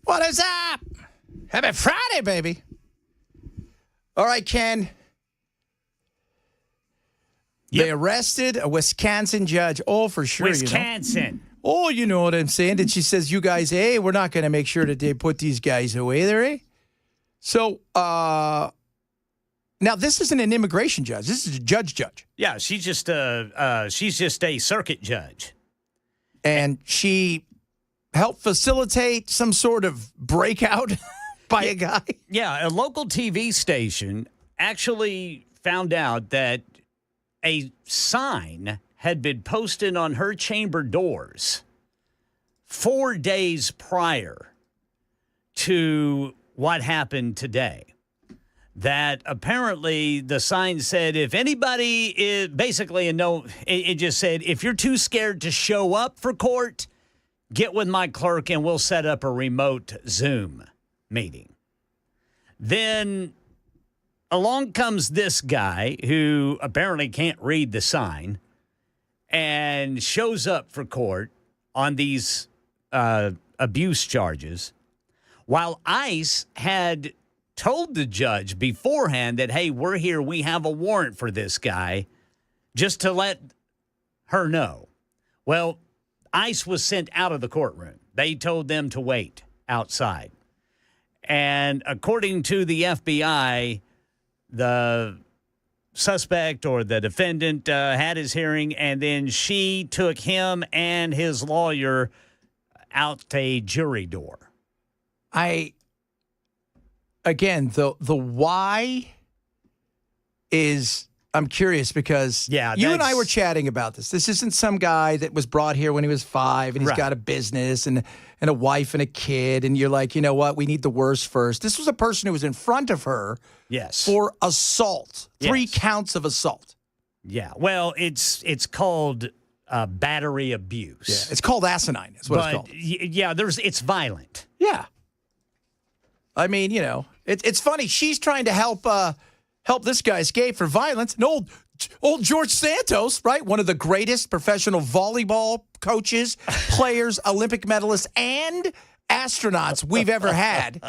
What is up? Happy Friday, baby. All right, Ken. Yep. They arrested a Wisconsin judge. Oh, for sure. Wisconsin. You know? Oh, you know what I'm saying? And she says, you guys, hey, we're not going to make sure that they put these guys away there, eh? So, now this isn't an immigration judge. This is a judge. Yeah, she's just a circuit judge. And she helped facilitate some sort of breakout by a guy. Yeah, a local TV station actually found out that a sign had been posted on her chamber doors 4 days prior to what happened today. That apparently the sign said, if anybody is basically, it just said, if you're too scared to show up for court, get with my clerk and we'll set up a remote Zoom meeting. Then along comes this guy who apparently can't read the sign and shows up for court on these abuse charges, while ICE had told the judge beforehand that, hey, we're here, we have a warrant for this guy, just to let her know. Well, ICE was sent out of the courtroom. They told them to wait outside. And according to the FBI, the suspect or the defendant had his hearing, and then she took him and his lawyer out a jury door. Again, the why is, I'm curious because you and I were chatting about this. This isn't some guy that was brought here when he was 5 and he's got a business and a wife and a kid. And you're like, you know what? We need the worst first. This was a person who was in front of her for assault, 3 counts of assault. Yeah. Well, it's called battery abuse. Yeah. It's called asinine. That's what it's called. Yeah, it's violent. Yeah. I mean, you know, it's funny. She's trying to help this guy escape from violence. And old George Santos, right? One of the greatest professional volleyball coaches, players, Olympic medalists, and astronauts we've ever had,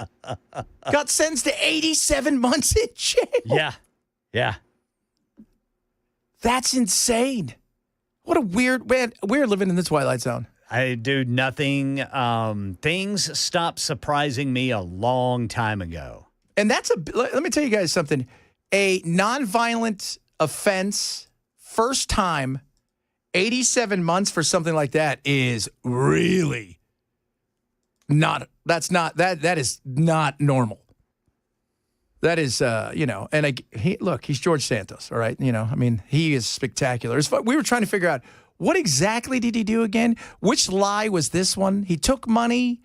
got sentenced to 87 months in jail. Yeah. Yeah. That's insane. What a weird, man. We're living in the Twilight Zone. I do nothing. Things stopped surprising me a long time ago. And let me tell you guys something. A nonviolent offense, first time, 87 months for something like that is really that is not normal. That is, and he's George Santos, all right? You know, I mean, he is spectacular. It's fun. We were trying to figure out, what exactly did he do again? Which lie was this one? He took money.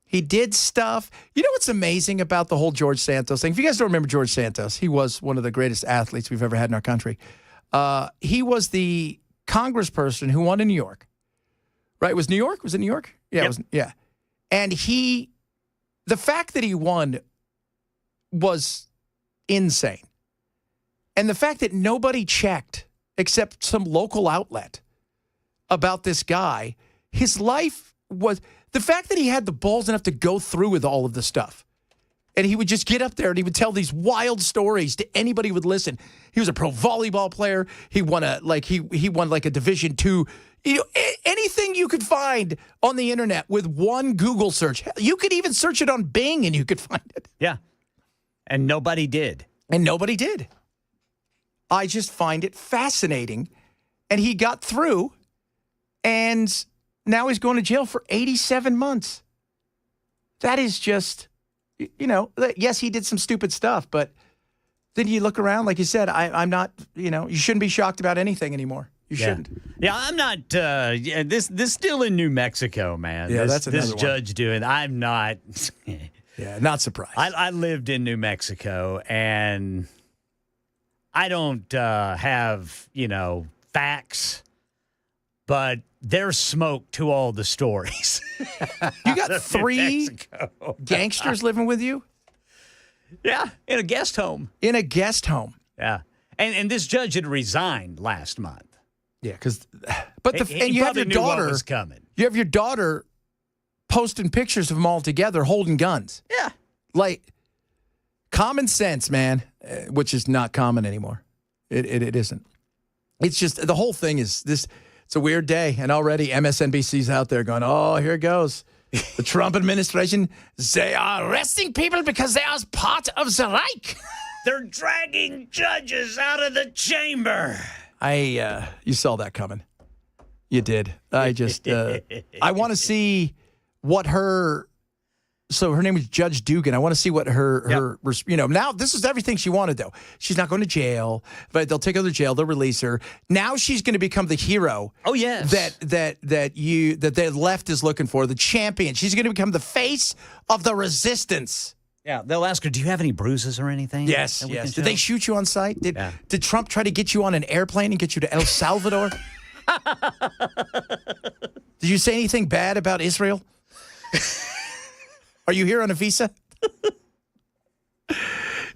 He did stuff. You know what's amazing about the whole George Santos thing? If you guys don't remember George Santos, he was one of the greatest athletes we've ever had in our country. He was the congressperson who won in New York. Right? Was New York? Was it New York? Yeah, yep. Yeah. And the fact that he won was insane. And the fact that nobody checked except some local outlet about this guy, his life was, the fact that he had the balls enough to go through with all of the stuff. And he would just get up there and he would tell these wild stories to anybody who would listen. He was a pro volleyball player. He won he won like a Division II. You know, anything you could find on the internet with one Google search. You could even search it on Bing and you could find it. Yeah. And nobody did. I just find it fascinating. And he got through, and now he's going to jail for 87 months. That is just, you know, yes, he did some stupid stuff, but then you look around, like you said, I'm not, you know, you shouldn't be shocked about anything anymore. You shouldn't. Yeah, I'm not, this still in New Mexico, man. Yeah, that's another this judge doing, I'm not. Yeah, not surprised. I lived in New Mexico, and I don't have, facts, but there's smoke to all the stories. You got 3 gangsters living with you? Yeah, in a guest home. Yeah. And this judge had resigned last month. Yeah, and you have your knew what daughter was coming. You have your daughter posting pictures of them all together holding guns. Yeah. Like, common sense, man, which is not common anymore. It isn't. It's just, the whole thing is this. It's a weird day, and already MSNBC's out there going, oh, here it goes. The Trump administration, they are arresting people because they are part of the Reich. They're dragging judges out of the chamber. You saw that coming. You did. I just, I want to see what so her name was Judge Dugan. I want to see what her now this is everything she wanted, though. She's not going to jail, but they'll take her to jail. They'll release her. Now she's going to become the hero. Oh, yes. That the left is looking for, the champion. She's going to become the face of the resistance. Yeah, they'll ask her, do you have any bruises or anything? Yes. Did they shoot you on sight? Did Trump try to get you on an airplane and get you to El Salvador? Did you say anything bad about Israel? Are you here on a visa?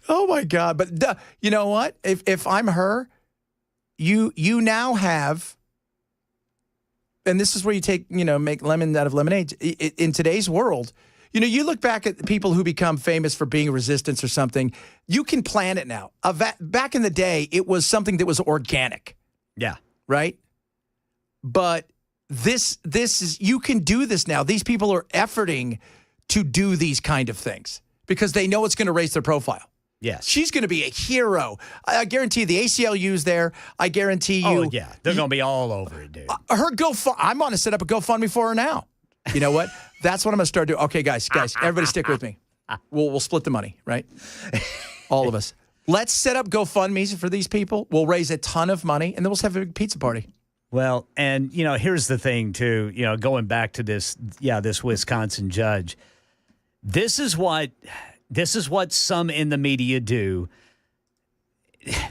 Oh, my God. But you know what? If I'm her, you now have, and this is where you make lemon out of lemonade. In today's world, you look back at people who become famous for being resistance or something, you can plan it now. Back in the day, it was something that was organic. Yeah. Right? But this is, you can do this now. These people are efforting to do these kind of things because they know it's going to raise their profile. Yes. She's going to be a hero. I guarantee you the ACLU's there. I guarantee you. Oh, yeah. They're going to be all over it, dude. I'm going to set up a GoFundMe for her now. You know what? That's what I'm going to start doing. Okay, guys, everybody stick with me. We'll split the money, right? All of us. Let's set up GoFundMes for these people. We'll raise a ton of money, and then we'll have a big pizza party. Well, and, here's the thing, too, going back to this Wisconsin judge. This is what some in the media do.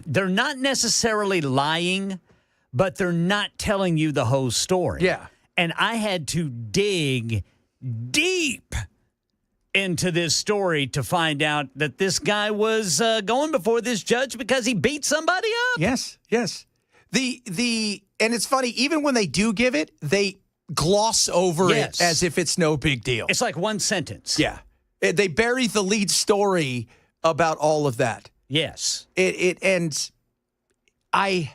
They're not necessarily lying, but they're not telling you the whole story. Yeah. And I had to dig deep into this story to find out that this guy was going before this judge because he beat somebody up. Yes. And it's funny, even when they do give it, they gloss over it as if it's no big deal. It's like one sentence. Yeah. They bury the lead story about all of that. Yes. And I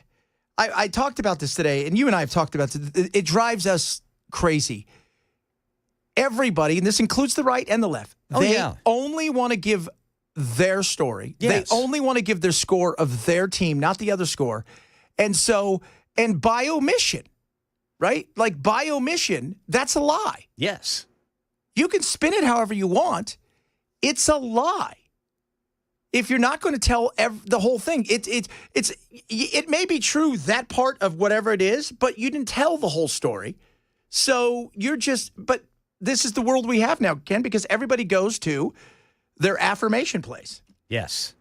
talked about this today, and you and I have talked about it. It drives us crazy. Everybody, and this includes the right and the left, they only want to give their story. Yes. They only want to give their score of their team, not the other score. And by omission, right? Like by omission, that's a lie. Yes. You can spin it however you want. It's a lie. If you're not going to tell the whole thing, it may be true, that part of whatever it is, but you didn't tell the whole story. So but this is the world we have now, Ken, because everybody goes to their affirmation place. Yes.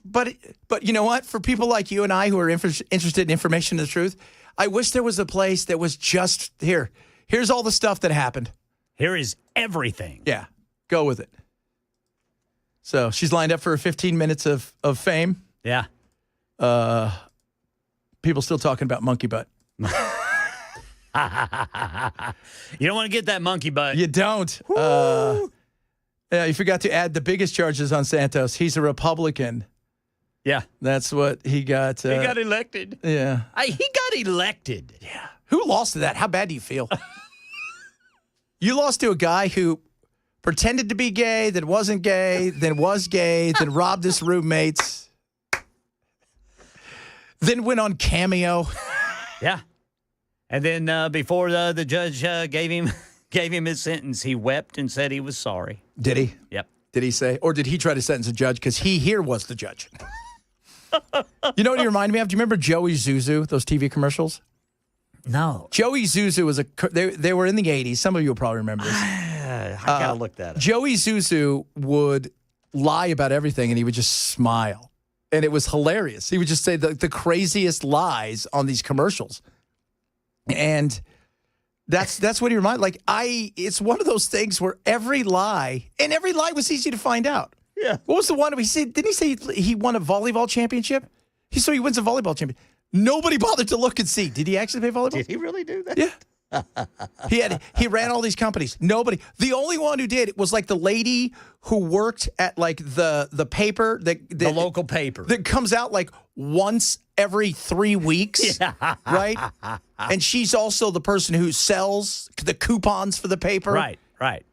But you know what? For people like you and I who are interested in information and the truth, I wish there was a place that was just here. Here's all the stuff that happened. Here is everything. Yeah. Go with it. So she's lined up for 15 minutes of fame. Yeah. People still talking about monkey butt. You don't want to get that monkey butt. You don't. You forgot to add the biggest charges on Santos. He's a Republican. Yeah. That's what he got. He got elected. Yeah. He got elected. Yeah. Who lost to that? How bad do you feel? You lost to a guy who pretended to be gay, then wasn't gay, then was gay, then robbed his roommates, then went on Cameo. Yeah. And then before the judge gave him his sentence, he wept and said he was sorry. Did he? Yep. Did he say? Or did he try to sentence a judge because he here was the judge? You know what he reminded me of? Do you remember Joey Zuzu, those TV commercials? No. Joey Zuzu was they were in the 80s. Some of you will probably remember this. I got to look that up. Joey Zuzu would lie about everything, and he would just smile. And it was hilarious. He would just say the craziest lies on these commercials. And that's what he reminded. It's one of those things where every lie was easy to find out. Yeah. What was the one? Didn't he say he won a volleyball championship? He wins a volleyball championship. Nobody bothered to look and see. Did he actually play volleyball? Did he really do that? Yeah. He ran all these companies. Nobody. The only one who did was like the lady who worked at like the paper the local paper that comes out like once every 3 weeks, right? And she's also the person who sells the coupons for the paper, right.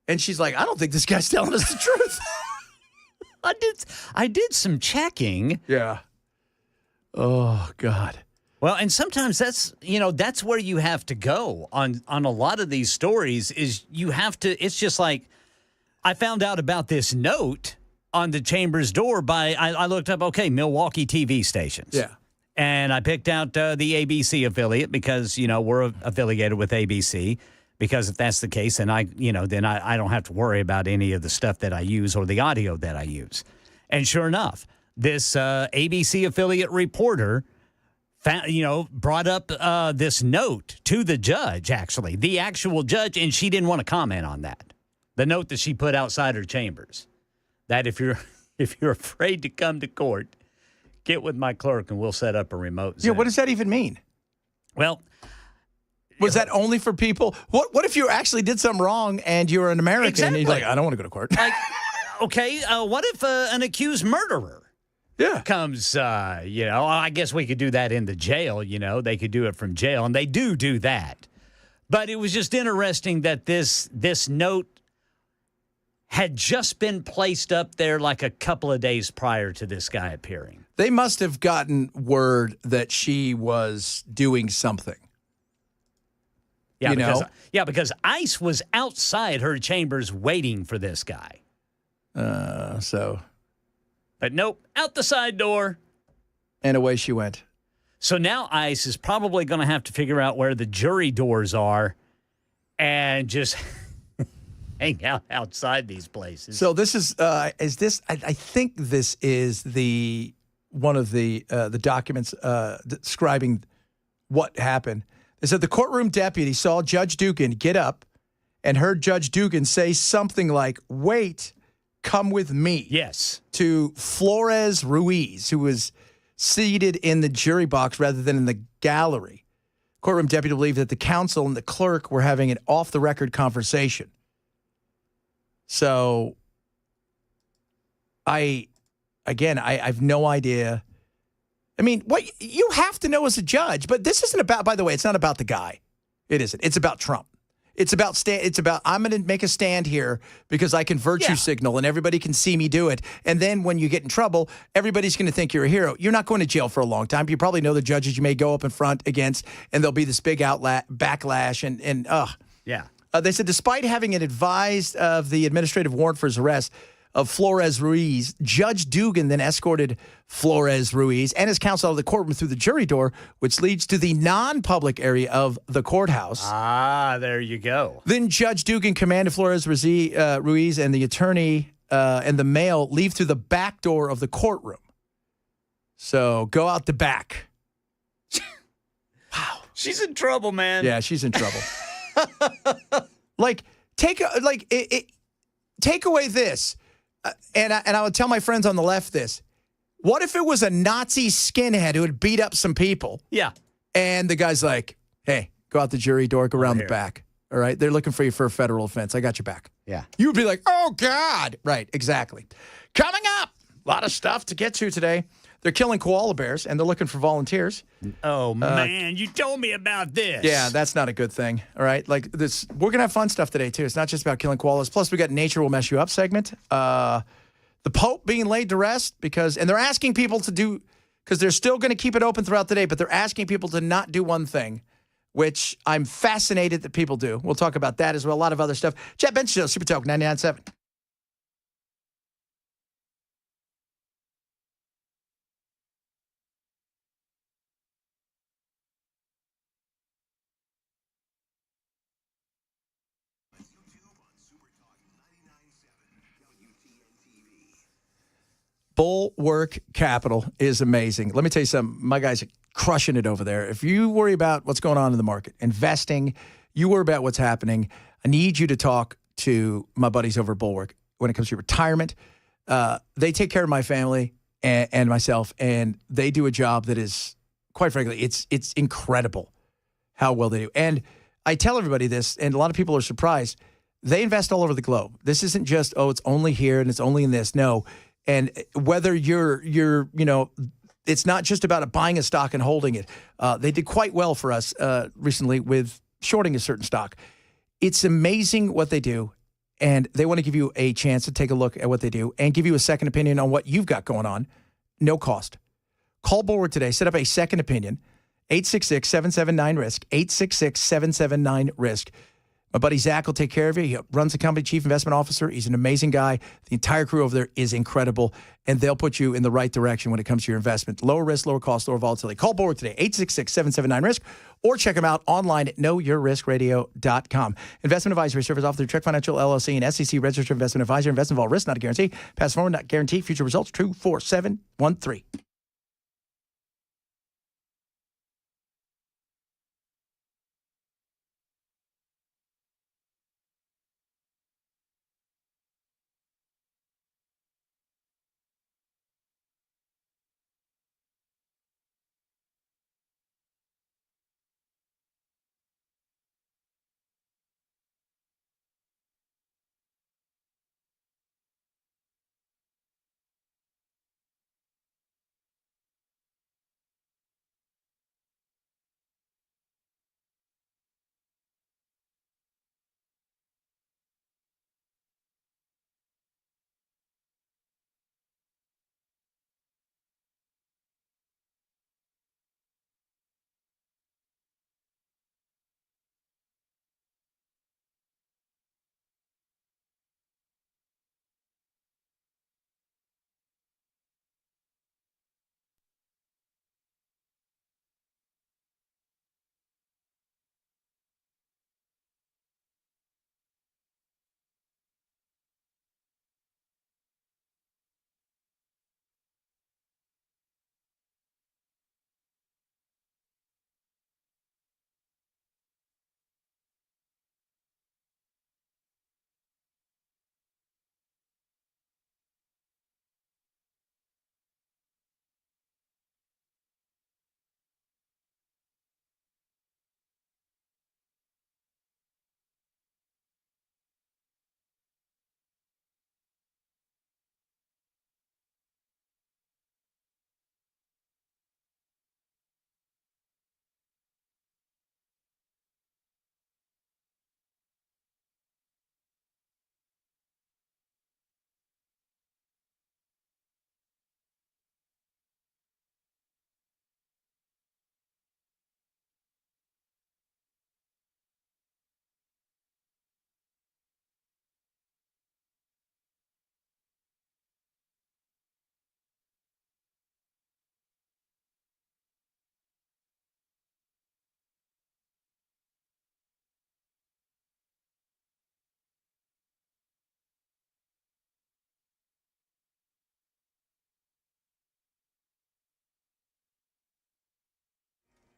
And she's like, I don't think this guy's telling us the truth. I did some checking. Yeah. Oh God. Well, and sometimes that's where you have to go on a lot of these stories is you have to, it's just like, I found out about this note on the chamber's door I looked up, okay, Milwaukee TV stations. Yeah. And I picked out the ABC affiliate because, we're affiliated with ABC. Because if that's the case, then I don't have to worry about any of the stuff that I use or the audio that I use. And sure enough, this ABC affiliate reporter brought up this note to the judge, actually, the actual judge, and she didn't want to comment on that. The note that she put outside her chambers, that if you're afraid to come to court, get with my clerk and we'll set up a remote Zoom. Yeah, what does that even mean? Well, was that only for people? What if you actually did something wrong and you're an American exactly. and you're like, I don't want to go to court? Like, okay, what if an accused murderer comes, I guess we could do that in the jail, they could do it from jail, and they do that. But it was just interesting that this note had just been placed up there like a couple of days prior to this guy appearing. They must have gotten word that she was doing something. Yeah, because ICE was outside her chambers waiting for this guy. But nope, out the side door. And away she went. So now ICE is probably going to have to figure out where the jury doors are and just hang out outside these places. So this is I think this is one of the documents describing what happened. They said the courtroom deputy saw Judge Dugan get up and heard Judge Dugan say something like, "Wait, come with me." Yes. To Flores Ruiz, who was seated in the jury box rather than in the gallery. Courtroom deputy believed that the counsel and the clerk were having an off-the-record conversation. So, I have no idea. I mean, what you have to know as a judge, but this isn't about, by the way, it's not about the guy. It isn't. It's about Trump. It's about I'm going to make a stand here because I can virtue signal and everybody can see me do it. And then when you get in trouble, everybody's going to think you're a hero. You're not going to jail for a long time. You probably know the judges you may go up in front against, and there'll be this big backlash. They said despite having advised of the administrative warrant for his arrest of Flores Ruiz, Judge Dugan then escorted Flores Ruiz and his counsel out of the courtroom through the jury door, which leads to the non-public area of the courthouse. Ah, there you go. Then Judge Dugan commanded Flores Ruiz and the attorney and the male leave through the back door of the courtroom. So go out the back. Wow. She's in trouble, man. Yeah, she's in trouble. Take away this. And I would tell my friends on the left this. What if it was a Nazi skinhead who had beat up some people? Yeah. And the guy's like, hey, go out the jury door, go around the back. All right? They're looking for you for a federal offense. I got your back. Yeah. You would be like, oh, God. Right, exactly. Coming up, a lot of stuff to get to today. They're killing koala bears, and they're looking for volunteers. Oh, man, you told me about this. Yeah, that's not a good thing, all right? Like this, we're going to have fun stuff today, too. It's not just about killing koalas. Plus, we got Nature Will Mess You Up segment. The Pope being laid to rest and they're asking people to do, because they're still going to keep it open throughout the day, but they're asking people to not do one thing, which I'm fascinated that people do. We'll talk about that as well, a lot of other stuff. Chet Bench Show, Super Talk 99.7. Bulwark Capital is amazing. Let me tell you something. My guys are crushing it over there. If you worry about what's going on in the market, investing, you worry about what's happening, I need you to talk to my buddies over at Bulwark when it comes to retirement. They take care of my family and myself, and they do a job that is, quite frankly, it's incredible how well they do. And I tell everybody this, and a lot of people are surprised. They invest all over the globe. This isn't just, it's only here and it's only in this. No. And whether you're it's not just about buying a stock and holding it. They did quite well for us recently with shorting a certain stock. It's amazing what they do, and they want to give you a chance to take a look at what they do and give you a second opinion on what you've got going on. No cost. Call Bulwark today. Set up a second opinion. 866-779-RISK. 866-779-RISK. My buddy Zach will take care of you. He runs the company, chief investment officer. He's an amazing guy. The entire crew over there is incredible, and they'll put you in the right direction when it comes to your investment. Lower risk, lower cost, lower volatility. Call Bulwark today, 866-779-RISK, or check them out online at knowyourriskradio.com. Investment advisory service offered through Trek Financial LLC and SEC registered investment advisor. Investment involved risk, not a guarantee. Past forward, not guarantee. Future results, 24713.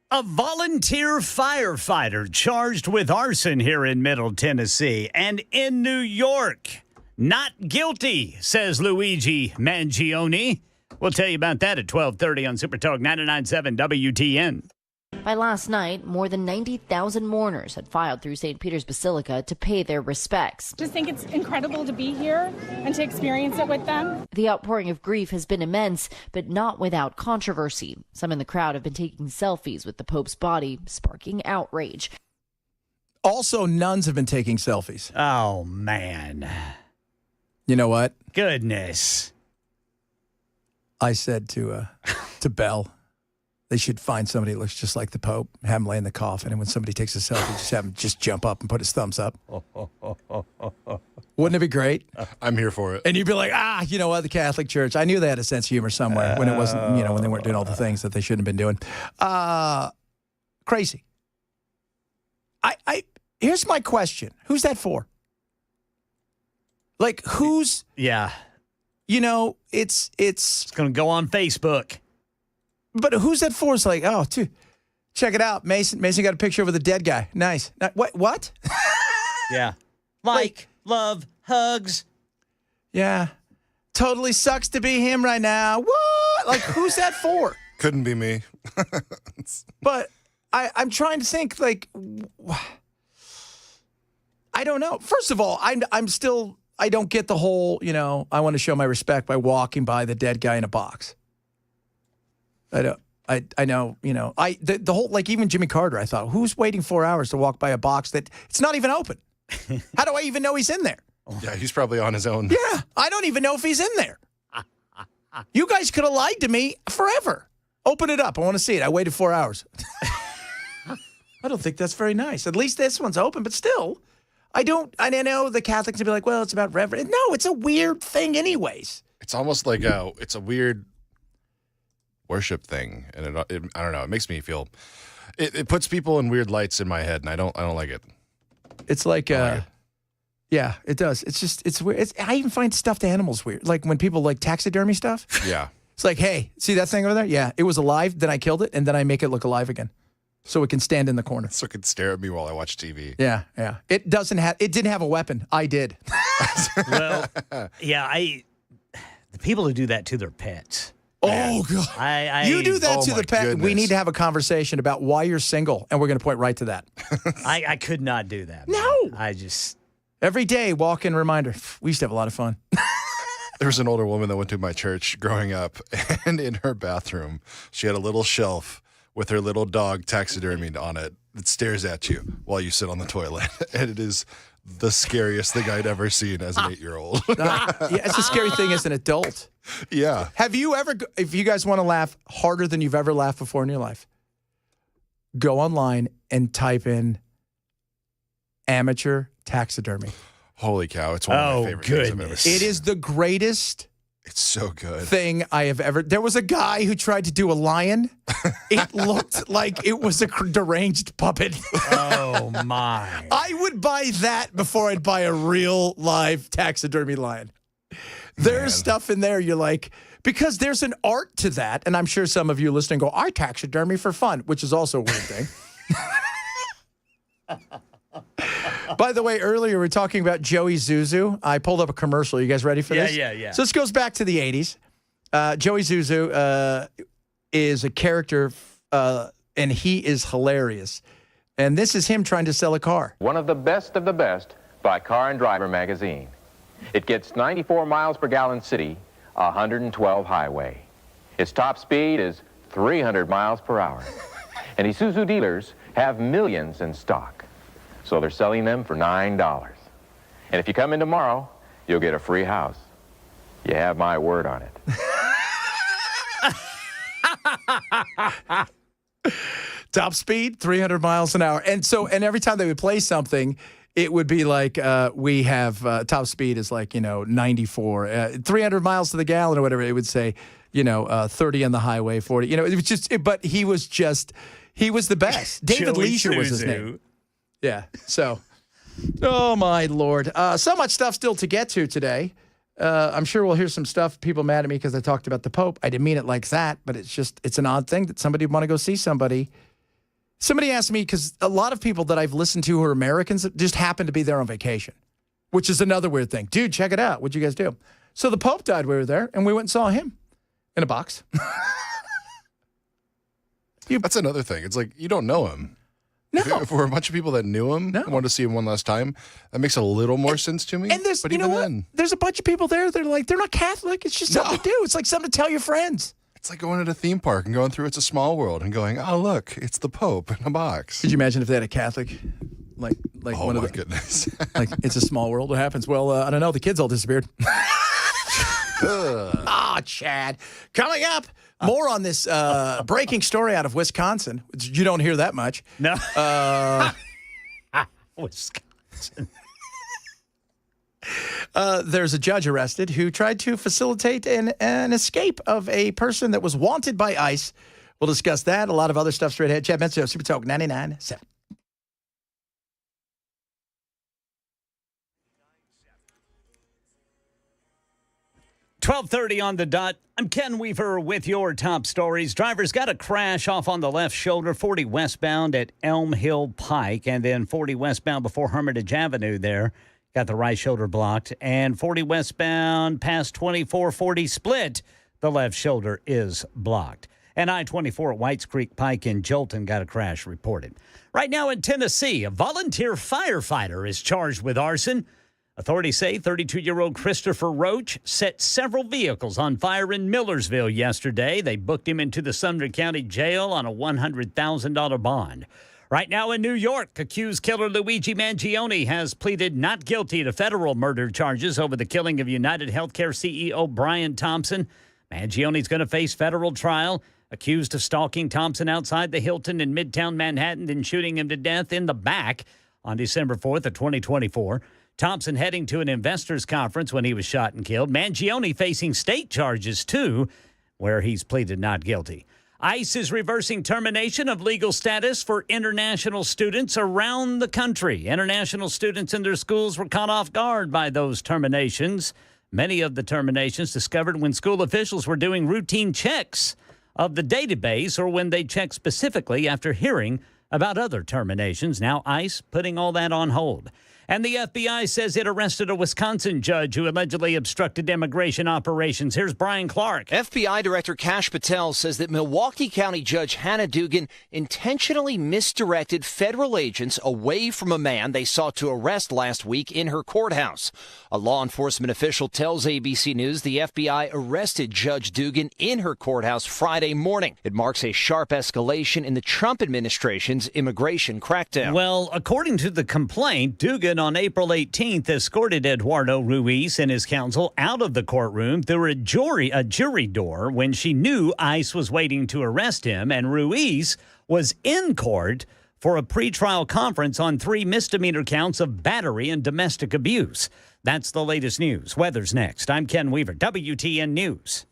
A volunteer firefighter charged with arson here in Middle Tennessee and in New York. Not guilty, says Luigi Mangione. We'll tell you about that at 12:30 on Super Talk 99.7 WTN. By last night, more than 90,000 mourners had filed through St. Peter's Basilica to pay their respects. Just think it's incredible to be here and to experience it with them. The outpouring of grief has been immense, but not without controversy. Some in the crowd have been taking selfies with the Pope's body, sparking outrage. Also, nuns have been taking selfies. Oh, man. You know what? Goodness. I said to Belle, they should find somebody that looks just like the Pope, have him lay in the coffin, and when somebody takes a selfie, just have him just jump up and put his thumbs up. Wouldn't it be great? I'm here for it. And you'd be like, you know what, the Catholic Church, I knew they had a sense of humor somewhere when it wasn't, when they weren't doing all the things that they shouldn't have been doing. Crazy. Here's my question. Who's that for? Like, who's... Yeah. It's going to go on Facebook. But who's that for? It's like, check it out. Mason got a picture with a dead guy. Nice. What? Yeah. Like, love, hugs. Yeah. Totally sucks to be him right now. What? Like, who's that for? Couldn't be me. But I'm trying to think, like, I don't know. First of all, I'm still, I don't get the whole, I want to show my respect by walking by the dead guy in a box. I don't. I know, the whole, like, even Jimmy Carter, I thought, who's waiting 4 hours to walk by a box that it's not even open? How do I even know he's in there? Yeah, he's probably on his own. Yeah, I don't even know if he's in there. You guys could have lied to me forever. Open it up. I want to see it. I waited 4 hours. I don't think that's very nice. At least this one's open, but still, I know the Catholics would be like, well, it's about reverence. No, it's a weird thing anyways. It's almost like it's a weird worship thing, and I don't know. It makes me feel. It puts people in weird lights in my head, and I don't like it. It's like, yeah, it does. It's weird. I even find stuffed animals weird. Like when people like taxidermy stuff. Yeah. It's like, hey, see that thing over there? Yeah, it was alive. Then I killed it, and then I make it look alive again, so it can stand in the corner. So it can stare at me while I watch TV. Yeah. It didn't have a weapon. I did. Well, yeah, the people who do that to their pets. Oh, God. You do that to the pet. Goodness. We need to have a conversation about why you're single, and we're going to point right to that. I could not do that. Man. No. Every day, walk-in reminder. We used to have a lot of fun. There was an older woman that went to my church growing up, and in her bathroom, she had a little shelf with her little dog taxidermied on it that stares at you while you sit on the toilet. And it is the scariest thing I'd ever seen as an 8-year-old. Yeah, it's a scary thing as an adult. Yeah. Have you ever, if you guys want to laugh harder than you've ever laughed before in your life, go online and type in amateur taxidermy. Holy cow. It's one of my favorite things I've ever seen. It is the greatest It's so good. thing I have ever. There was a guy who tried to do a lion. It looked like it was a deranged puppet. Oh, my. I would buy that before I'd buy a real live taxidermy lion. There's stuff in there you're like, because there's an art to that. And I'm sure some of you listening go, I taxidermy for fun, which is also a weird thing. By the way, earlier we were talking about Joey Zuzu. I pulled up a commercial. You guys ready for this? Yeah. So this goes back to the 80s. Joey Zuzu is a character, and he is hilarious. And this is him trying to sell a car. One of the best by Car and Driver magazine. It gets 94 miles per gallon city, 112 highway. Its top speed is 300 miles per hour. And Isuzu dealers have millions in stock. So they're selling them for $9. And if you come in tomorrow, you'll get a free house. You have my word on it. Top speed, 300 miles an hour. And every time they would play something, it would be like, we have top speed is like, 94, 300 miles to the gallon or whatever. It would say, 30 on the highway, 40. It was just, but he was the best. David Joey Leisure was his Zuzu. name. Yeah. So, oh my Lord. So much stuff still to get to today. I'm sure we'll hear some stuff. People mad at me because I talked about the Pope. I didn't mean it like that, but it's an odd thing that somebody would want to go see somebody. Somebody asked me, because a lot of people that I've listened to who are Americans just happen to be there on vacation, which is another weird thing. Dude, check it out. What'd you guys do? So the Pope died. We were there, and we went and saw him in a box. That's another thing. It's like, you don't know him. No. If we're a bunch of people that knew him and wanted to see him one last time, that makes a little more sense to me. And there's, but you know even what? then, There's a bunch of people there. They're like, they're not Catholic. It's just something to do. It's like something to tell your friends. it's like going to a theme park and going through It's a Small World and going, oh, look, it's the Pope in a box. Could you imagine if they had a Catholic, like Oh, one of my the, goodness. like, It's a Small World. What happens? Well, I don't know. The kids all disappeared. Chad. Coming up, more on this breaking story out of Wisconsin, which you don't hear that much. No. Wisconsin. There's a judge arrested who tried to facilitate an escape of a person that was wanted by ICE. We'll discuss that. A lot of other stuff straight ahead. Chad Benson, Super Talk 99.7. .30 on the dot. I'm Ken Weaver with your top stories. Drivers got a crash off on the left shoulder, 40 westbound at Elm Hill Pike, and then 40 westbound before Hermitage Avenue there. Got the right shoulder blocked. And 40 westbound past 2440 split, the left shoulder is blocked. And I-24 at Whites Creek Pike in Jolton got a crash reported. Right now in Tennessee, a volunteer firefighter is charged with arson. Authorities say 32-year-old Christopher Roach set several vehicles on fire in Millersville yesterday. They booked him into the Sumner County Jail on a $100,000 bond. Right now in New York, accused killer Luigi Mangione has pleaded not guilty to federal murder charges over the killing of United Healthcare CEO Brian Thompson. Mangione's going to face federal trial, accused of stalking Thompson outside the Hilton in Midtown Manhattan and shooting him to death in the back on December 4th of 2024. Thompson heading to an investors conference when he was shot and killed. Mangione facing state charges, too, where he's pleaded not guilty. ICE is reversing termination of legal status for international students around the country. International students in their schools were caught off guard by those terminations. Many of the terminations discovered when school officials were doing routine checks of the database or when they checked specifically after hearing about other terminations. Now ICE putting all that on hold. And the FBI says it arrested a Wisconsin judge who allegedly obstructed immigration operations. Here's Brian Clark. FBI Director Kash Patel says that Milwaukee County Judge Hannah Dugan intentionally misdirected federal agents away from a man they sought to arrest last week in her courthouse. A law enforcement official tells ABC News the FBI arrested Judge Dugan in her courthouse Friday morning. It marks a sharp escalation in the Trump administration's immigration crackdown. Well, according to the complaint, Dugan on April 18th escorted Eduardo Ruiz and his counsel out of the courtroom through a jury door when she knew ICE was waiting to arrest him, and Ruiz was in court for a pretrial conference on 3 misdemeanor counts of battery and domestic abuse. That's the latest news. Weather's next. I'm Ken Weaver, WTN News.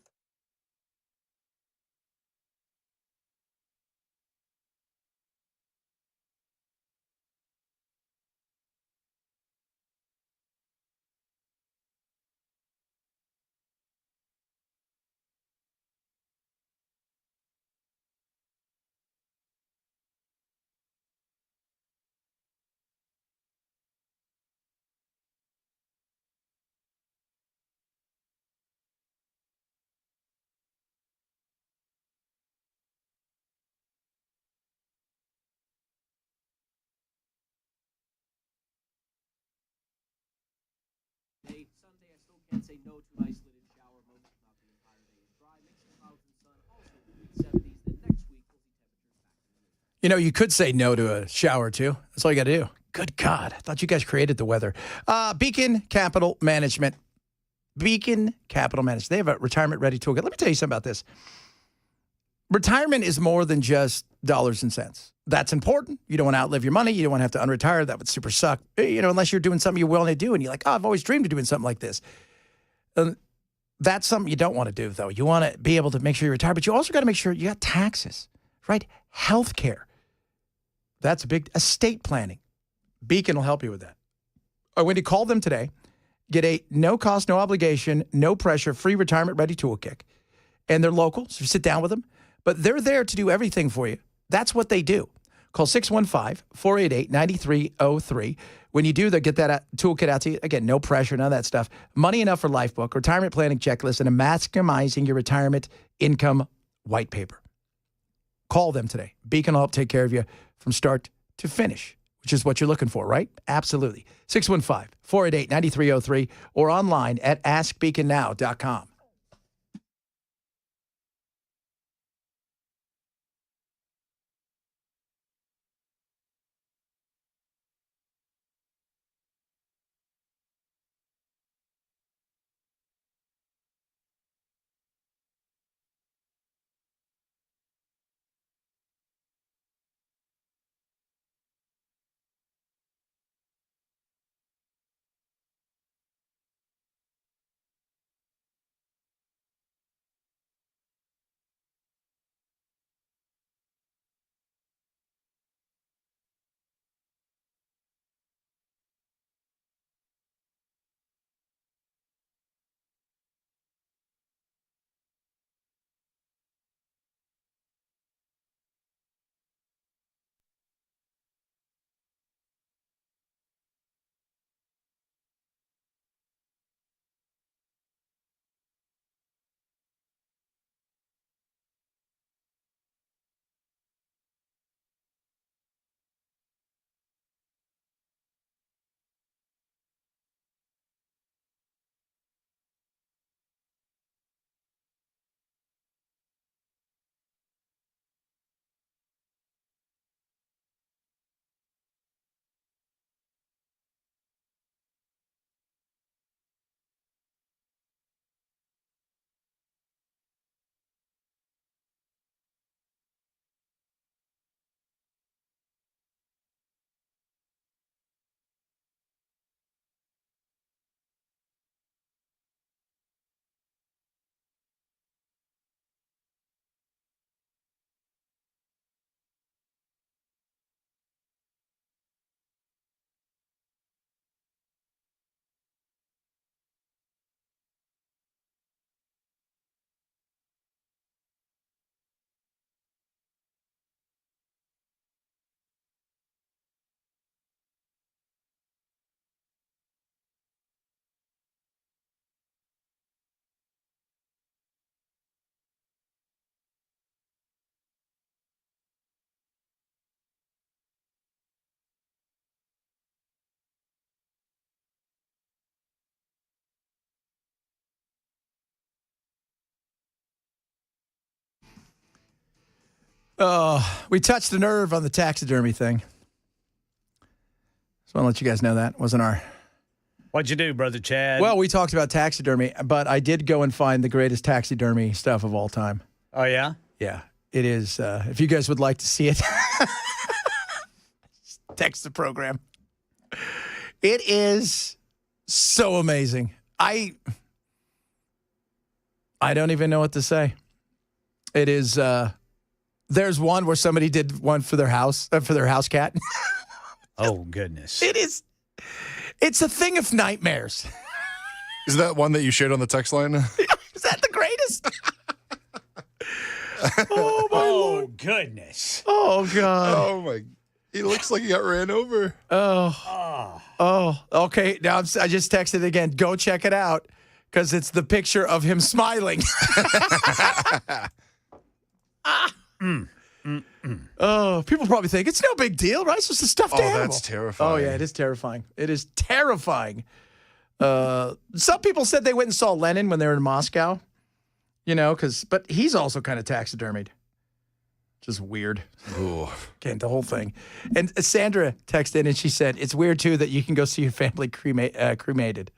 Sunday, I still can't say no to an isolated shower. Most, if not the entire day, is dry. Mixing clouds and sun. Also, mid-70s. Then next week, we'll see temperatures back in the mid. You know, you could say no to a shower, too. That's all you got to do. Good God. I thought you guys created the weather. Beacon Capital Management. Beacon Capital Management. They have a retirement-ready toolkit. Let me tell you something about this. Retirement is more than just dollars and cents. That's important. You don't want to outlive your money. You don't want to have to unretire. That would super suck. You know, unless you're doing something you're willing to do and you're like, oh, I've always dreamed of doing something like this. That's something you don't want to do, though. You want to be able to make sure you retire, but you also got to make sure you got taxes, right? Health care. That's a big estate planning. Beacon will help you with that. When you call them today, get a no cost, no obligation, no pressure, free retirement ready toolkit. And they're local, so you sit down with them. But they're there to do everything for you. That's what they do. Call 615-488-9303. When you do, they'll get that toolkit out to you. Again, no pressure, none of that stuff. Money Enough for Life book, retirement planning checklist, and a maximizing your retirement income white paper. Call them today. Beacon will help take care of you from start to finish, which is what you're looking for, right? Absolutely. 615-488-9303 or online at askbeaconnow.com. We touched the nerve on the taxidermy thing. Just want to let you guys know that wasn't our. What'd you do, Brother Chad? Well, we talked about taxidermy, but I did go and find the greatest taxidermy stuff of all time. Oh, yeah? Yeah, it is. If you guys would like to see it, text the program. It is so amazing. I don't even know what to say. It is. There's one where somebody did one for their house cat. Oh, goodness. It is. It's a thing of nightmares. Is that one that you shared on the text line? Is that the greatest? Oh, my Lord. Goodness. Oh, God. Oh, my. He looks like he got ran over. Oh, okay. Now I just texted again. Go check it out because it's the picture of him smiling. Oh, people probably think it's no big deal, right? It's just a stuffed animal. That's terrifying. Oh, yeah, it is terrifying. It is terrifying. Some people said they went and saw Lenin when they were in Moscow, but he's also kind of taxidermied. Just weird. Ooh. Again, the whole thing. And Sandra texted in and she said, it's weird, too, that you can go see your family cremated.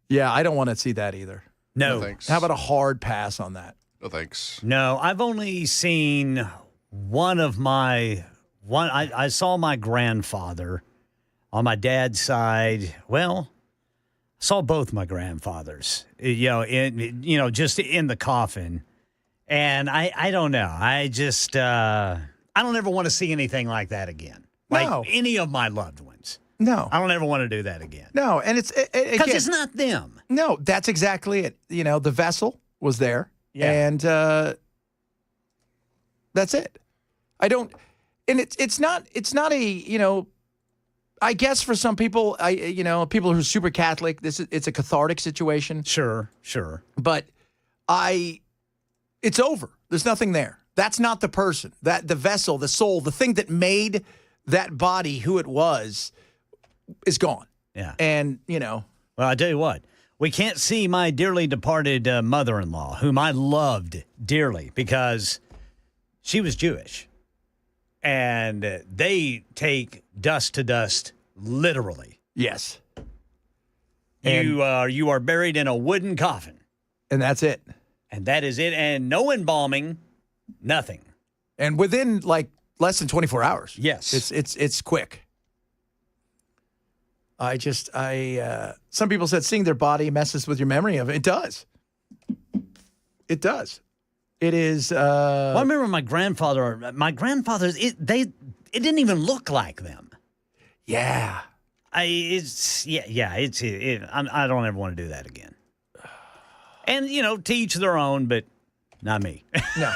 Yeah, I don't want to see that either. No. Thanks. How about a hard pass on that? No, thanks. No, I've only seen I saw my grandfather on my dad's side. Well, I saw both my grandfathers, just in the coffin. And I don't know. I just, I don't ever want to see anything like that again. Like No. any of my loved ones. No. I don't ever want to do that again. No, and it's Because it's not them. No, that's exactly it. The vessel was there. Yeah. And that's it. I don't, and it's not a, I guess for some people, people who are super Catholic, it's a cathartic situation. Sure. But it's over. There's nothing there. That's not the person. That the vessel, the soul, the thing that made that body who it was is gone. Yeah. And, Well, I tell you what. We can't see my dearly departed mother-in-law, whom I loved dearly because she was Jewish. And they take dust to dust literally. yes. You are buried in a wooden coffin. And that's it. And that is it. And no embalming, nothing. And within less than 24 hours. Yes. It's quick. Some people said seeing their body messes with your memory of it. It does. It does. It is. Well, I remember my grandfathers, it didn't even look like them. Yeah. I don't ever want to do that again. And, to each their own, but not me. No.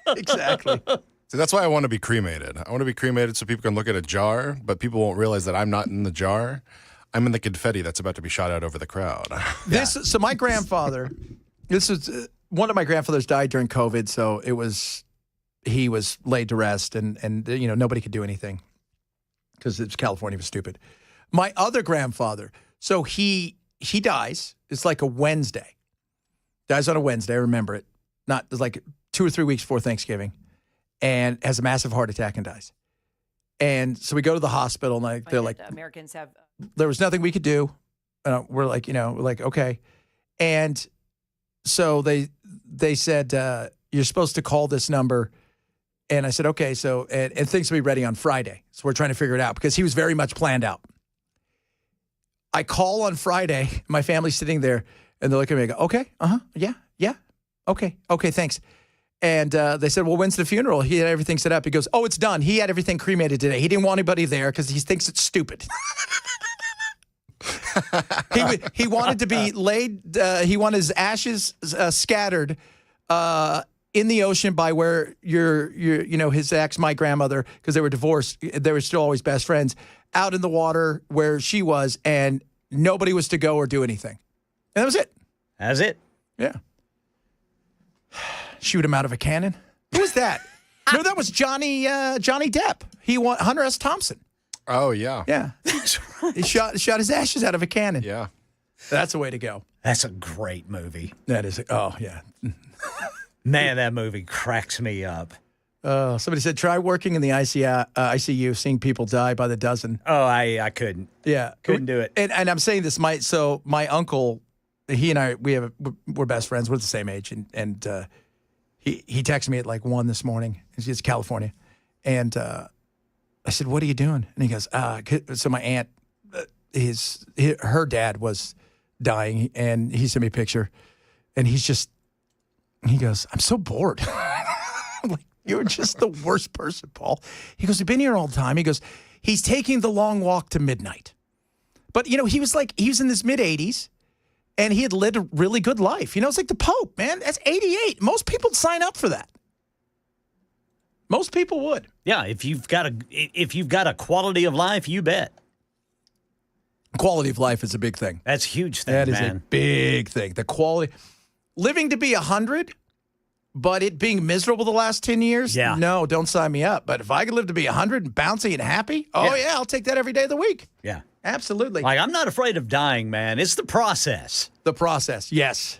Exactly. See, that's why I want to be cremated. I want to be cremated so people can look at a jar, but people won't realize that I'm not in the jar. I'm in the confetti that's about to be shot out over the crowd. So my grandfather, one of my grandfathers died during COVID, so he was laid to rest, and nobody could do anything because California was stupid. My other grandfather, so he dies. It's like a Wednesday. Dies on a Wednesday. I remember it. It's like 2 or 3 weeks before Thanksgiving. And has a massive heart attack and dies. And so we go to the hospital, and they're like, Americans have. There was nothing we could do. We're like, okay. And so they said, you're supposed to call this number. And I said, okay. So, and things will be ready on Friday. So we're trying to figure it out because he was very much planned out. I call on Friday. My family's sitting there, and they're looking at me. I go, okay, yeah, okay, thanks. And they said, well, when's the funeral? He had everything set up. He goes, oh, it's done. He had everything cremated today. He didn't want anybody there because he thinks it's stupid. He wanted to be laid. He wanted his ashes scattered in the ocean by where his ex, my grandmother, because they were divorced. They were still always best friends. Out in the water where she was, and nobody was to go or do anything. And that was it. That's it. Yeah. Shoot him out of a cannon. Who was that? No, that was Johnny Depp. He won Hunter S. Thompson. Oh, yeah. Yeah. That's right. He shot his ashes out of a cannon. Yeah. That's the way to go. That's a great movie. That is. Oh, yeah. Man, that movie cracks me up. Somebody said, try working in the ICU, seeing people die by the dozen. Oh, I couldn't. Yeah. Couldn't do it. And I'm saying this, my uncle, he and I, we're best friends. We're the same age. And he texted me at like 1 this morning. It's California. And I said, what are you doing? And he goes, so my aunt, her dad was dying, and he sent me a picture. And he goes, I'm so bored. I'm like, you're just the worst person, Paul. He goes, you've been here all the time. He goes, he's taking the long walk to midnight. But, he was in his mid-80s, and he had lived a really good life. It's like the Pope, man. That's 88. Most people sign up for that. Most people would. Yeah, if you've got a quality of life, you bet. Quality of life is a big thing. That's a huge thing, That is man. a big thing. The quality. Living to be 100, but it being miserable the last 10 years? Yeah. No, don't sign me up. But if I could live to be 100 and bouncy and happy, yeah, I'll take that every day of the week. Yeah. Absolutely. Like, I'm not afraid of dying, man. It's the process. The process, yes.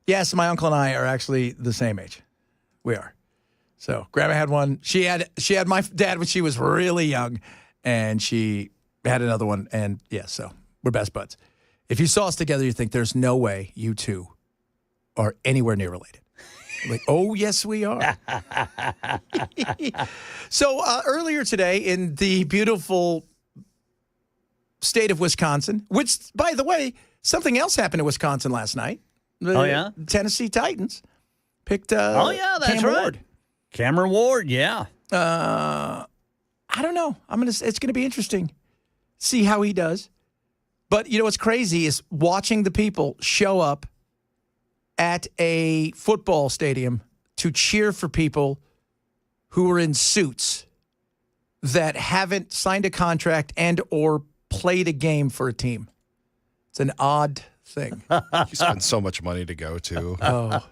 Yes, my uncle and I are actually the same age. We are. So Grandma had one. She had my dad when she was really young, and she had another one. And yeah, so we're best buds. If you saw us together, you think there's no way you two are anywhere near related. Like, oh, yes, we are. So earlier today in the beautiful state of Wisconsin, which, by the way, something else happened in Wisconsin last night. Oh, yeah? Tennessee Titans picked that's Cam right. Ward. Cameron Ward, yeah. I don't know. It's gonna be interesting. See how he does. But what's crazy is watching the people show up at a football stadium to cheer for people who are in suits that haven't signed a contract and or played a game for a team. It's an odd thing. You spend so much money to go to. Oh.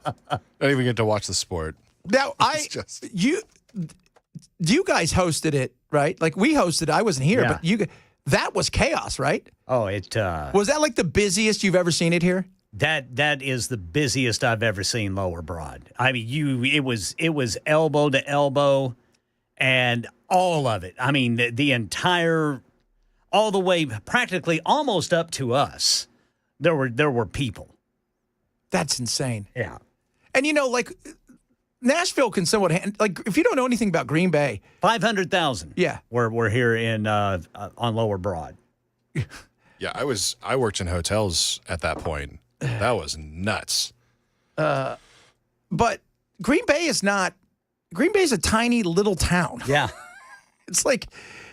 Don't even get to watch the sport. Now, you guys hosted it, right? Like we hosted it. I wasn't here, Yeah. but that was chaos, right? Oh, Was that like the busiest you've ever seen it here? that is the busiest I've ever seen Lower Broad. I mean, it was elbow to elbow, and all of it. I mean, the entire, all the way, practically almost up to us. There were people. That's insane. Yeah. And like Nashville can somewhat like if you don't know anything about Green Bay, 500,000. Yeah. We're here in on Lower Broad. Yeah, I worked in hotels at that point. That was nuts. but Green Bay is not. Green Bay is a tiny little town. Yeah. It's like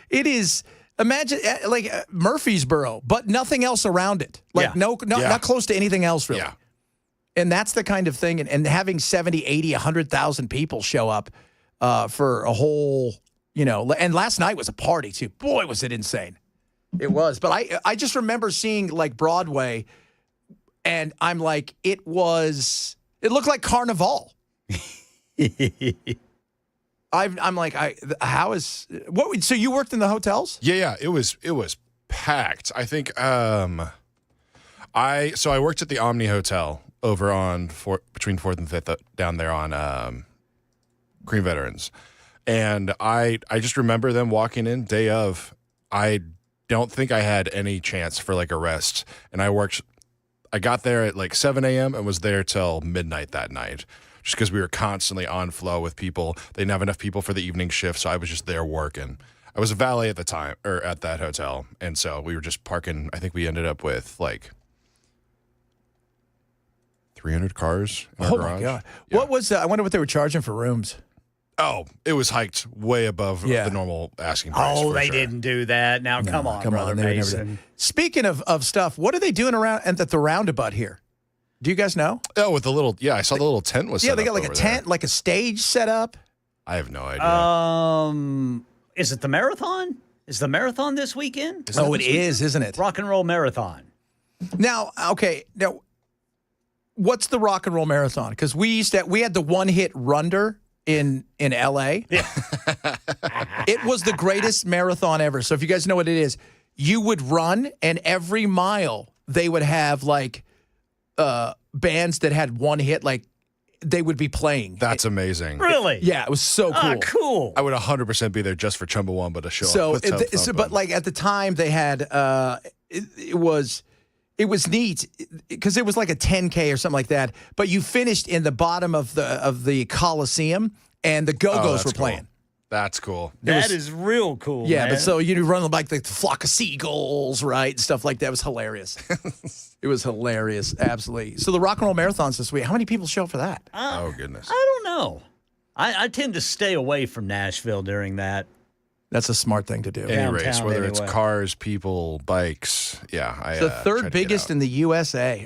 it is. Imagine like Murfreesboro, but nothing else around it. Like Yeah. not close to anything else really. Yeah. And that's the kind of thing. And having 70, 80, 100,000 people show up for a whole, and last night was a party too. Boy, was it insane. It was. But I just remember seeing like Broadway, and I'm like, it looked like Carnival. I'm like, so you worked in the hotels? Yeah, it was packed. I think I worked at the Omni Hotel over on between 4th and 5th down there on Green Veterans. And I just remember them walking in day of. I don't think I had any chance for like a rest. And I got there at like 7 a.m. and was there till midnight that night. Just because we were constantly on flow with people. They didn't have enough people for the evening shift, so I was just there working. I was a valet at the time, or at that hotel, and so we were just parking. I think we ended up with like 300 cars in our garage. My God. Yeah. What was I wonder what they were charging for rooms. Oh, it was hiked way above the normal asking price. Oh, for they sure. didn't do that. Now, come on, Brother they would never do Mason. that. Speaking of stuff, what are they doing around at the roundabout here? Do you guys know? Oh, with the little, I saw the little tent was set Yeah, they got up like a over tent, there. like a stage set up. I have no idea. Is it the marathon? Is the marathon this weekend? It is, isn't it? Rock and Roll Marathon. Now, what's the Rock and Roll Marathon? Because we had the one-hit Runder in L.A. Yeah. It was the greatest marathon ever. So if you guys know what it is, you would run, and every mile they would have like bands that had one hit, like they would be playing. That's amazing. Really? Yeah, it was so cool. Ah, cool. I would 100% be there just for Chumbawamba to show So, up. With but like at the time they had, it was neat because it was like a 10K or something like that. But you finished in the bottom of the Coliseum, and the Go-Go's were playing. That's cool. That is real cool. Yeah, man. but so you run like the flock of seagulls, right? And stuff like that. It was hilarious. It was hilarious, absolutely. So the Rock and Roll Marathons this week, how many people show up for that? Oh, goodness. I don't know. I tend to stay away from Nashville during that. That's a smart thing to do. Any race, Downtown whether it's anyway. cars, people, bikes. Yeah. It's the third biggest in the USA,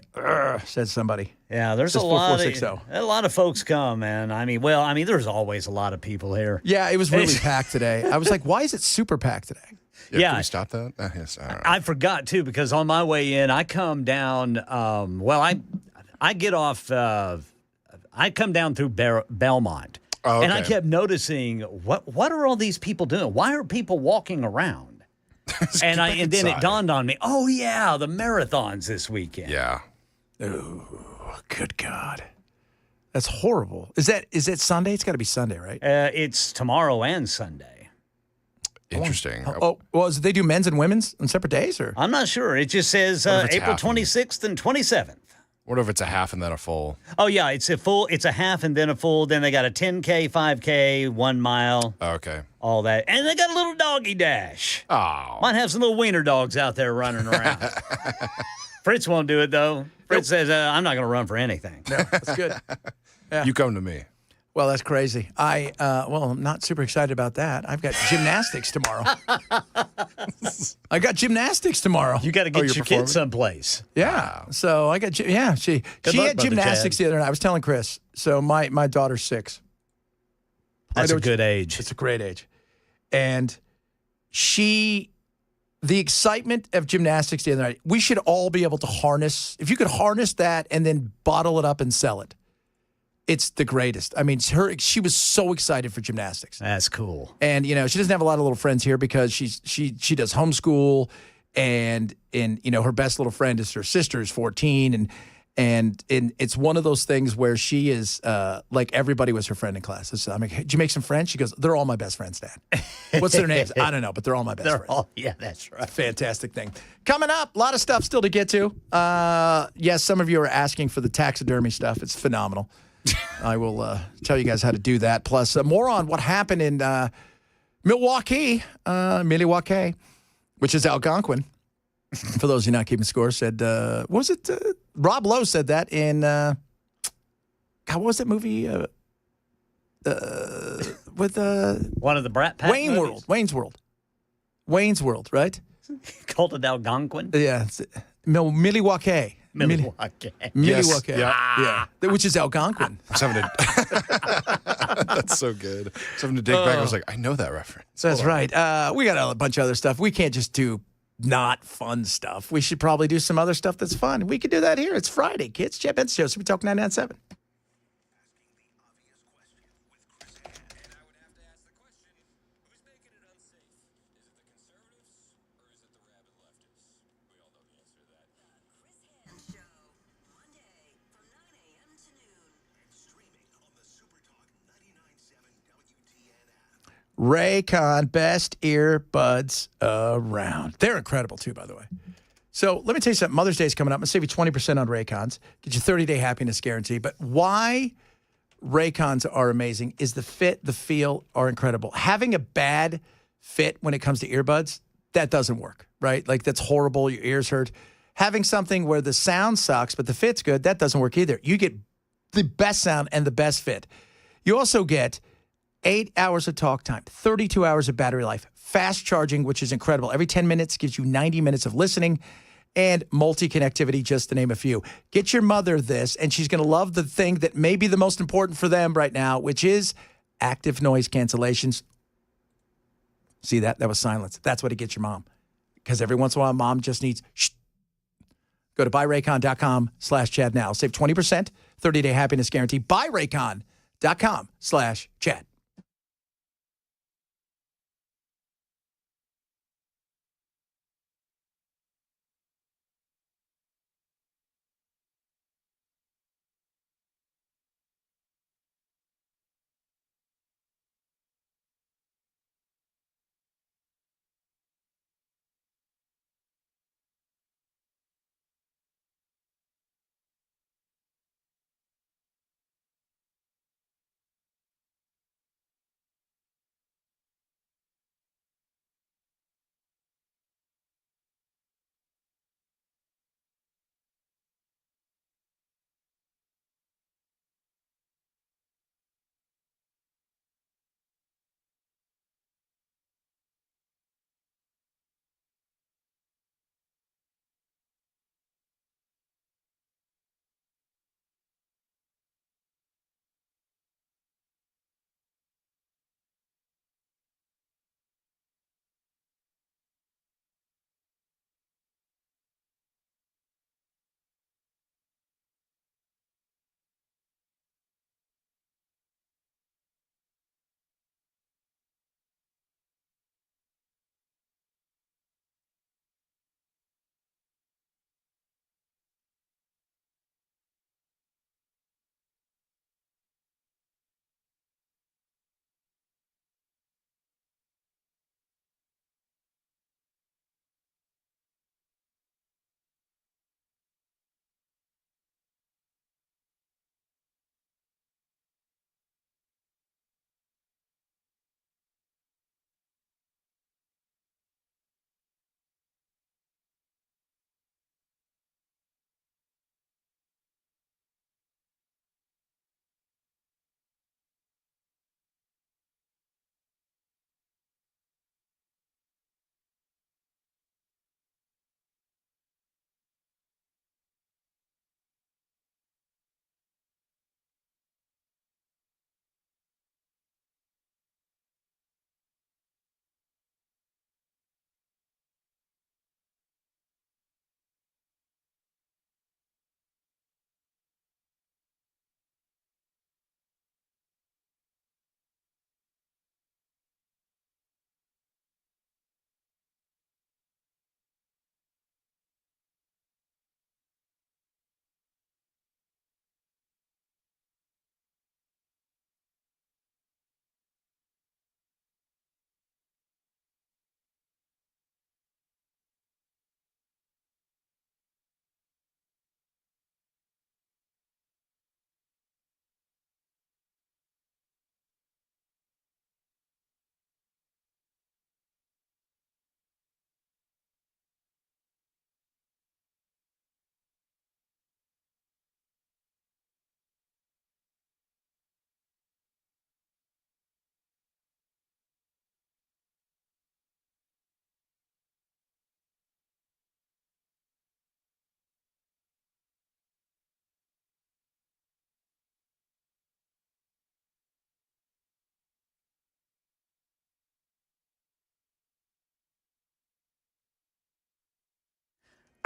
said somebody. Yeah, there's a Says lot 4460. a lot of folks come, man. I mean, there's always a lot of people here. Yeah, it was really packed today. I was like, why is it super packed today? Yeah. Can we stop that? Yes, I don't know. I forgot too because on my way in, I come down. I get off. I come down through Belmont, Oh, and I okay. kept noticing what are all these people doing? Why are people walking around? and then it dawned on me. Oh yeah, the marathons this weekend. Yeah. Oh, good God. That's horrible. Is it Sunday? It's got to be Sunday, right? It's tomorrow and Sunday. Interesting. Well, they do men's and women's on separate days, or? I'm not sure. It just says What if it's April half and- 26th and 27th. What if it's a half and then a full? Oh yeah, it's a half and then a full. Then they got a 10K, 5K, 1 mile, Oh, okay. all that, and they got a little doggy dash. Oh. Might have some little wiener dogs out there running around. Fritz won't do it though. Fritz says, "I'm not going to run for anything." No, that's good. You come to me. Well, that's crazy. I'm not super excited about that. I've got gymnastics tomorrow. I got gymnastics tomorrow. You got to Oh, get you're your performing? kid someplace. Yeah. So I got, she luck, had Brother gymnastics Chad. the other night. I was telling Chris. So my daughter's 6. That's know a what good age. It's a great age. And the excitement of gymnastics the other night, we should all be able to harness, if you could harness that and then bottle it up and sell it, it's the greatest. I mean, she was so excited for gymnastics. That's cool. And, she doesn't have a lot of little friends here because she does homeschool and her best little friend is her sister is 14 and it's one of those things where she is like everybody was her friend in class. So I'm like, hey, did you make some friends? She goes, they're all my best friends, Dad. What's their names? I don't know, but they're all my best friends. Yeah, that's right. Fantastic thing. Coming up, a lot of stuff still to get to. Yes, some of you are asking for the taxidermy stuff. It's phenomenal. I will tell you guys how to do that. Plus, more on what happened in Milwaukee, which is Algonquin. For those of you not keeping score, said, what was it? Rob Lowe said that in, God, what was that movie? With One of the Brat Pack movies? Wayne's World, right? Called it Algonquin. Yeah. Milwaukee. Milwaukee. Milwaukee. Yeah. Yeah. Which is Algonquin. I was having to. That's so good. I was having to dig back. I was like, I know that reference. That's right. We got a bunch of other stuff. We can't just do not fun stuff. We should probably do some other stuff that's fun. We could do that here. It's Friday, kids. Chad Benson Show. So we talk 99.7. Raycon, best earbuds around. They're incredible, too, by the way. So let me tell you something. Mother's Day is coming up. I'm going to save you 20% on Raycons. Get you 30-day happiness guarantee. But why Raycons are amazing is the fit, the feel are incredible. Having a bad fit when it comes to earbuds, that doesn't work, right? Like, that's horrible. Your ears hurt. Having something where the sound sucks, but the fit's good, that doesn't work either. You get the best sound and the best fit. You also get 8 hours of talk time, 32 hours of battery life, fast charging, which is incredible. Every 10 minutes gives you 90 minutes of listening, and multi-connectivity, just to name a few. Get your mother this, and she's going to love the thing that may be the most important for them right now, which is active noise cancellations. See that? That was silence. That's what it gets your mom. Because every once in a while, mom just needs, shh. Go to buyraycon.com/Chad now. Save 20%, 30-day happiness guarantee. Buyraycon.com/Chad.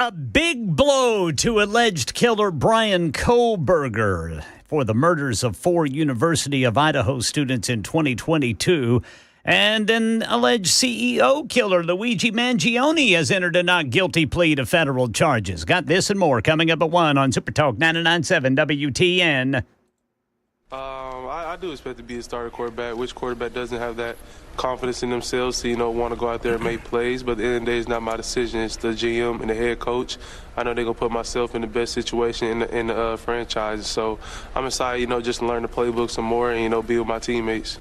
A big blow to alleged killer Brian Koberger for the murders of 4 University of Idaho students in 2022. And an alleged CEO killer, Luigi Mangione, has entered a not guilty plea to federal charges. Got this and more coming up at 1 on Super Talk 99.7 WTN. I do expect to be a starter quarterback. Which quarterback doesn't have that confidence in themselves to, want to go out there and make plays? But at the end of the day, it's not my decision. It's the GM and the head coach. I know they're going to put myself in the best situation in the franchise. So I'm excited, just to learn the playbook some more and, be with my teammates.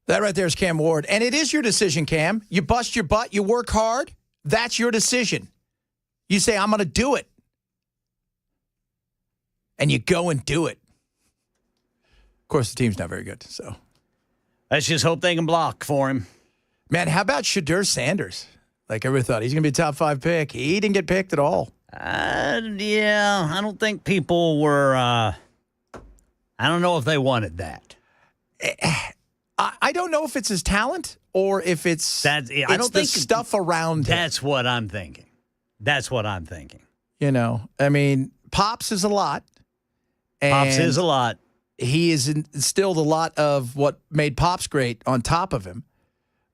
That right there is Cam Ward. And it is your decision, Cam. You bust your butt. You work hard. That's your decision. You say, I'm going to do it. And you go and do it. Of course, the team's not very good, so. Let's just hope they can block for him. Man, how about Shedeur Sanders? Like everybody thought, he's going to be a top 5 pick. He didn't get picked at all. Yeah, I don't think people were, I don't know if they wanted that. I don't know if it's his talent or if it's, I don't think stuff around him. That's what I'm thinking. I mean, Pops is a lot. Pops is a lot. He is instilled a lot of what made Pops great on top of him,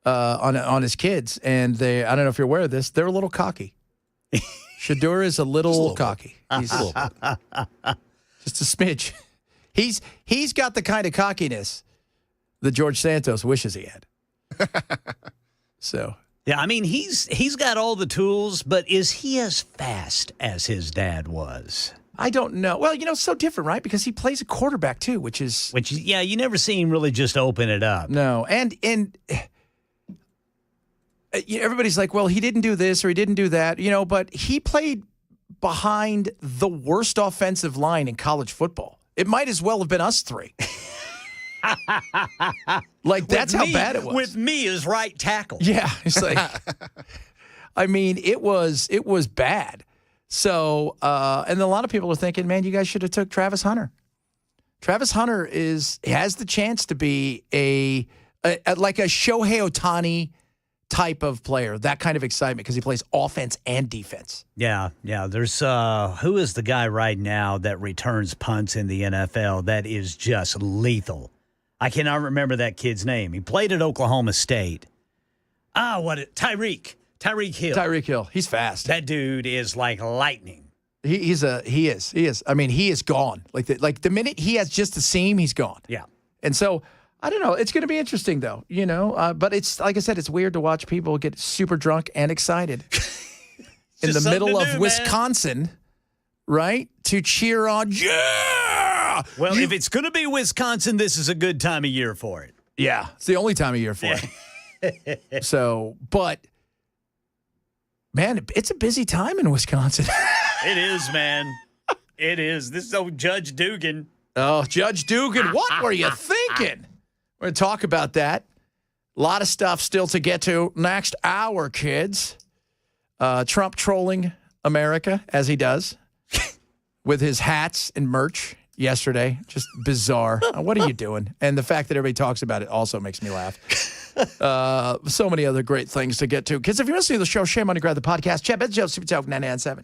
on his kids. And I don't know if you're aware of this, they're a little cocky. Shedeur is a little cocky. He's just a smidge. He's got the kind of cockiness that George Santos wishes he had. So. Yeah, I mean, he's got all the tools, but is he as fast as his dad was? I don't know. Well, it's so different, right? Because he plays a quarterback, too, which you never see him really just open it up. No, and everybody's like, well, he didn't do this or he didn't do that, but he played behind the worst offensive line in college football. It might as well have been us 3. Like, that's how bad it was. With me as right tackle. Yeah, it's like, I mean, it was bad. So, and a lot of people are thinking, man, you guys should have took Travis Hunter. Travis Hunter has the chance to be like a Shohei Ohtani type of player, that kind of excitement, because he plays offense and defense. Yeah. There's who is the guy right now that returns punts in the NFL that is just lethal? I cannot remember that kid's name. He played at Oklahoma State. Tyreek Hill. Tyreek Hill. He's fast. That dude is like lightning. He is. I mean, he is gone. Like the minute he has just a seam, he's gone. Yeah. And so I don't know. It's going to be interesting though, but it's like I said, it's weird to watch people get super drunk and excited in the middle of Wisconsin, right? To cheer on. Yeah. Well, if it's going to be Wisconsin, this is a good time of year for it. Yeah. It's the only time of year for it. So, but man, it's a busy time in Wisconsin. It is, man. It is. This is old Judge Dugan. Oh, Judge Dugan, what were you thinking? We're going to talk about that. A lot of stuff still to get to next hour, kids. Trump trolling America, as he does, with his hats and merch yesterday. Just bizarre. What are you doing? And the fact that everybody talks about it also makes me laugh. So many other great things to get to. Kids, if you're listening to the show, shame on you, grab the podcast. Chad Benzo, Super Talk 99.7.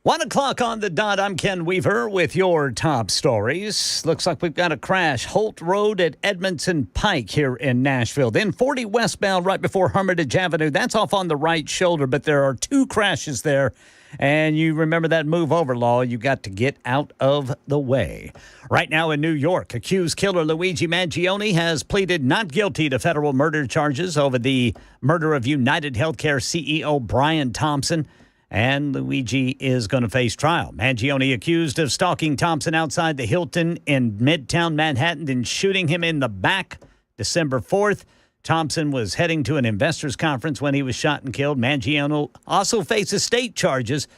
One o'clock on the dot. I'm Ken Weaver with your top stories. Looks like we've got a crash. Holt Road at Edmondson Pike here in Nashville. Then 40 westbound right before Hermitage Avenue. That's off on the right shoulder, but there are 2 crashes there. And you remember that move over law. You got to get out of the way. Right now in New York, accused killer Luigi Mangione has pleaded not guilty to federal murder charges over the murder of United Healthcare CEO Brian Thompson. And Luigi is going to face trial. Mangione accused of stalking Thompson outside the Hilton in Midtown Manhattan and shooting him in the back December 4th. Thompson was heading to an investors conference when he was shot and killed. Mangione also faces state charges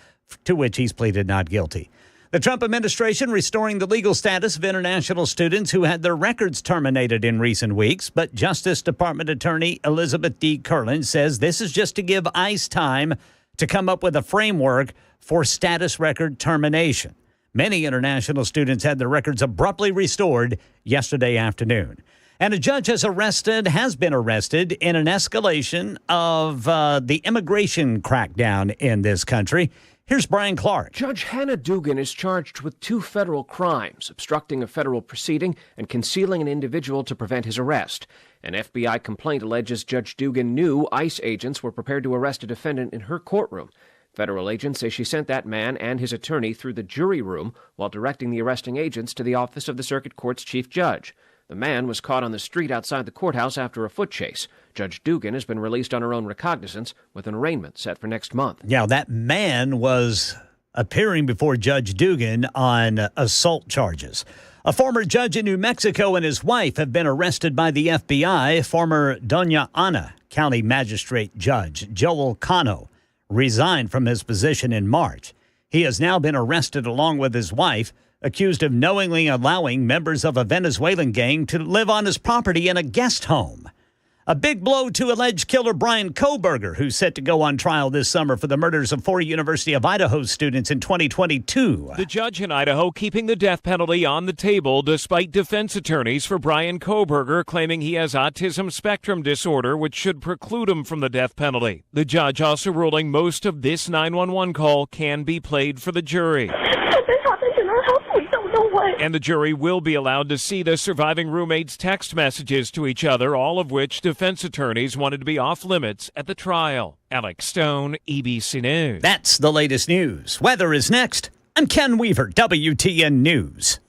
to which he's pleaded not guilty. The Trump administration restoring the legal status of international students who had their records terminated in recent weeks. But Justice Department Attorney Elizabeth D. Curlin says this is just to give ICE time to come up with a framework for status record termination. Many international students had their records abruptly restored yesterday afternoon. And a judge has been arrested in an escalation of the immigration crackdown in this country. Here's Brian Clark. Judge Hannah Dugan is charged with 2 federal crimes, obstructing a federal proceeding and concealing an individual to prevent his arrest. An FBI complaint alleges Judge Dugan knew ICE agents were prepared to arrest a defendant in her courtroom. Federal agents say she sent that man and his attorney through the jury room while directing the arresting agents to the office of the circuit court's chief judge. The man was caught on the street outside the courthouse after a foot chase. Judge Dugan has been released on her own recognizance with an arraignment set for next month. Yeah, that man was appearing before Judge Dugan on assault charges. A former judge in New Mexico and his wife have been arrested by the FBI. Former Doña Ana County Magistrate Judge Joel Cano resigned from his position in March. He has now been arrested along with his wife, accused of knowingly allowing members of a Venezuelan gang to live on his property in a guest home. A big blow to alleged killer Brian Kohberger, who's set to go on trial this summer for the murders of 4 University of Idaho students in 2022. The judge in Idaho keeping the death penalty on the table despite defense attorneys for Brian Kohberger claiming he has autism spectrum disorder, which should preclude him from the death penalty. The judge also ruling most of this 911 call can be played for the jury. And the jury will be allowed to see the surviving roommates' text messages to each other, all of which defense attorneys wanted to be off limits at the trial. Alex Stone, EBC News. That's the latest news. Weather is next. I'm Ken Weaver, WTN News.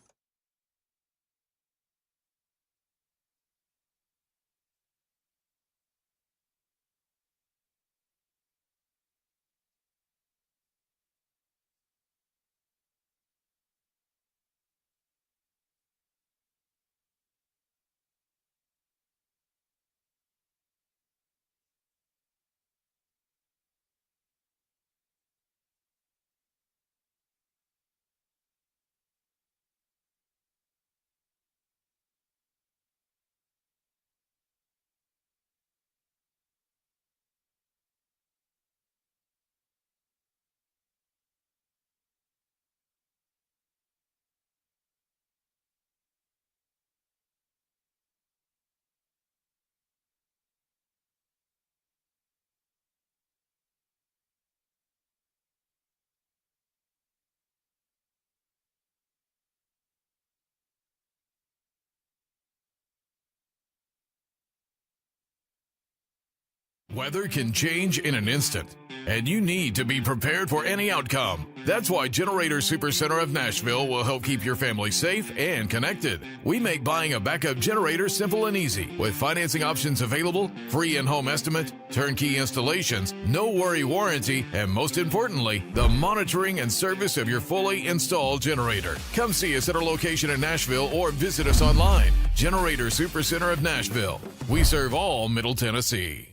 Weather can change in an instant, and you need to be prepared for any outcome. That's why Generator Supercenter of Nashville will help keep your family safe and connected. We make buying a backup generator simple and easy, with financing options available, free in-home estimate, turnkey installations, no worry warranty, and most importantly, the monitoring and service of your fully installed generator. Come see us at our location in Nashville or visit us online. Generator Supercenter of Nashville. We serve all Middle Tennessee.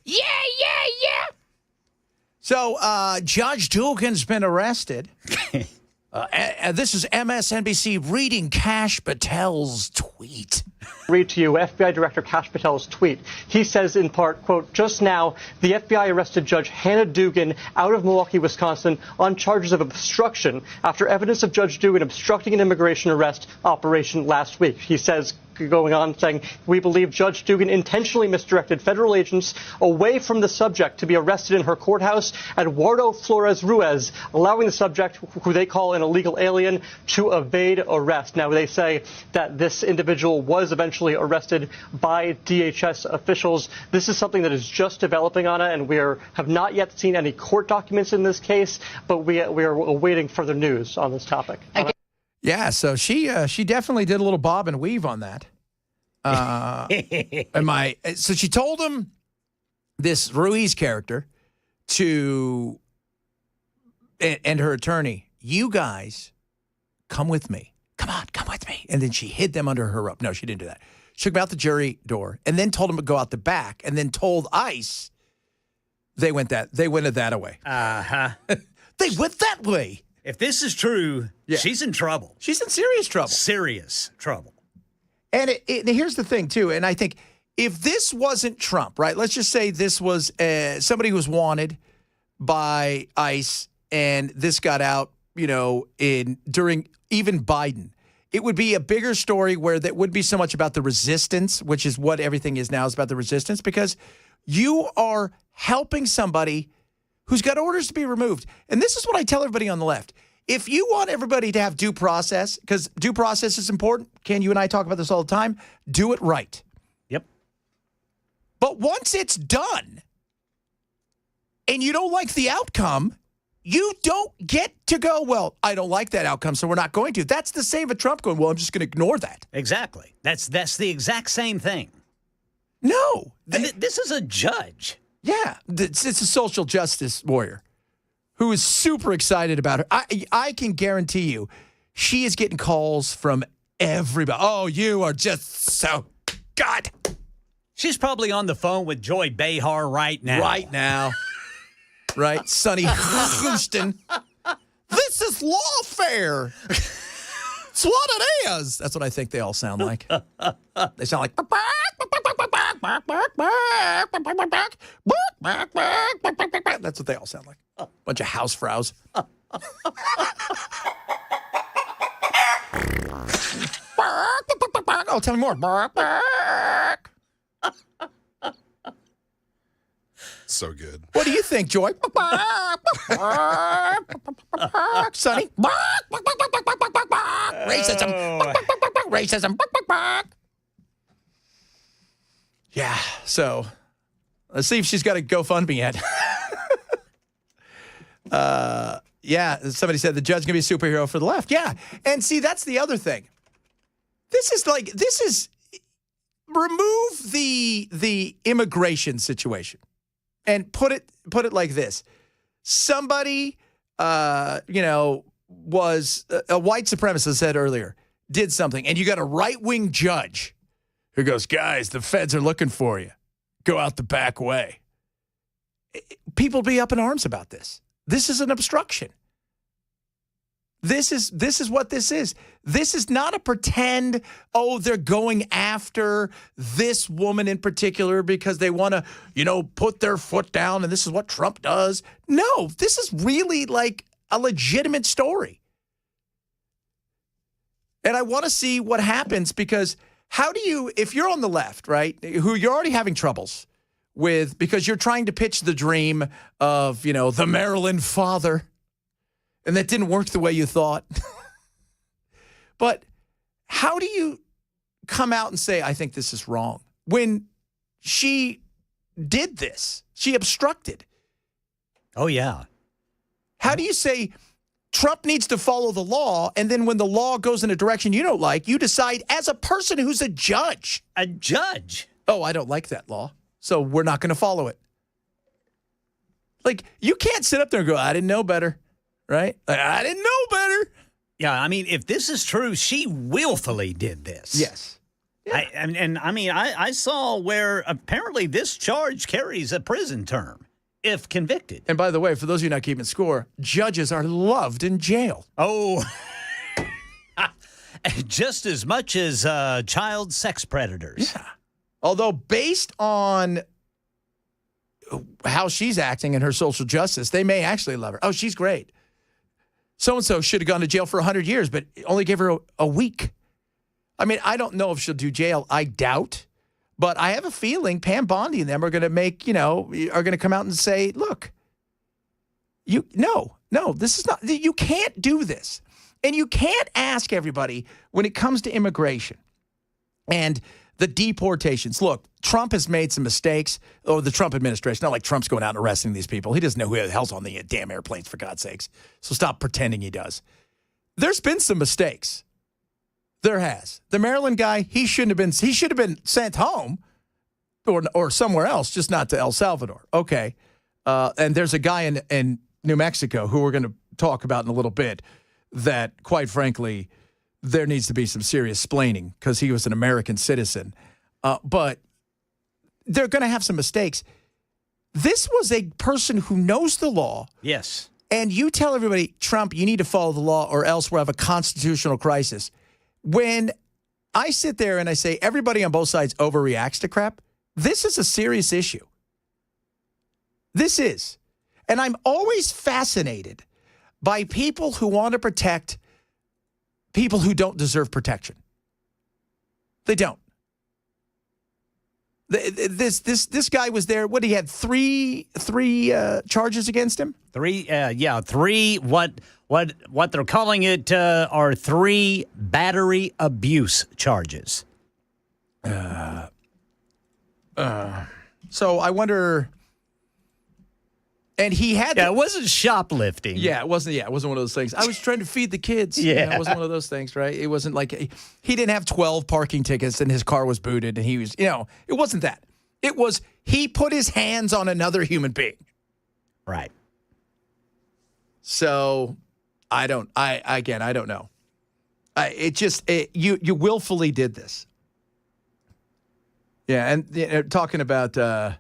Yeah. So Judge Dugan's been arrested This is MSNBC reading Kash Patel's tweet. Read to you FBI Director Kash Patel's tweet. He says in part, quote, just now, the FBI arrested Judge Hannah Dugan out of Milwaukee, Wisconsin on charges of obstruction after evidence of Judge Dugan obstructing an immigration arrest operation last week. He says, going on, saying, we believe Judge Dugan intentionally misdirected federal agents away from the subject to be arrested in her courthouse at Eduardo Flores Ruiz, allowing the subject, who they call an illegal alien, to evade arrest. Now, they say that this individual was eventually arrested by DHS officials. This is something that is just developing on it, and we have not yet seen any court documents in this case, but we are awaiting further news on this topic. Yeah, so she definitely did a little bob and weave on that. So she told him, this Ruiz character, and her attorney, you guys come with me. Come on, come with me. And then she hid them under her rope. No, she didn't do that. She took them out the jury door and then told them to go out the back and then told ICE they went that way. Uh-huh. They went that way. If this is true, she's in trouble. She's in serious trouble. Serious trouble. And here's the thing, too. And I think if this wasn't Trump, right, let's just say this was somebody who was wanted by ICE and this got out, during even Biden, it would be a bigger story where that wouldn't be so much about the resistance, which is what everything is now, is about the resistance, because you are helping somebody who's got orders to be removed. And this is what I tell everybody on the left. If you want everybody to have due process, because due process is important, Ken, you and I talk about this all the time, do it right. Yep. But once it's done and you don't like the outcome, you don't get to go, well, I don't like that outcome, so we're not going to. That's the same with Trump going, well, I'm just going to ignore that. Exactly. That's the exact same thing. No. This is a judge. Yeah. It's a social justice warrior who is super excited about her. I can guarantee you she is getting calls from everybody. Oh, you are just so God. She's probably on the phone with Joy Behar right now. Right now. Right? Sonny Houston. This is lawfare. It's what it is. That's what I think they all sound like. They sound like. That's what they all sound like. Bunch of housefrows. Oh, tell me more. So good. What do you think, Joy? Sonny? Racism. Racism. Yeah, so let's see if she's got a GoFundMe yet. Yeah, somebody said the judge can be a superhero for the left. Yeah, and see, that's the other thing. This is remove the immigration situation and put it like this. Somebody, was a white supremacist said earlier, did something, and you got a right-wing judge who goes, guys, the feds are looking for you. Go out the back way. People be up in arms about this. This is an obstruction. This is what this is. This is not a pretend, they're going after this woman in particular because they want to, put their foot down and this is what Trump does. No, this is really like a legitimate story. And I want to see what happens because how do you, if you're on the left, right, who you're already having troubles with because you're trying to pitch the dream of, the Maryland father, and that didn't work the way you thought. But how do you come out and say, I think this is wrong, when she did this? She obstructed. Oh, yeah. How do you say Trump needs to follow the law, and then when the law goes in a direction you don't like, you decide as a person who's a judge. A judge? Oh, I don't like that law, so we're not going to follow it. Like, you can't sit up there and go, I didn't know better, right? Like, I didn't know better. Yeah, I mean, if this is true, she willfully did this. Yes. Yeah. I saw where apparently this charge carries a prison term. if convicted. And by the way, for those of you not keeping score, judges are loved in jail. Oh, just as much as child sex predators. Yeah. Although based on how she's acting and her social justice, they may actually love her. Oh, she's great. So-and-so should have gone to jail for 100 years, but only gave her a week. I mean, I don't know if she'll do jail. I doubt. But I have a feeling Pam Bondi and them are going to are going to come out and say, look, no, this is not, you can't do this. And you can't ask everybody when it comes to immigration and the deportations. Look, Trump has made some mistakes, or the Trump administration. Not like Trump's going out and arresting these people. He doesn't know who the hell's on the damn airplanes, for God's sakes. So stop pretending he does. There's been some mistakes. There has. The Maryland guy, he should have been sent home or somewhere else, just not to El Salvador. Okay. And there's a guy in New Mexico who we're going to talk about in a little bit that, quite frankly, there needs to be some serious splaining because he was an American citizen. But they're going to have some mistakes. This was a person who knows the law. Yes. And you tell everybody, Trump, you need to follow the law or else we'll have a constitutional crisis. When I sit there and I say everybody on both sides overreacts to crap, this is a serious issue. This is. And I'm always fascinated by people who want to protect people who don't deserve protection. They don't. This guy was there. What, he had three charges against him? Three. What they're calling it are 3 battery abuse charges. So I wonder. And he had. Yeah, it wasn't shoplifting. Yeah, it wasn't. Yeah, it wasn't one of those things. I was trying to feed the kids. Yeah, it wasn't one of those things, right? It wasn't like he didn't have 12 parking tickets and his car was booted and he was, it wasn't that. It was he put his hands on another human being. Right. So I don't know. You willfully did this. Yeah, and talking about.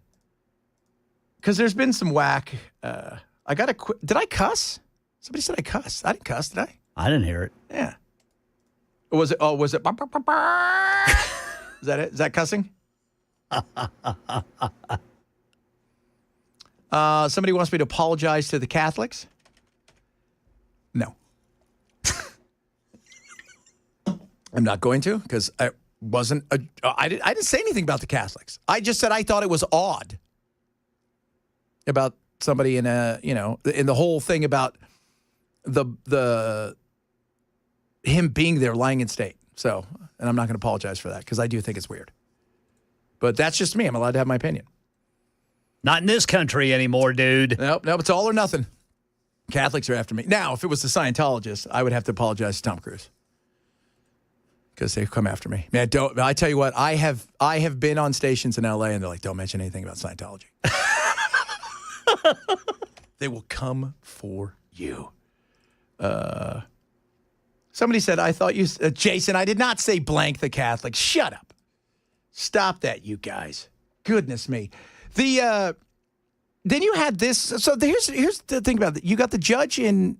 Because there's been some whack. I got to quit. Did I cuss? Somebody said I cussed. I didn't cuss, did I? I didn't hear it. Yeah. Was it? Oh, was it? Is that it? Is that cussing? Somebody wants me to apologize to the Catholics. No. I'm not going to because I wasn't. I didn't say anything about the Catholics. I just said I thought it was odd. About somebody in in the whole thing about the him being there lying in state. So, and I'm not going to apologize for that because I do think it's weird. But that's just me. I'm allowed to have my opinion. Not in this country anymore, dude. Nope, it's all or nothing. Catholics are after me. Now, if it was the Scientologists, I would have to apologize to Tom Cruise. Because they come after me. Man, I tell you what, I have been on stations in LA and they're like, don't mention anything about Scientology. They will come for you. Somebody said, I thought you, Jason, I did not say blank the Catholic. Shut up. Stop that, you guys. Goodness me. Then you had this. So here's the thing about it. You got the judge in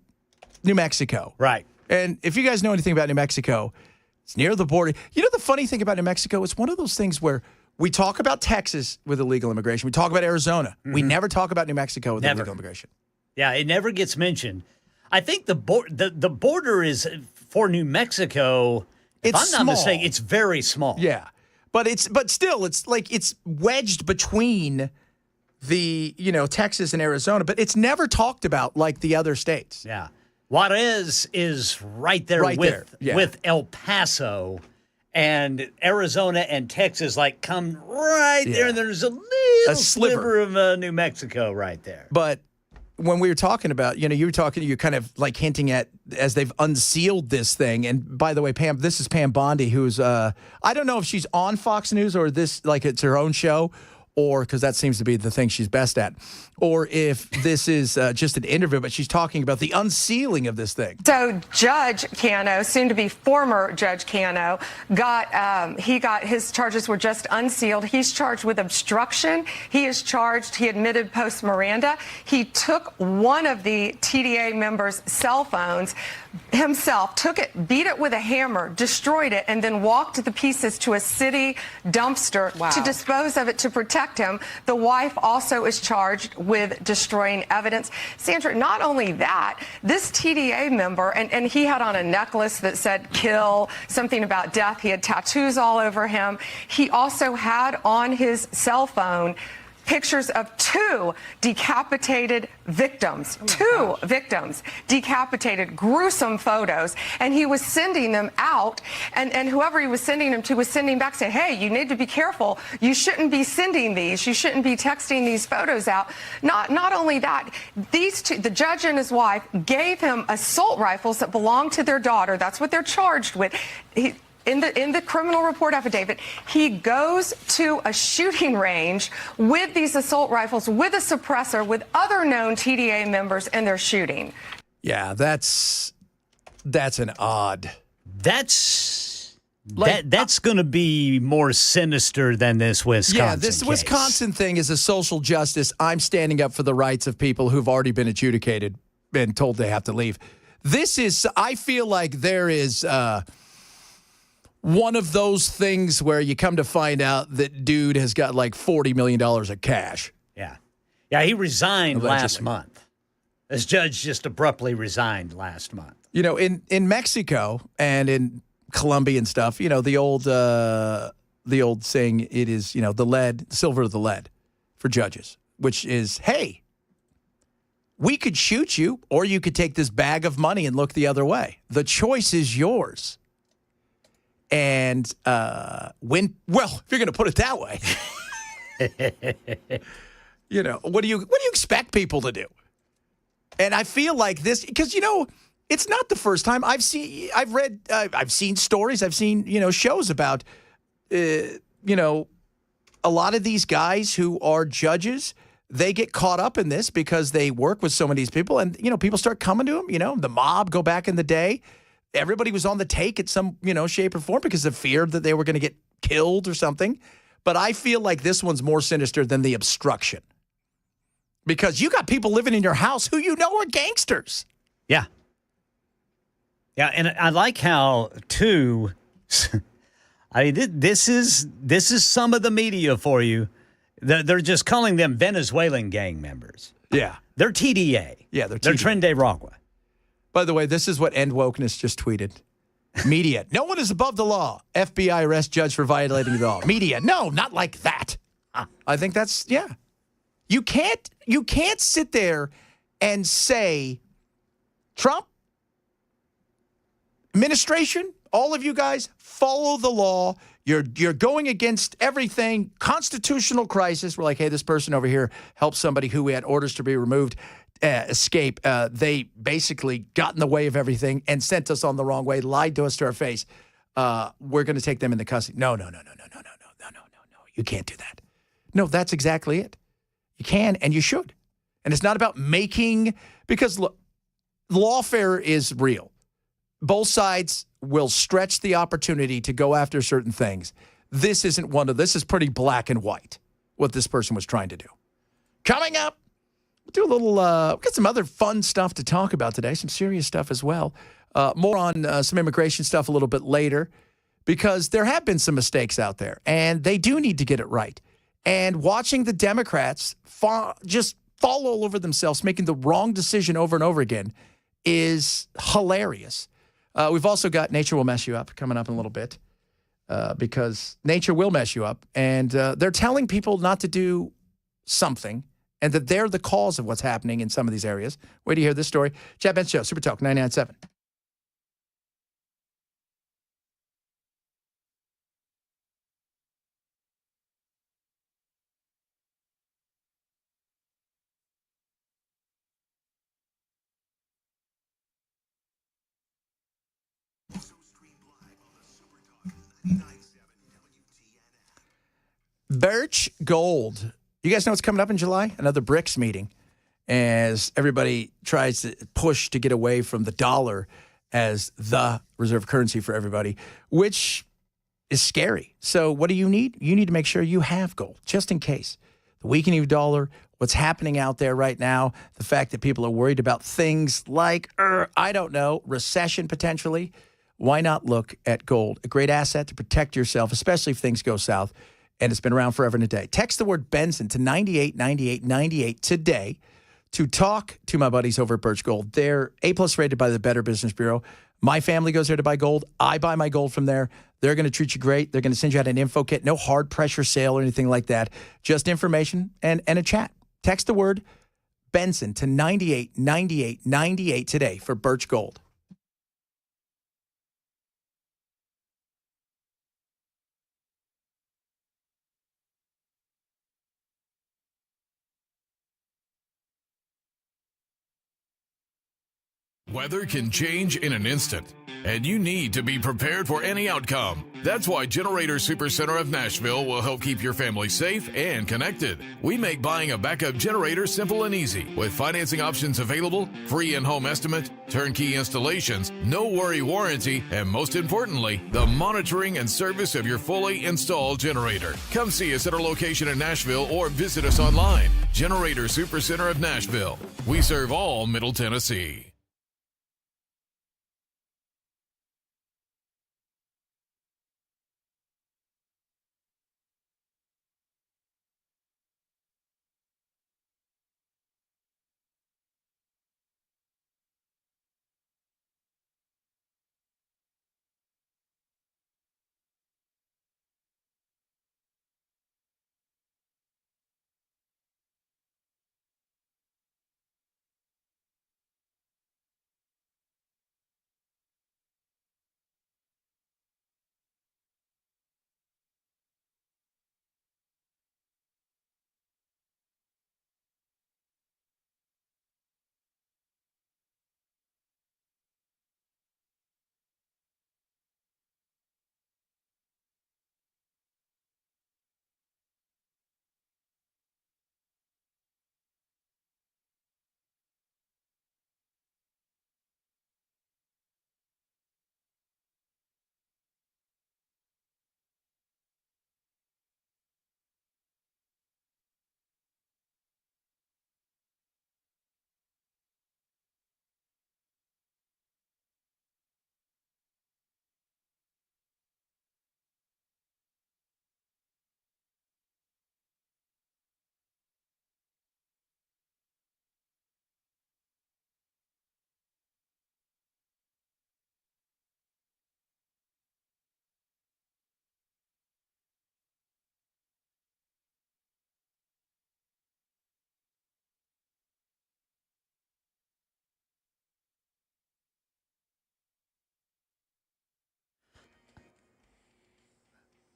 New Mexico. Right. And if you guys know anything about New Mexico, it's near the border. You know the funny thing about New Mexico? It's one of those things where we talk about Texas with illegal immigration. We talk about Arizona. Mm-hmm. We never talk about New Mexico with illegal immigration. Yeah, it never gets mentioned. I think the border is for New Mexico. If I'm not mistaken, it's very small. Yeah, but still, it's like it's wedged between the Texas and Arizona, but it's never talked about like the other states. Yeah, Juarez is right there with El Paso. And Arizona and Texas come right there, and there's a little sliver of New Mexico right there. But when we were talking about, you're kind of like hinting at as they've unsealed this thing. And by the way, Pam, this is Pam Bondi, who's I don't know if she's on Fox News or this it's her own show, or because that seems to be the thing she's best at, or if this is just an interview, but she's talking about the unsealing of this thing. So Judge Cano, soon to be former Judge Cano, got his charges were just unsealed. He's charged with obstruction. He admitted post Miranda. He took one of the TDA members' cell phones himself, took it, beat it with a hammer, destroyed it, and then walked the pieces to a city dumpster to dispose of it to protect him. The wife also is charged with destroying evidence. Sandra, not only that, this TDA member, and he had on a necklace that said kill, something about death. He had tattoos all over him. He also had on his cell phone pictures of two decapitated victims, victims, decapitated, gruesome photos, and he was sending them out, and whoever he was sending them to was sending back saying, hey, you need to be careful. You shouldn't be sending these. You shouldn't be texting these photos out. Not only that, these two, the judge and his wife, gave him assault rifles that belonged to their daughter. That's what they're charged with. In the criminal report affidavit, he goes to a shooting range with these assault rifles, with a suppressor, with other known TDA members, and they're shooting. Yeah, that's an odd. That's going to be more sinister than this Wisconsin Yeah, this case. Wisconsin thing is a social justice. I'm standing up for the rights of people who've already been adjudicated and told they have to leave. This is, I feel like there is one of those things where you come to find out that dude has got like $40 million of cash. Yeah. Yeah, he resigned last month. This judge just abruptly resigned last month. You know, in Mexico and in Colombia and stuff, you know, the old saying, it is, you know, the silver of the lead for judges, which is, hey, we could shoot you or you could take this bag of money and look the other way. The choice is yours. And if you're going to put it that way, you know, what do you expect people to do? And I feel like this, because, you know, it's not the first time I've seen stories, I've seen, you know, shows about, you know, a lot of these guys who are judges, they get caught up in this because they work with so many of these people, and, you know, people start coming to them, you know, the mob go back in the day. Everybody was on the take at some, you know, shape or form because of fear that they were going to get killed or something. But I feel like this one's more sinister than the obstruction. Because you got people living in your house who you know are gangsters. Yeah. Yeah, and I like how, too, I mean, this is some of the media for you. They're just calling them Venezuelan gang members. Yeah. They're TDA. Yeah, they're Tren de Aragua. By the way, this is what End Wokeness just tweeted. Media. No one is above the law. FBI arrest judge for violating the law. Media. No, not like that. I think that's, yeah. You can't sit there and say, Trump, administration, all of you guys, follow the law. You're going against everything. Constitutional crisis. We're like, hey, this person over here helped somebody who had orders to be removed escape. They basically got in the way of everything and sent us on the wrong way, lied to us to our face. We're going to take them into custody. No. You can't do that. No, that's exactly it. You can and you should. And it's not about making, because look, lawfare is real. Both sides will stretch the opportunity to go after certain things. This isn't one of, this is pretty black and white, what this person was trying to do. Coming up, we'll do a little, we've got some other fun stuff to talk about today, some serious stuff as well. More on some immigration stuff a little bit later, because there have been some mistakes out there, and they do need to get it right. And watching the Democrats just fall all over themselves, making the wrong decision over and over again, is hilarious. We've also got Nature Will Mess You Up coming up in a little bit, because nature will mess you up. And they're telling people not to do something, and that they're the cause of what's happening in some of these areas. Wait to hear this story. Chad Benson Show, Super Talk 99.7. Birch Gold. You guys know what's coming up in July? Another BRICS meeting, as everybody tries to push to get away from the dollar as the reserve currency for everybody, which is scary. So what do you need? You need to make sure you have gold, just in case. The weakening of the dollar, what's happening out there right now, the fact that people are worried about things like, I don't know, recession potentially. Why not look at gold? A great asset to protect yourself, especially if things go south. And it's been around forever and a day. Text the word Benson to 989898 today to talk to my buddies over at Birch Gold. They're A+ rated by the Better Business Bureau. My family goes there to buy gold. I buy my gold from there. They're going to treat you great. They're going to send you out an info kit. No hard pressure sale or anything like that. Just information and a chat. Text the word Benson to 989898 today for Birch Gold. Weather can change in an instant, and you need to be prepared for any outcome. That's why Generator Supercenter of Nashville will help keep your family safe and connected. We make buying a backup generator simple and easy, with financing options available, free in-home estimate, turnkey installations, no worry warranty, and most importantly, the monitoring and service of your fully installed generator. Come see us at our location in Nashville or visit us online. Generator Supercenter of Nashville. We serve all Middle Tennessee.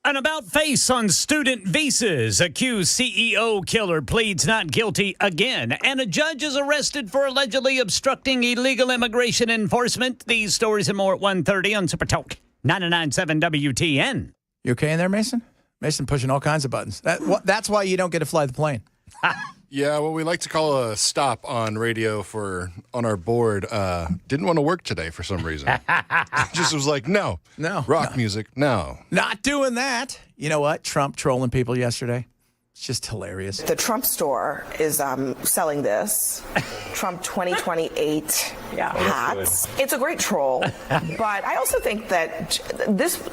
An about-face on student visas. Accused CEO killer pleads not guilty again. And a judge is arrested for allegedly obstructing illegal immigration enforcement. These stories and more at 1:30 on Super Talk 99.7 WTN. You okay in there, Mason? Mason pushing all kinds of buttons. That's why you don't get to fly the plane. Yeah, what we like to call a stop on radio on our board didn't want to work today for some reason. Just was like, no. Rock music, no. Not doing that. You know what? Trump trolling people yesterday. It's just hilarious. The Trump store is selling this Trump 2028 hats. It's a great troll, but I also think that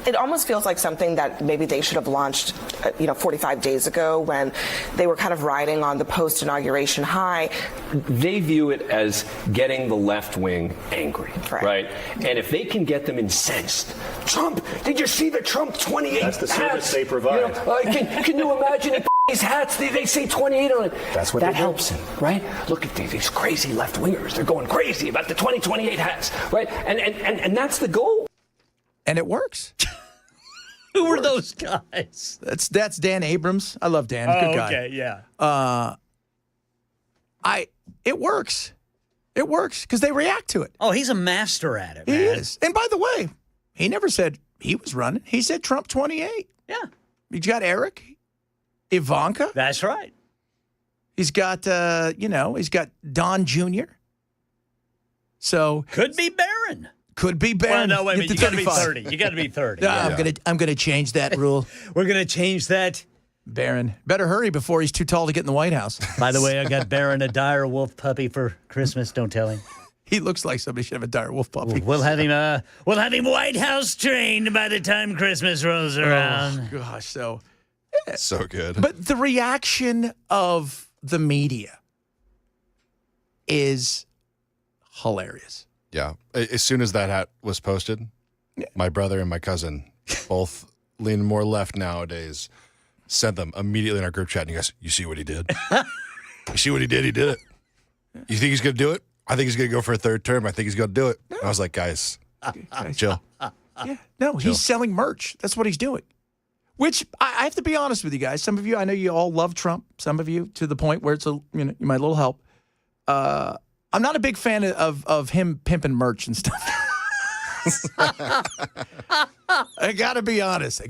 it almost feels like something that maybe they should have launched 45 days ago when they were kind of riding on the post-inauguration high. They view it as getting the left wing angry, right? And if they can get them incensed, Trump, did you see the Trump 28 hats? That's the service they provide. Can you imagine if these hats, they say 28 on it. That's what that helps him, right? Look at these crazy left-wingers. They're going crazy about the 2028 hats, right? And that's the goal. And it works. Who were those guys? That's Dan Abrams. I love Dan. Good guy. Okay, yeah. It works. It works because they react to it. Oh, he's a master at it, man. He is. And by the way, he never said he was running. He said Trump 28. Yeah. You got Eric. Ivanka. That's right. He's got, he's got Don Jr. So could be Barron. Could be Barron. Well, no, wait a minute. You got to be 30. You got to be 30. Yeah. I'm gonna change that rule. We're gonna change that. Barron, better hurry before he's too tall to get in the White House. By the way, I got Barron a dire wolf puppy for Christmas. Don't tell him. He looks like somebody should have a dire wolf puppy. We'll have him White House trained by the time Christmas rolls around. Oh gosh, so good. But the reaction of the media is hilarious. Yeah. As soon as that hat was posted, my brother and my cousin, both lean more left nowadays, sent them immediately in our group chat. And he goes, "You see what he did? You see what he did? He did it. You think he's going to do it? I think he's going to go for a third term. I think he's going to do it." And I was like, guys, chill. Yeah, no, he's selling merch. That's what he's doing. Which I have to be honest with you guys. Some of you, I know you all love Trump. Some of you to the point where it's you might a little help. I'm not a big fan of him pimping merch and stuff. I gotta be honest.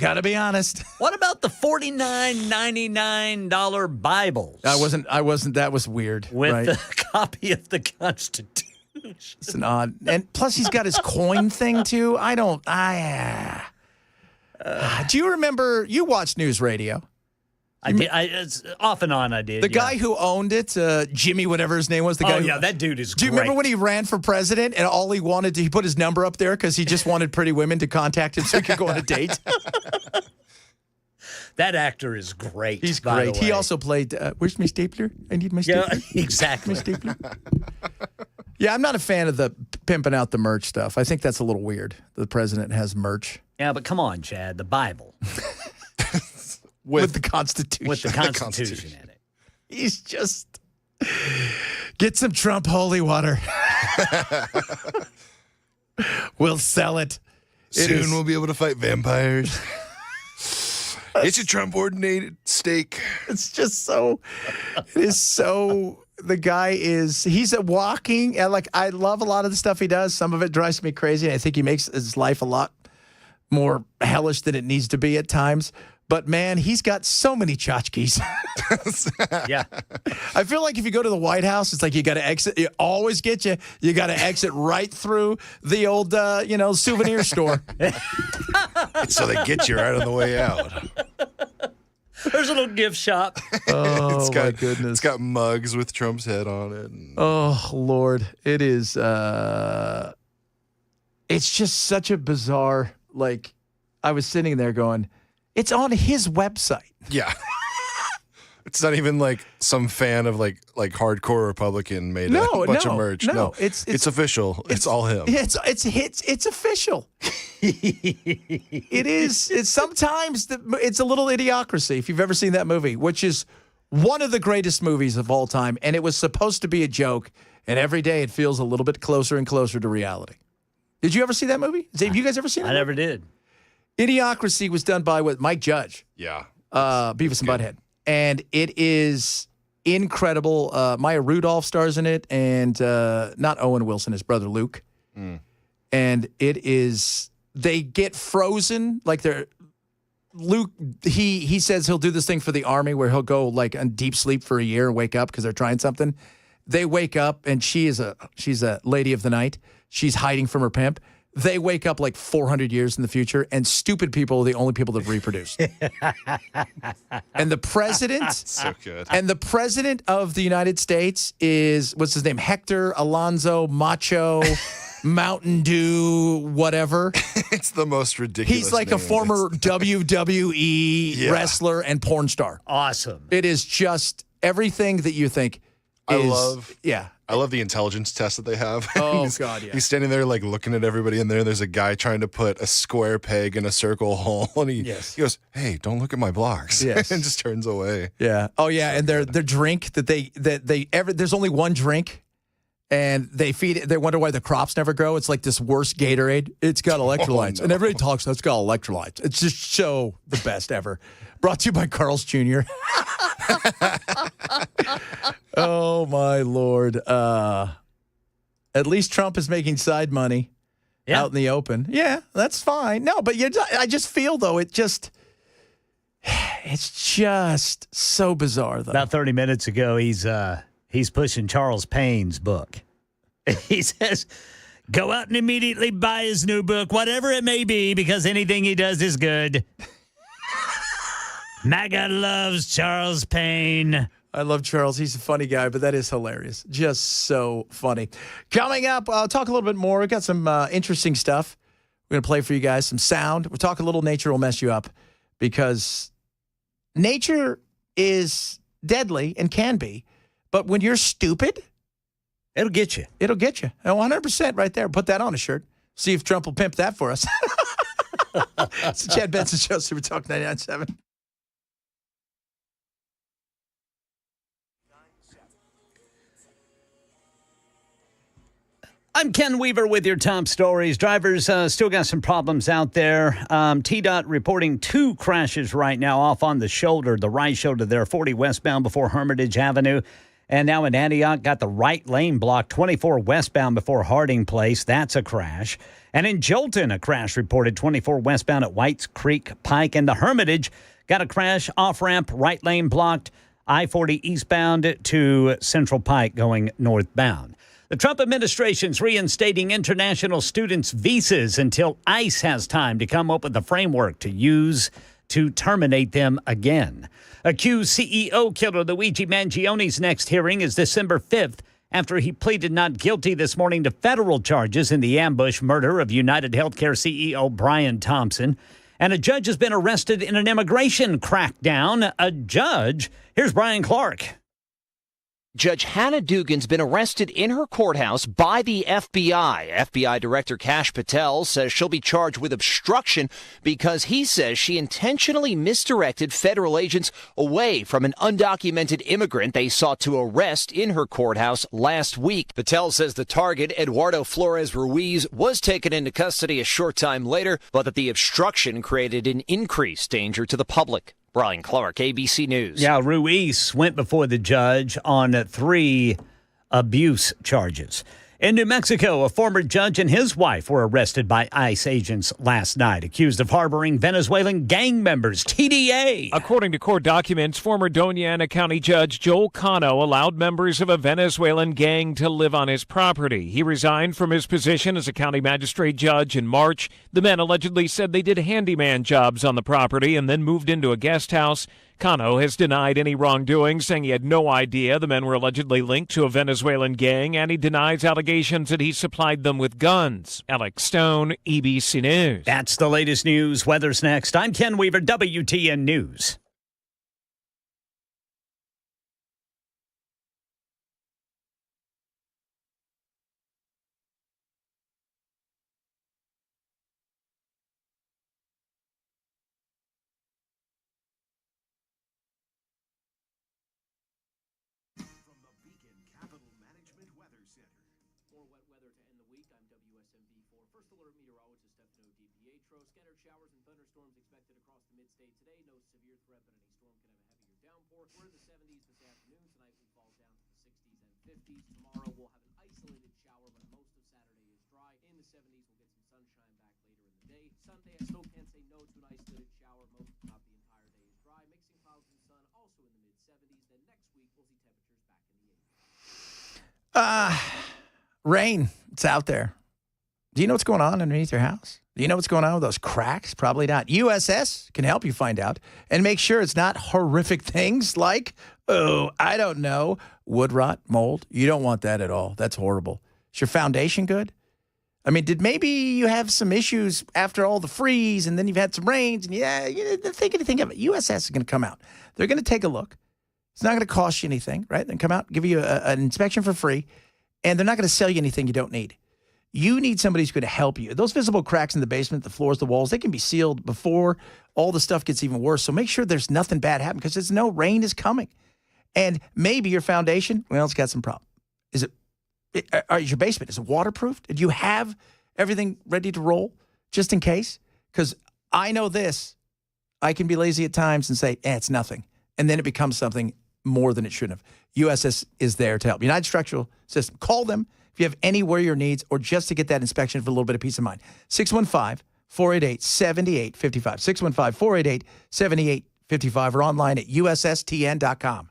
What about the $49.99 Bibles? I wasn't. That was weird. With the copy of the Constitution. It's an odd. And plus, he's got his coin thing too. Do you remember? You watched news radio. I did. It's off and on. I did. The guy who owned it, Jimmy, whatever his name was. The guy. That dude is. Do you remember when he ran for president and all he wanted to? He put his number up there because he just wanted pretty women to contact him so he could go on a date. That actor is great. He's great. He also played. Where's my stapler? I need my stapler. Yeah, exactly. My stapler. Yeah, I'm not a fan of the pimping out the merch stuff. I think that's a little weird. The president has merch. Yeah, but come on, Chad. The Bible. With the Constitution. With the Constitution in it. He's just... Get some Trump holy water. We'll sell it. Soon we'll be able to fight vampires. It's a Trump-ordinated steak. It's just so... It is so... The guy is... He's a walking... I love a lot of the stuff he does. Some of it drives me crazy. And I think he makes his life a lot more hellish than it needs to be at times. But, man, he's got so many tchotchkes. Yeah. I feel like if you go to the White House, it's like you got to exit. It always get you. You got to exit right through the old, souvenir store. So they get you right on the way out. There's a little gift shop. Oh, my goodness. It's got mugs with Trump's head on it. Oh, Lord. It is, it's just such a bizarre, I was sitting there going, it's on his website. Yeah. It's not even like some fan of like hardcore Republican made a bunch of merch. No, it's official. It's all him. It's official. It is. It's sometimes it's a little Idiocracy. If you've ever seen that movie, which is one of the greatest movies of all time, and it was supposed to be a joke, and every day it feels a little bit closer and closer to reality. Did you ever see that movie? Have you guys ever seen it? I never did. Idiocracy was done by Mike Judge. Yeah. Beavis and Butthead. And it is incredible. Maya Rudolph stars in it, and not Owen Wilson, his brother Luke. And it is, they get frozen, Luke, he says he'll do this thing for the Army where he'll go on deep sleep for a year and wake up because they're trying something. They wake up, and she's a lady of the night. She's hiding from her pimp. They wake up 400 years in the future, and stupid people are the only people that reproduce. And the president, so good. And the president of the United States is, what's his name? Hector Alonso Macho Mountain Dew, whatever. It's the most ridiculous. He's like a former WWE wrestler and porn star. Awesome. It is just everything that you think. I love the intelligence test that they have. Oh, God, yeah. He's standing there looking at everybody in there. There's a guy trying to put a square peg in a circle hole. And he goes, "Hey, don't look at my blocks." Yes. And just turns away. Yeah. Oh, yeah. And their drink there's only one drink. And they feed it. They wonder why the crops never grow. It's like this worst Gatorade. It's got electrolytes. And everybody talks, it's got electrolytes. It's just so the best ever. Brought to you by Carl's Jr. Oh, my Lord. At least Trump is making side money out in the open. Yeah, that's fine. No, but I just feel, though, It's just so bizarre, though. About 30 minutes ago, he's pushing Charles Payne's book. He says, go out and immediately buy his new book, whatever it may be, because anything he does is good. MAGA loves Charles Payne. I love Charles. He's a funny guy, but that is hilarious. Just so funny. Coming up, I'll talk a little bit more. We've got some interesting stuff. We're going to play for you guys some sound. We'll talk a little nature will mess you up because nature is deadly and can be, but when you're stupid, it'll get you. It'll get you. 100% right there. Put that on a shirt. See if Trump will pimp that for us. It's the Chad Benson Show, Super Talk 99.7. I'm Ken Weaver with your top stories. Drivers still got some problems out there. TDOT reporting 2 crashes right now off on the shoulder, the right shoulder there, 40 westbound before Hermitage Avenue. And now in Antioch, got the right lane blocked, 24 westbound before Harding Place. That's a crash. And in Jolton, a crash reported, 24 westbound at Whites Creek Pike. And the Hermitage got a crash, off-ramp, right lane blocked, I-40 eastbound to Central Pike going northbound. The Trump administration's reinstating international students' visas until ICE has time to come up with a framework to use to terminate them again. Accused CEO killer Luigi Mangioni's next hearing is December 5th after he pleaded not guilty this morning to federal charges in the ambush murder of United Healthcare CEO Brian Thompson. And a judge has been arrested in an immigration crackdown. A judge? Here's Brian Clark. Judge Hannah Dugan's been arrested in her courthouse by the FBI. FBI Director Kash Patel says she'll be charged with obstruction because he says she intentionally misdirected federal agents away from an undocumented immigrant they sought to arrest in her courthouse last week. Patel says the target, Eduardo Flores Ruiz, was taken into custody a short time later, but that the obstruction created an increased danger to the public. Brian Clark, ABC News. Yeah, Ruiz went before the judge on 3 abuse charges. In New Mexico, a former judge and his wife were arrested by ICE agents last night, accused of harboring Venezuelan gang members, TDA. According to court documents, former Doña Ana County Judge Joel Cano allowed members of a Venezuelan gang to live on his property. He resigned from his position as a county magistrate judge in March. The men allegedly said they did handyman jobs on the property and then moved into a guest house. Cano has denied any wrongdoing, saying he had no idea the men were allegedly linked to a Venezuelan gang, and he denies allegations that he supplied them with guns. Alex Stone, ABC News. That's the latest news. Weather's next. I'm Ken Weaver, WTN News. Scattered showers and thunderstorms expected across the mid-state today. No severe threat, but any storm can have a heavier downpour. We're in the 70s this afternoon. Tonight we fall down to the 60s and 50s. Tomorrow we'll have an isolated shower, but most of Saturday is dry. In the 70s, we'll get some sunshine back later in the day. Sunday, I still can't say no to an isolated shower. Most, if not the entire day, is dry. Mixing clouds and sun, also in the mid-70s. Then next week, we'll see temperatures back in the 80s. Rain. It's out there. Do you know what's going on underneath your house? Do you know what's going on with those cracks? Probably not. USS can help you find out and make sure it's not horrific things like, I don't know, wood rot, mold. You don't want that at all. That's horrible. Is your foundation good? I mean, did maybe you have some issues after all the freeze and then you've had some rains and you didn't think anything of it? USS is going to come out. They're going to take a look. It's not going to cost you anything, right? Then come out, give you an inspection for free, and they're not going to sell you anything you don't need. You need somebody who's going to help you. Those visible cracks in the basement, the floors, the walls, they can be sealed before all the stuff gets even worse. So make sure there's nothing bad happening because there's no rain is coming. And maybe your foundation, well, it's got some problem. Is your basement, is it waterproof? Do you have everything ready to roll just in case? Because I know this. I can be lazy at times and say, it's nothing. And then it becomes something more than it should have. USS is there to help. United Structural System. Call them if you have any warrior needs or just to get that inspection for a little bit of peace of mind. 615-488-7855. 55 or online at ussTN.com.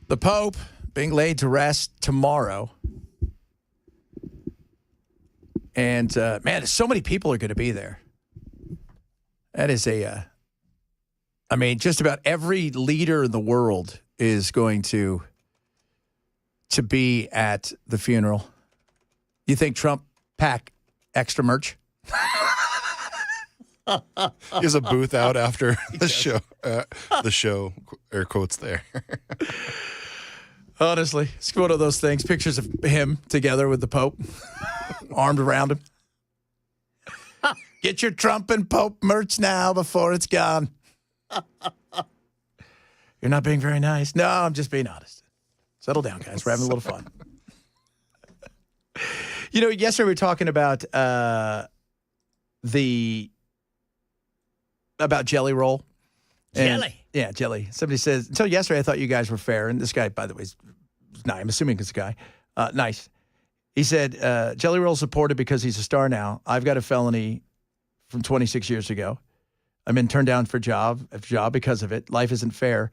The Pope being laid to rest tomorrow. And, man, so many people are going to be there. That is just about every leader in the world is going to be at the funeral. You think Trump pack extra merch? He has a booth out after the show. The show, air quotes there. Honestly, it's one of those things. Pictures of him together with the Pope, armed around him. Get your Trump and Pope merch now before it's gone. You're not being very nice. No, I'm just being honest. Settle down, guys. We're having a little fun. Yesterday we were talking about about Jelly Roll. Jelly. Yeah, Jelly. Somebody says, until yesterday I thought you guys were fair. And this guy, by the way, is nice. I'm assuming it's a guy. Nice. He said, Jelly Roll supported because he's a star now. I've got a felony from 26 years ago. I've been turned down for job because of it. Life isn't fair.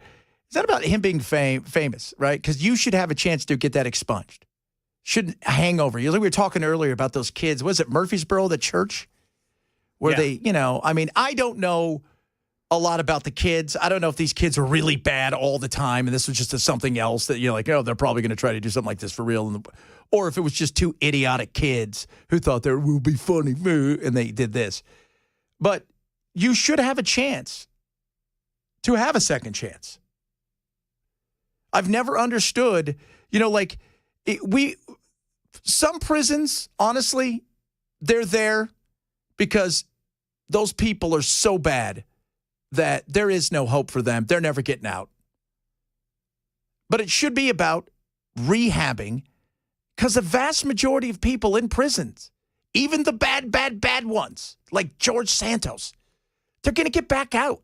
Is that about him being famous, right? Because you should have a chance to get that expunged. Shouldn't hang over you. Like we were talking earlier about those kids. Was it Murfreesboro, the church? Where they, I don't know a lot about the kids. I don't know if these kids are really bad all the time and this was just something else that you're like, oh, they're probably going to try to do something like this for real. Or if it was just two idiotic kids who thought they will be funny and they did this. But you should have a chance to have a second chance. I've never understood, some prisons, honestly, they're there because those people are so bad that there is no hope for them. They're never getting out. But it should be about rehabbing because the vast majority of people in prisons, even the bad ones, like George Santos, they're going to get back out.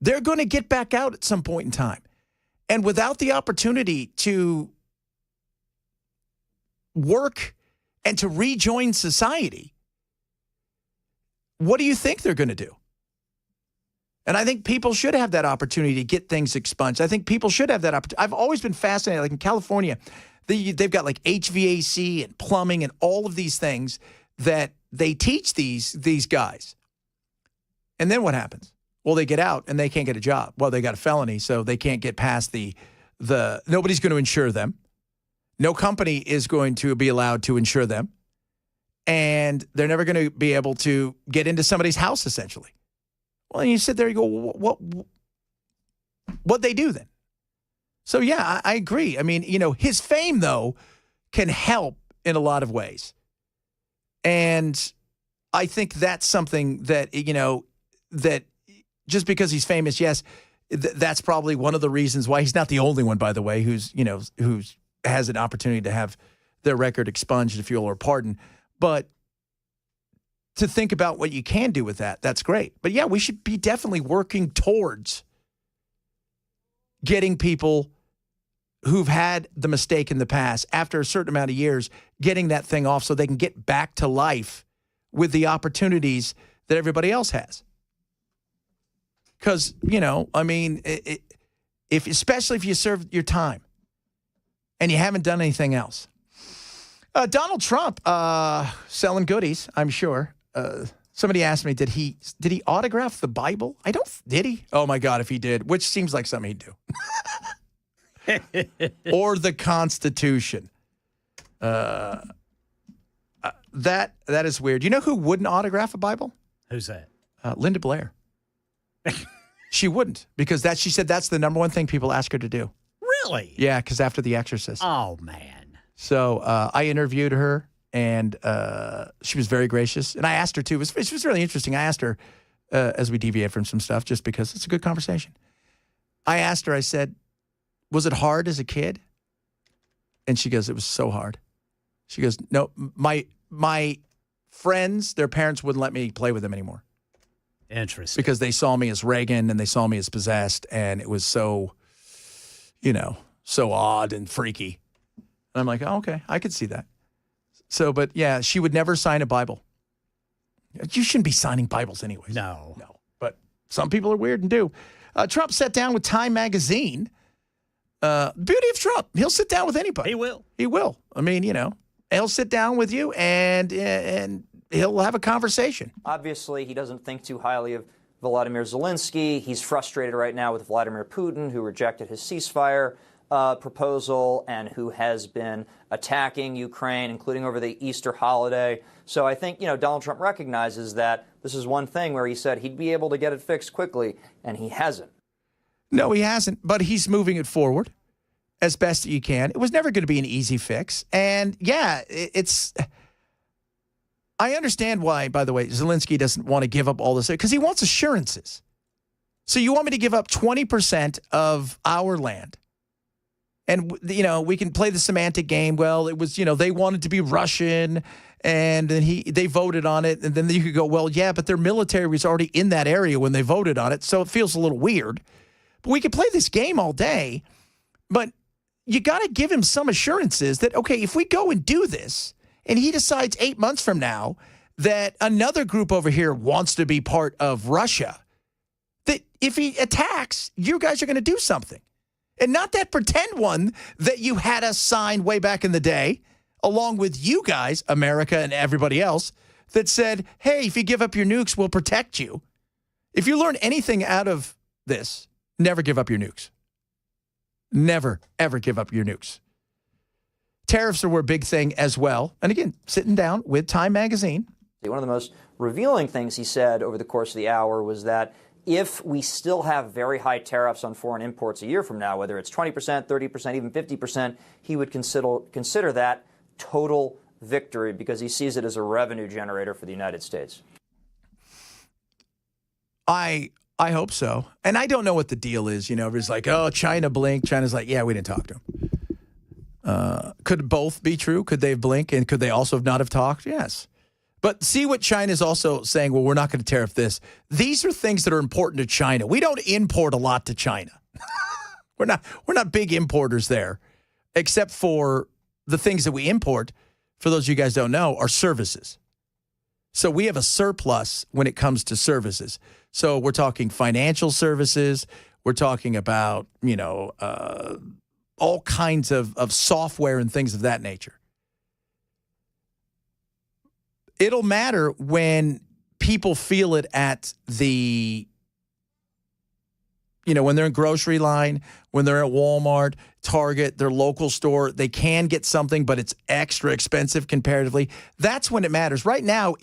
They're going to get back out at some point in time. And without the opportunity to work and to rejoin society, what do you think they're going to do? And I think people should have that opportunity to get things expunged. I think people should have that opportunity. I've always been fascinated. Like in California, they've got like HVAC and plumbing and all of these things that they teach these guys. And then what happens? Well, they get out and they can't get a job. Well, they got a felony, so they can't get past the nobody's going to insure them. No company is going to be allowed to insure them. And they're never going to be able to get into somebody's house, essentially. Well, and you sit there, you go, what'd they do then? So, yeah, I agree. I mean, his fame, though, can help in a lot of ways. And I think that's something that, that just because he's famous, yes, that's probably one of the reasons why he's not the only one, by the way, who's has an opportunity to have their record expunged, if you will, or pardoned. But to think about what you can do with that, that's great. But yeah, we should be definitely working towards getting people who've had the mistake in the past, after a certain amount of years, getting that thing off so they can get back to life with the opportunities that everybody else has. Because, especially if you served your time and you haven't done anything else. Donald Trump selling goodies, I'm sure. Somebody asked me, did he autograph the Bible? Did he? Oh my God, if he did, which seems like something he'd do. Or the Constitution. That is weird. You know who wouldn't autograph a Bible? Who's that? Linda Blair. She wouldn't, because she said that's the number one thing people ask her to do. Really? Yeah, because after The Exorcist. Oh, man. So I interviewed her, and she was very gracious. And I asked her, too. It was really interesting. I asked her, as we deviate from some stuff, just because it's a good conversation. I asked her, I said, was it hard as a kid? And she goes, it was so hard. She goes, no, my friends, their parents wouldn't let me play with them anymore. Interesting. Because they saw me as Reagan and they saw me as possessed, and it was so, so odd and freaky. And I'm like, oh, okay, I could see that. So, but yeah, she would never sign a Bible. You shouldn't be signing Bibles anyways. No. But some people are weird and do. Trump sat down with Time magazine. Beauty of Trump. He'll sit down with anybody. He will. He will. I mean, he'll sit down with you and he'll have a conversation. Obviously, he doesn't think too highly of Volodymyr Zelensky. He's frustrated right now with Vladimir Putin, who rejected his ceasefire proposal and who has been attacking Ukraine, including over the Easter holiday. So I think, Donald Trump recognizes that this is one thing where he said he'd be able to get it fixed quickly, and he hasn't. No, he hasn't, but he's moving it forward as best you can. It was never going to be an easy fix. And yeah, I understand why, by the way, Zelensky doesn't want to give up all this, because he wants assurances. So you want me to give up 20% of our land? And, we can play the semantic game. Well, it was, they wanted to be Russian, and then they voted on it. And then you could go, well, yeah, but their military was already in that area when they voted on it. So it feels a little weird. But we could play this game all day. But you got to give him some assurances that, okay, if we go and do this, and he decides 8 months from now that another group over here wants to be part of Russia, that if he attacks, you guys are going to do something. And not that pretend one that you had us sign way back in the day, along with you guys, America and everybody else, that said, hey, if you give up your nukes, we'll protect you. If you learn anything out of this, never give up your nukes. Never, ever give up your nukes. Tariffs were a big thing as well. And again, sitting down with Time magazine. One of the most revealing things he said over the course of the hour was that if we still have very high tariffs on foreign imports a year from now, whether it's 20%, 30%, even 50%, he would consider that total victory because he sees it as a revenue generator for the United States. I hope so. And I don't know what the deal is. Everybody's like, oh, China blinked. China's like, yeah, we didn't talk to him. Could both be true? Could they have blinked, and could they also not have talked? Yes. But see what China's also saying, well, we're not going to tariff this. These are things that are important to China. We don't import a lot to China. We're not big importers there, except for the things that we import. for those of you guys who don't know, are services. So we have a surplus when it comes to services. So we're talking financial services. We're talking about, all kinds of software and things of that nature. It'll matter when people feel it at the, when they're in grocery line, when they're at Walmart, Target, their local store, they can get something, but it's extra expensive comparatively. That's when it matters. Right now,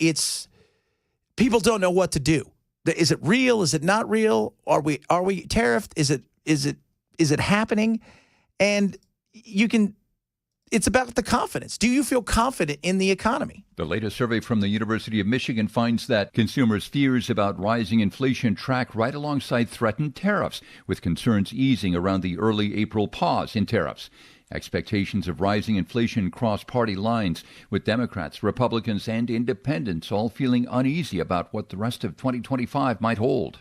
people don't know what to do. Is it real? Is it not real? Are we tariffed? Is it happening? And it's about the confidence. Do you feel confident in the economy? The latest survey from the University of Michigan finds that consumers' fears about rising inflation track right alongside threatened tariffs, with concerns easing around the early April pause in tariffs. Expectations of rising inflation cross party lines, with Democrats, Republicans, and independents all feeling uneasy about what the rest of 2025 might hold.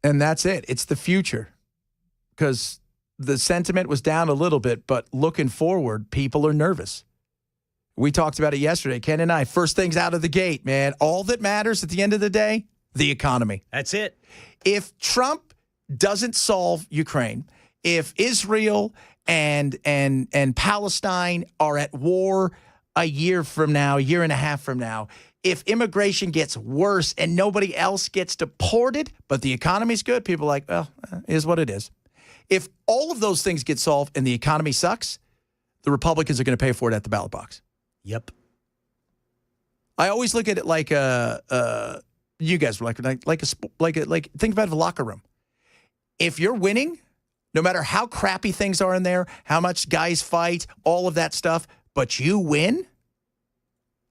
And that's it. It's the future. Because the sentiment was down a little bit, but looking forward, people are nervous. We talked about it yesterday, Ken and I. First things out of the gate, man. All that matters at the end of the day, the economy. That's it. If Trump doesn't solve Ukraine, if Israel and Palestine are at war a year from now, a year and a half from now, if immigration gets worse and nobody else gets deported, but the economy's good, people are like, well, it is what it is. If all of those things get solved and the economy sucks, the Republicans are going to pay for it at the ballot box. Yep. I always look at it like you guys were like think about the locker room. If you're winning, no matter how crappy things are in there, how much guys fight, all of that stuff, but you win,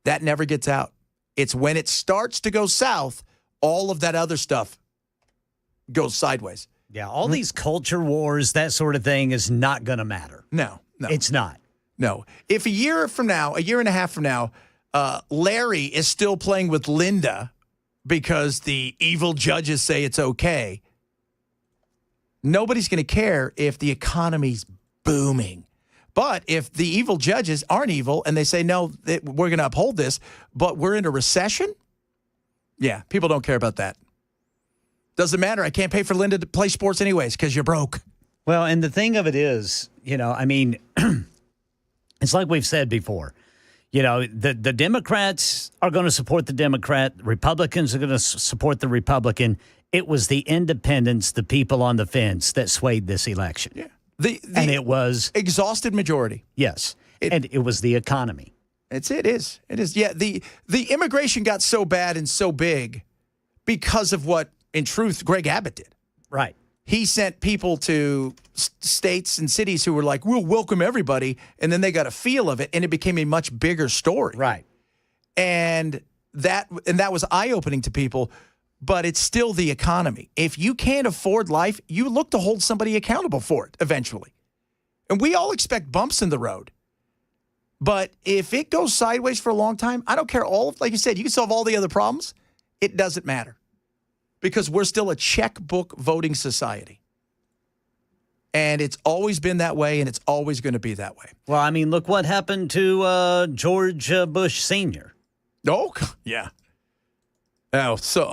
that never gets out. It's when it starts to go south, all of that other stuff goes sideways. Yeah, all these culture wars, that sort of thing is not going to matter. No. It's not. No. If a year and a half from now, Larry is still playing with Linda because the evil judges say it's okay, nobody's going to care if the economy's booming. But if the evil judges aren't evil and they say, no, we're going to uphold this, but we're in a recession, yeah, people don't care about that. Doesn't matter. I can't pay for Linda to play sports anyways because you're broke. Well, and the thing of it is, it's like we've said before. The Democrats are going to support the Democrat. Republicans are going to support the Republican. It was the independents, the people on the fence, that swayed this election. Yeah. And it was exhausted majority. Yes. And it was the economy. It is. Yeah. The immigration got so bad and so big because of what, in truth, Greg Abbott did. Right. He sent people to states and cities who were like, we'll welcome everybody. And then they got a feel of it, and it became a much bigger story. Right. And that was eye-opening to people, but it's still the economy. If you can't afford life, you look to hold somebody accountable for it eventually. And we all expect bumps in the road. But if it goes sideways for a long time, I don't care. Like you said, you can solve all the other problems. It doesn't matter. Because we're still a checkbook voting society. And it's always been that way, and it's always going to be that way. Well, look what happened to George Bush Sr. Oh, yeah. Oh, so,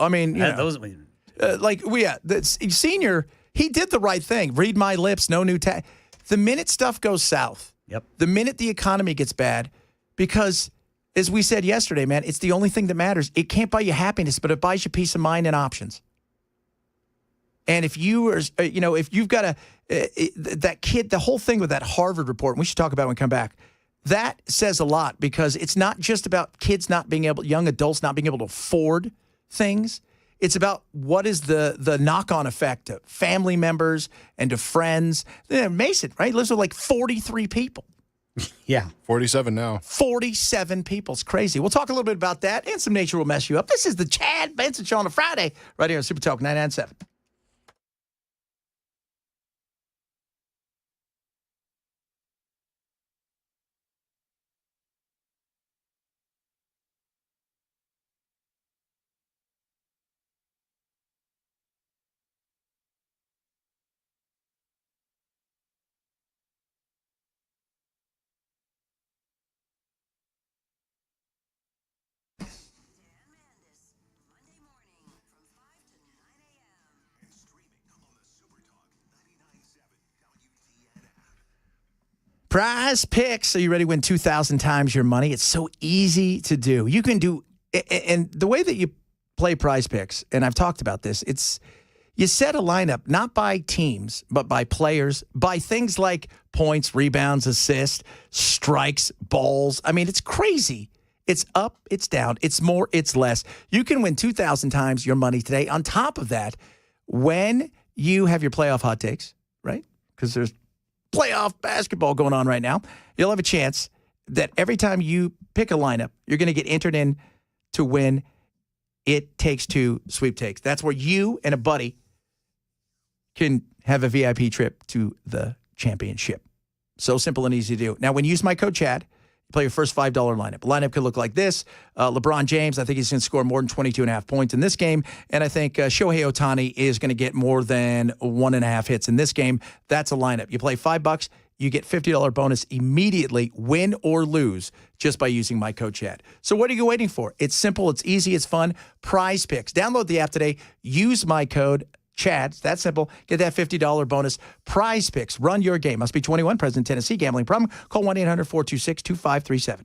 Senior, he did the right thing. Read my lips, no new tax. The minute stuff goes south, the minute the economy gets bad, because as we said yesterday, man, it's the only thing that matters. It can't buy you happiness, but it buys you peace of mind and options. And if you are, if you've got that kid, the whole thing with that Harvard report, and we should talk about it when we come back, that says a lot because it's not just about kids young adults not being able to afford things. It's about what is the knock-on effect to family members and to friends. Mason, right, lives with like 43 people. Yeah. 47 now. 47 people. It's crazy. We'll talk a little bit about that, and some nature will mess you up. This is the Chad Benson Show on a Friday right here on Super Talk 997. Prize Picks. Are you ready to win 2,000 times your money? It's so easy to do. You can do, and the way that you play Prize Picks, and I've talked about this, it's you set a lineup not by teams, but by players, by things like points, rebounds, assists, strikes, balls. I mean, it's crazy. It's up, it's down, it's more, it's less. You can win 2,000 times your money today. On top of that, when you have your playoff hot takes, right? Because there's playoff basketball going on right now. You'll have a chance that every time you pick a lineup, you're going to get entered in to win It Takes Two sweepstakes. That's where you and a buddy can have a VIP trip to the championship. So simple and easy to do. Now, when you use my code Chad, you play your first $5 lineup. A lineup could look like this. LeBron James, I think he's going to score more than 22.5 points in this game. And I think Shohei Ohtani is going to get more than 1.5 hits in this game. That's a lineup. You play $5, you get $50 bonus immediately, win or lose, just by using my code Chad. So what are you waiting for? It's simple, it's easy, it's fun. Prize Picks. Download the app today. Use my code Chad. It's that simple. Get that $50 bonus. Prize Picks. Run your game. Must be 21. Present Tennessee. Gambling problem? Call 1-800-426-2537.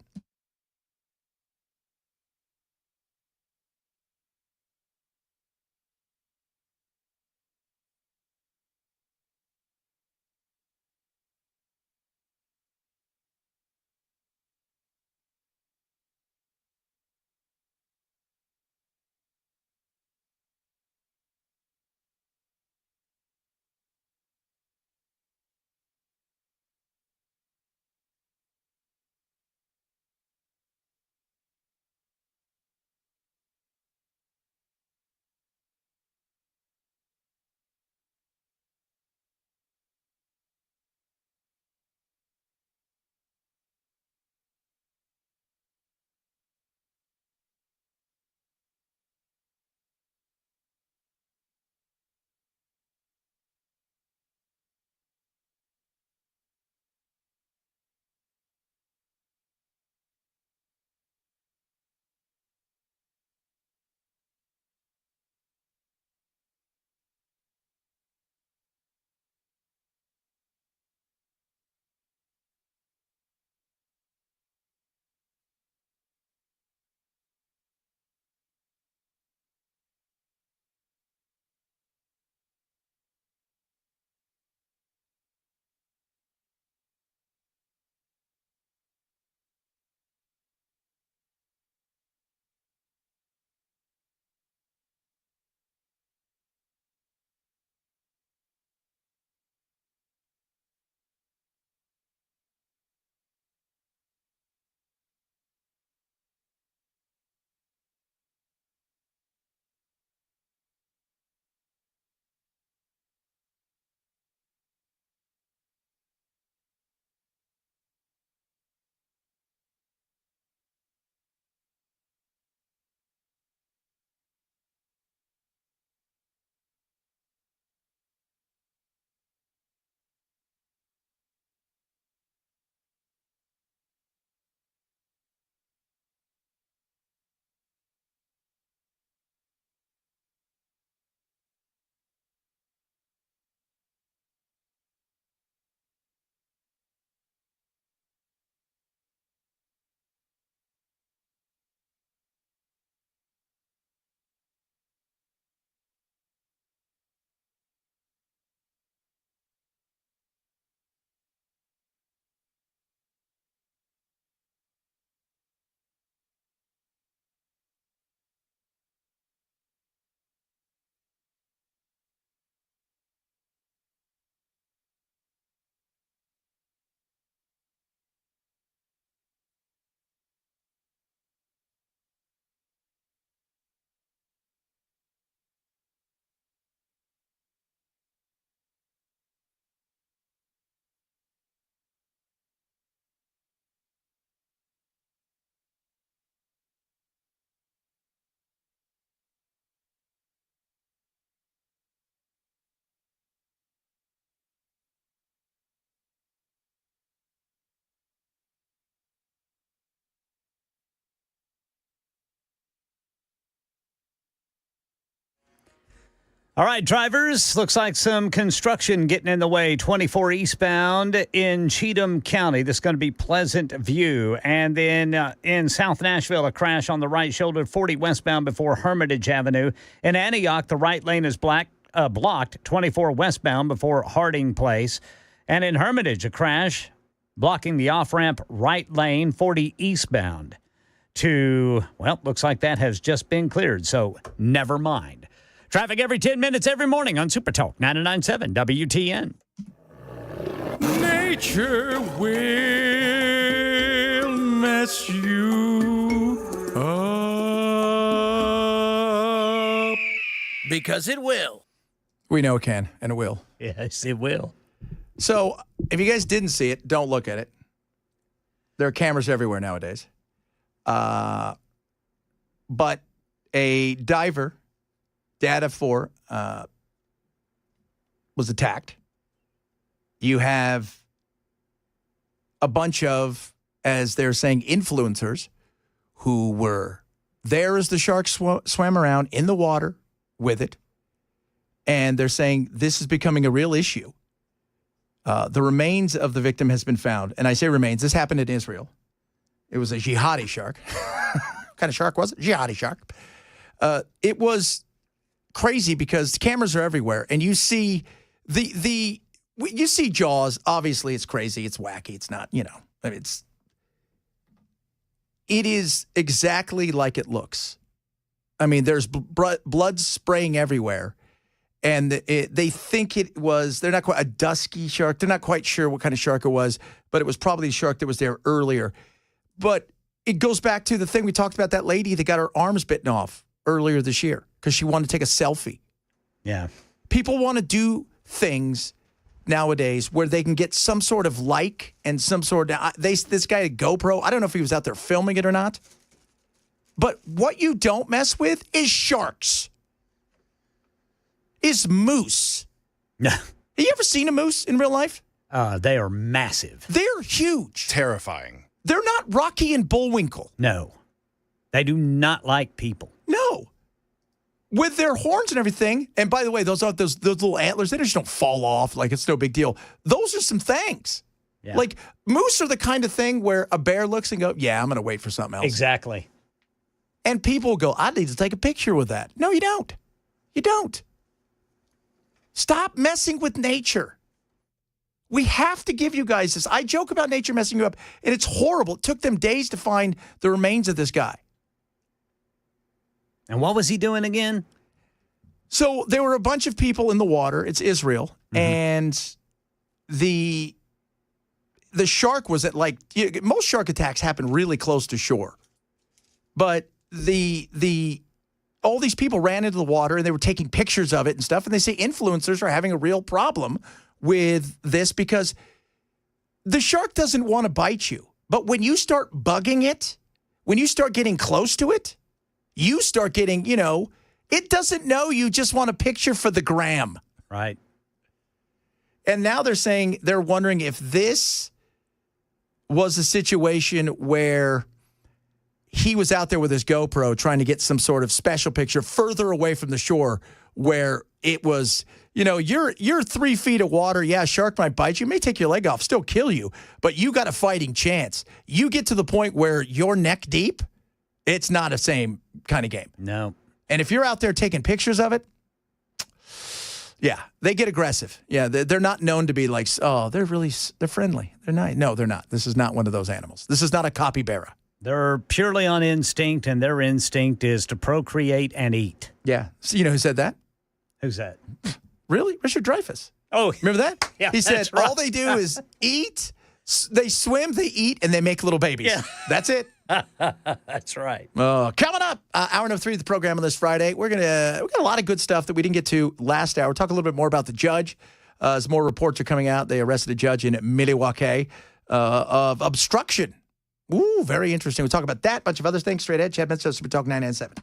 All right, drivers, looks like some construction getting in the way. 24 eastbound in Cheatham County. This is going to be Pleasant View. And then in South Nashville, a crash on the right shoulder, 40 westbound before Hermitage Avenue. In Antioch, the right lane is blocked, 24 westbound before Harding Place. And in Hermitage, a crash blocking the off-ramp right lane, 40 eastbound to, well, looks like that has just been cleared, so never mind. Traffic every 10 minutes every morning on Super Talk 99.7 WTN. Nature will mess you up. Because it will. We know it can, and it will. Yes, it will. So, if you guys didn't see it, don't look at it. There are cameras everywhere nowadays. But a diver, data 4, was attacked. You have a bunch of, as they're saying, influencers who were there as the shark swam around in the water with it. And they're saying this is becoming a real issue. The remains of the victim has been found. And I say remains. This happened in Israel. It was a jihadi shark. What kind of shark was it? Jihadi shark. It was crazy because cameras are everywhere. And you see you see Jaws. Obviously, it's crazy. It's wacky. It's not, I mean, it is exactly like it looks. I mean, there's blood spraying everywhere. And they think it was, they're not quite a dusky shark. They're not quite sure what kind of shark it was, but it was probably a shark that was there earlier. But it goes back to the thing we talked about, that lady that got her arms bitten off earlier this year because she wanted to take a selfie. Yeah. People want to do things nowadays where they can get some sort of like and some sort of, this guy had a GoPro. I don't know if he was out there filming it or not. But what you don't mess with is sharks. Is moose. Have you ever seen a moose in real life? They are massive. They're huge. Terrifying. They're not Rocky and Bullwinkle. No. They do not like people. No. With their horns and everything, and by the way, those little antlers, they just don't fall off like it's no big deal. Those are some things. Yeah. Like, moose are the kind of thing where a bear looks and go, yeah, I'm going to wait for something else. Exactly. And people go, I need to take a picture with that. No, you don't. You don't. Stop messing with nature. We have to give you guys this. I joke about nature messing you up, and it's horrible. It took them days to find the remains of this guy. And what was he doing again? So there were a bunch of people in the water. It's Israel. Mm-hmm. And the shark was at most shark attacks happen really close to shore. But all these people ran into the water and they were taking pictures of it and stuff. And they say influencers are having a real problem with this because the shark doesn't want to bite you. But when you start bugging it, when you start getting close to it, you start getting, it doesn't know you just want a picture for the gram. Right. And now they're wondering if this was a situation where he was out there with his GoPro trying to get some sort of special picture further away from the shore where it was, you're 3 feet of water. Yeah, a shark might bite you, may take your leg off, still kill you, but you got a fighting chance. You get to the point where you're neck deep, it's not the same kind of game. No. And if you're out there taking pictures of it, yeah, they get aggressive. Yeah, they're not known to be like, they're friendly. They're nice. No, they're not. This is not one of those animals. This is not a capybara. They're purely on instinct, and their instinct is to procreate and eat. Yeah. So you know who said that? Who's that? Really? Richard Dreyfuss. Oh. Remember that? Yeah, he said right. all they do is eat, they swim, they eat, and they make little babies. Yeah. That's it. That's right. Coming up, hour number 3 of the program on this Friday, we got a lot of good stuff that we didn't get to last hour. Talk a little bit more about the judge. As more reports are coming out, they arrested a judge in Milwaukee of obstruction. Ooh, very interesting. We'll talk about that, bunch of other things straight ahead. Chad Metzger, Super Talk 997.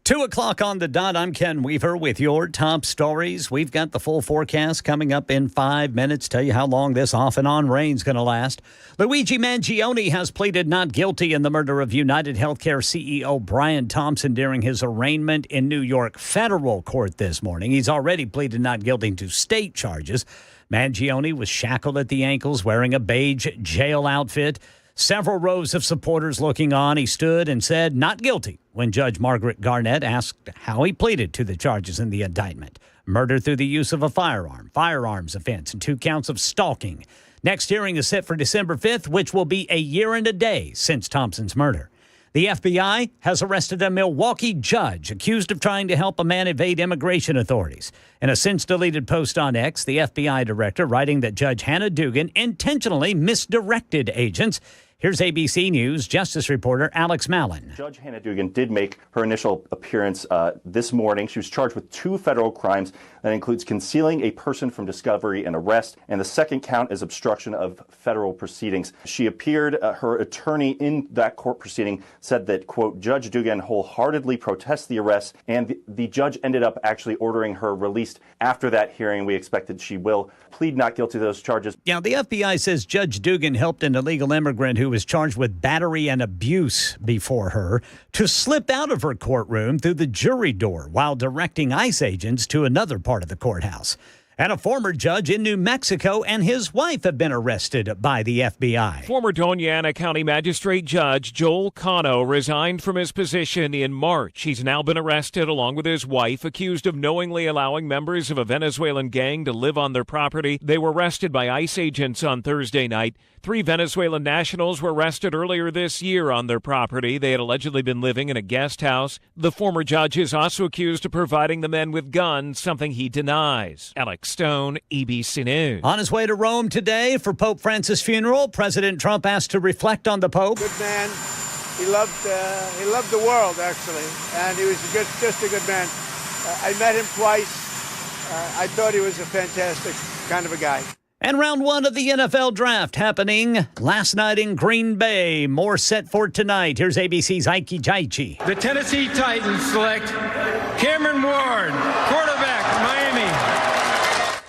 2 o'clock on the dot. I'm Ken Weaver with your top stories. We've got the full forecast coming up in 5 minutes. Tell you how long this off and on rain's going to last. Luigi Mangione has pleaded not guilty in the murder of United Healthcare CEO Brian Thompson during his arraignment in New York federal court this morning. He's already pleaded not guilty to state charges. Mangione was shackled at the ankles, wearing a beige jail outfit. Several rows of supporters looking on. He stood and said not guilty when Judge Margaret Garnett asked how he pleaded to the charges in the indictment. Murder through the use of a firearm, firearms offense, and 2 counts of stalking. Next hearing is set for December 5th, which will be a year and a day since Thompson's murder. The FBI has arrested a Milwaukee judge accused of trying to help a man evade immigration authorities. In a since-deleted post on X, the FBI director writing that Judge Hannah Dugan intentionally misdirected agents. Here's ABC News Justice reporter Alex Mallon. Judge Hannah Dugan did make her initial appearance this morning. She was charged with 2 federal crimes. That includes concealing a person from discovery and arrest, and the second count is obstruction of federal proceedings. She appeared, her attorney in that court proceeding said that, quote, Judge Dugan wholeheartedly protests the arrest, and the judge ended up actually ordering her released after that hearing. We expect that she will plead not guilty to those charges. Now, the FBI says Judge Dugan helped an illegal immigrant who was charged with battery and abuse before her to slip out of her courtroom through the jury door while directing ICE agents to another part of the courthouse. And a former judge in New Mexico and his wife have been arrested by the FBI. Former Doña Ana County Magistrate Judge Joel Cano resigned from his position in March. He's now been arrested along with his wife, accused of knowingly allowing members of a Venezuelan gang to live on their property. They were arrested by ICE agents on Thursday night. 3 Venezuelan nationals were arrested earlier this year on their property. They had allegedly been living in a guest house. The former judge is also accused of providing the men with guns, something he denies. Alex Stone, ABC News. On his way to Rome today for Pope Francis' funeral, President Trump asked to reflect on the Pope. Good man. He loved the world, actually, and he was just a good man. I met him twice. I thought he was a fantastic kind of a guy. And round 1 of the NFL draft happening last night in Green Bay. More set for tonight. Here's ABC's Ike Jaichi. The Tennessee Titans select Cameron Ward, quarterback, Miami.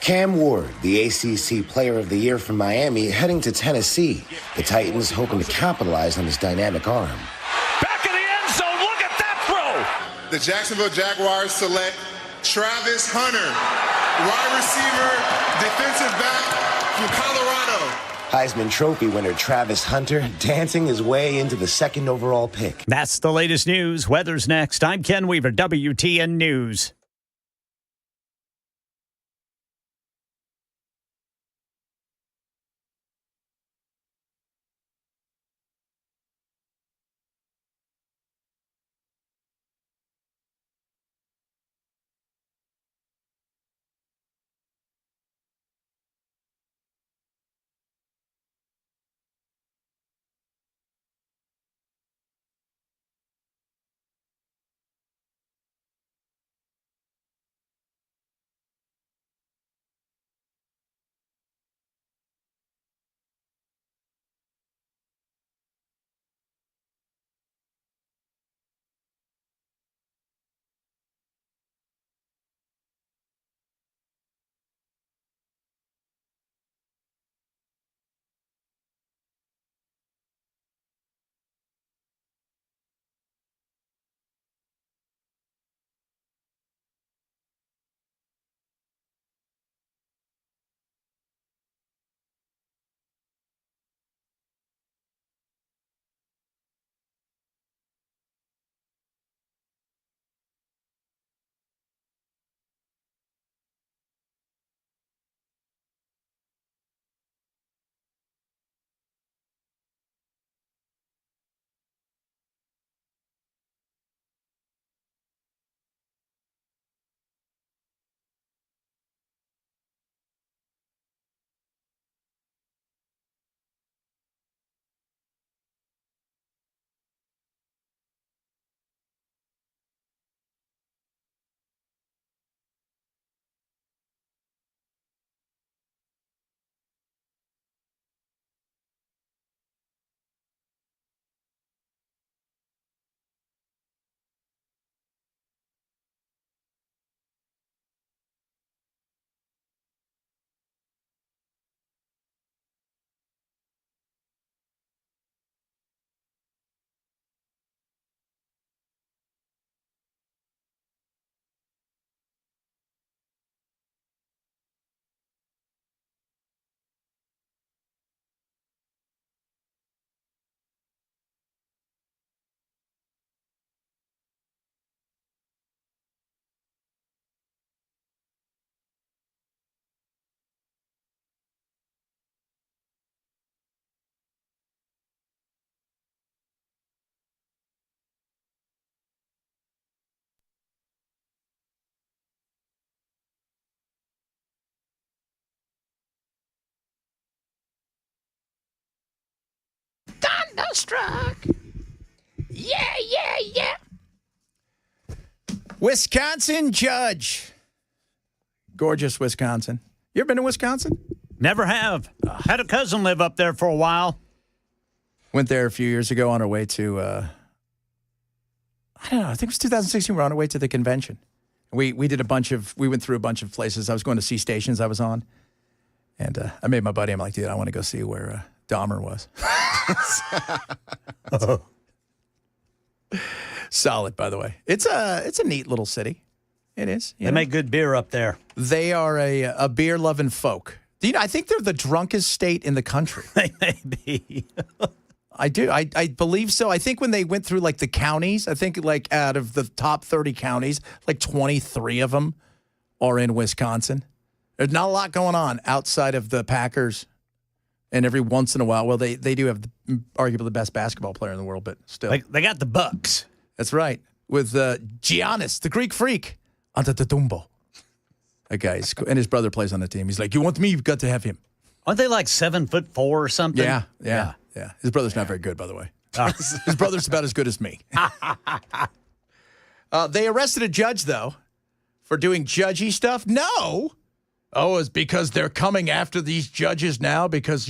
Cam Ward, the ACC Player of the Year from Miami, heading to Tennessee. The Titans hoping to capitalize on his dynamic arm. Back in the end zone, look at that throw! The Jacksonville Jaguars select Travis Hunter, wide receiver, defensive back from Colorado. Heisman Trophy winner Travis Hunter dancing his way into the 2nd overall pick. That's the latest news. Weather's next. I'm Ken Weaver, WTN News. Thunderstruck. Yeah. Wisconsin judge. Gorgeous Wisconsin. You ever been to Wisconsin? Never have. Had a cousin live up there for a while. Went there a few years ago on our way to, I don't know, I think it was 2016. We were on our way to the convention. We went through a bunch of places. I was going to see stations I was on. And I made my buddy, I'm like, dude, I want to go see where Dahmer was. Solid, by the way. It's a neat little city. It is. They make good beer up there. They are a beer-loving folk. I think they're the drunkest state in the country. They may be. I do. I believe so. I think when they went through, like, the counties, I think, like, out of the top 30 counties, like 23 of them are in Wisconsin. There's not a lot going on outside of the Packers. And every once in a while, well, they do have arguably the best basketball player in the world, but still. They got the Bucks. That's right. With Giannis, the Greek freak, Antetokounmpo. That guy, and his brother plays on the team. He's like, you want me? You've got to have him. Aren't they like 7'4" or something? Yeah. His brother's not very good, by the way. His brother's about as good as me. They arrested a judge, though, for doing judgy stuff. No. Oh, it's because they're coming after these judges now because,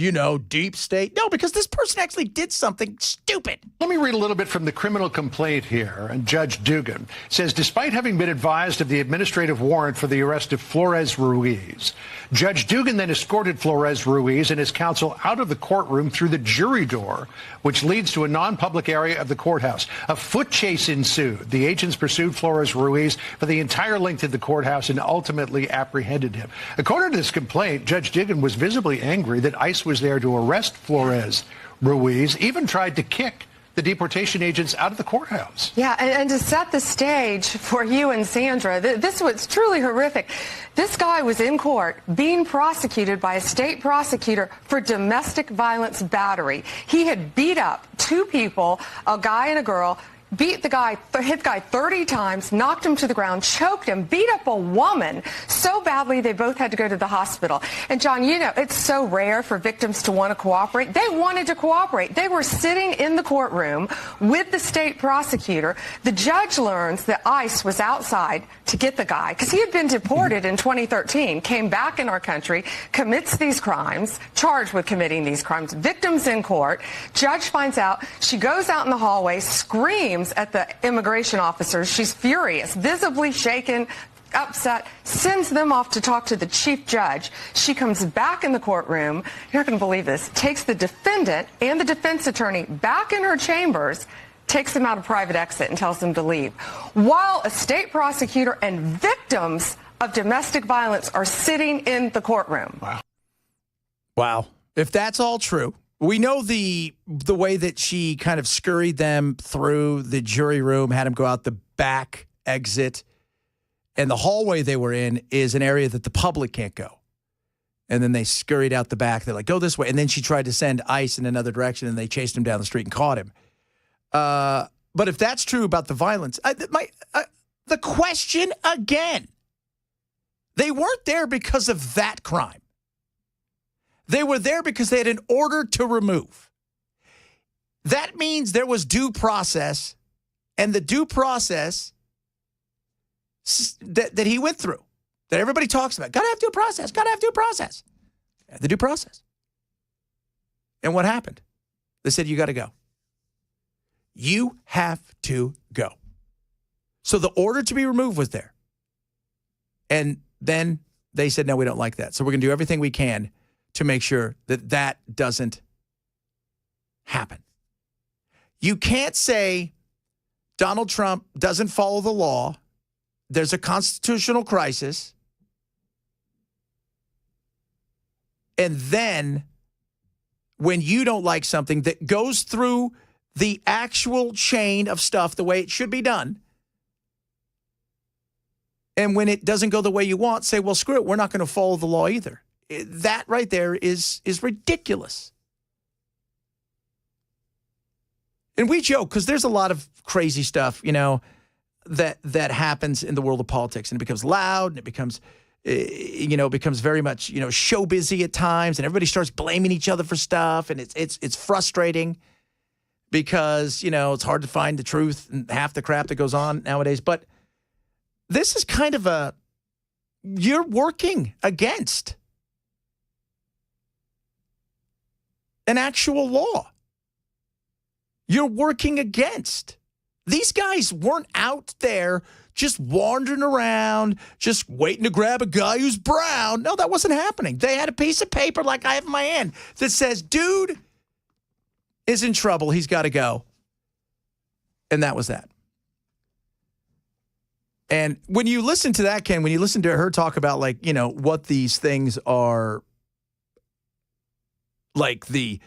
deep state? No, because this person actually did something stupid. Let me read a little bit from the criminal complaint here. And Judge Dugan says, despite having been advised of the administrative warrant for the arrest of Flores Ruiz, Judge Dugan then escorted Flores Ruiz and his counsel out of the courtroom through the jury door, which leads to a non-public area of the courthouse. A foot chase ensued. The agents pursued Flores Ruiz for the entire length of the courthouse and ultimately apprehended him. According to this complaint, Judge Dugan was visibly angry that ICE was there to arrest Flores Ruiz, even tried to kick the deportation agents out of the courthouse. Yeah, and to set the stage for you and Sandra, this was truly horrific. This guy was in court being prosecuted by a state prosecutor for domestic violence battery. He had beat up two people, a guy and a girl, hit the guy 30 times, knocked him to the ground, choked him, beat up a woman so badly they both had to go to the hospital. And, John, it's so rare for victims to want to cooperate. They wanted to cooperate. They were sitting in the courtroom with the state prosecutor. The judge learns that ICE was outside to get the guy because he had been deported in 2013, came back in our country, commits these crimes, charged with committing these crimes. Victims in court. Judge finds out. She goes out in the hallway, screams at the immigration officers. She's furious, visibly shaken, upset, sends them off to talk to the chief judge. She comes back in the courtroom, you're not going to believe this, takes the defendant and the defense attorney back in her chambers, takes them out a private exit and tells them to leave, while a state prosecutor and victims of domestic violence are sitting in the courtroom. Wow. If that's all true, we know the way that she kind of scurried them through the jury room, had them go out the back exit, and the hallway they were in is an area that the public can't go. And then they scurried out the back. They're like, go this way. And then she tried to send ICE in another direction, and they chased him down the street and caught him. But if that's true about the violence, the question again, they weren't there because of that crime. They were there because they had an order to remove. That means there was due process, and the due process that he went through, that everybody talks about. Got to have due process. Got to have due process. The due process. And what happened? They said, you got to go. You have to go. So the order to be removed was there. And then they said, no, we don't like that. So we're going to do everything we can to make sure that that doesn't happen. You can't say Donald Trump doesn't follow the law. There's a constitutional crisis. And then when you don't like something that goes through the actual chain of stuff the way it should be done, and when it doesn't go the way you want, say, well, screw it, we're not going to follow the law either. That right there is ridiculous. And we joke because there's a lot of crazy stuff, that happens in the world of politics, and it becomes loud, and it becomes, it becomes very much, show busy at times, and everybody starts blaming each other for stuff, and it's frustrating. because, it's hard to find the truth and half the crap that goes on nowadays. But this is kind of you're working against an actual law. You're working against. These guys weren't out there just wandering around, just waiting to grab a guy who's brown. No, that wasn't happening. They had a piece of paper like I have in my hand that says, dude is in trouble. He's got to go. And that was that. And when you listen to that, Ken, when you listen to her talk about, what these things are, he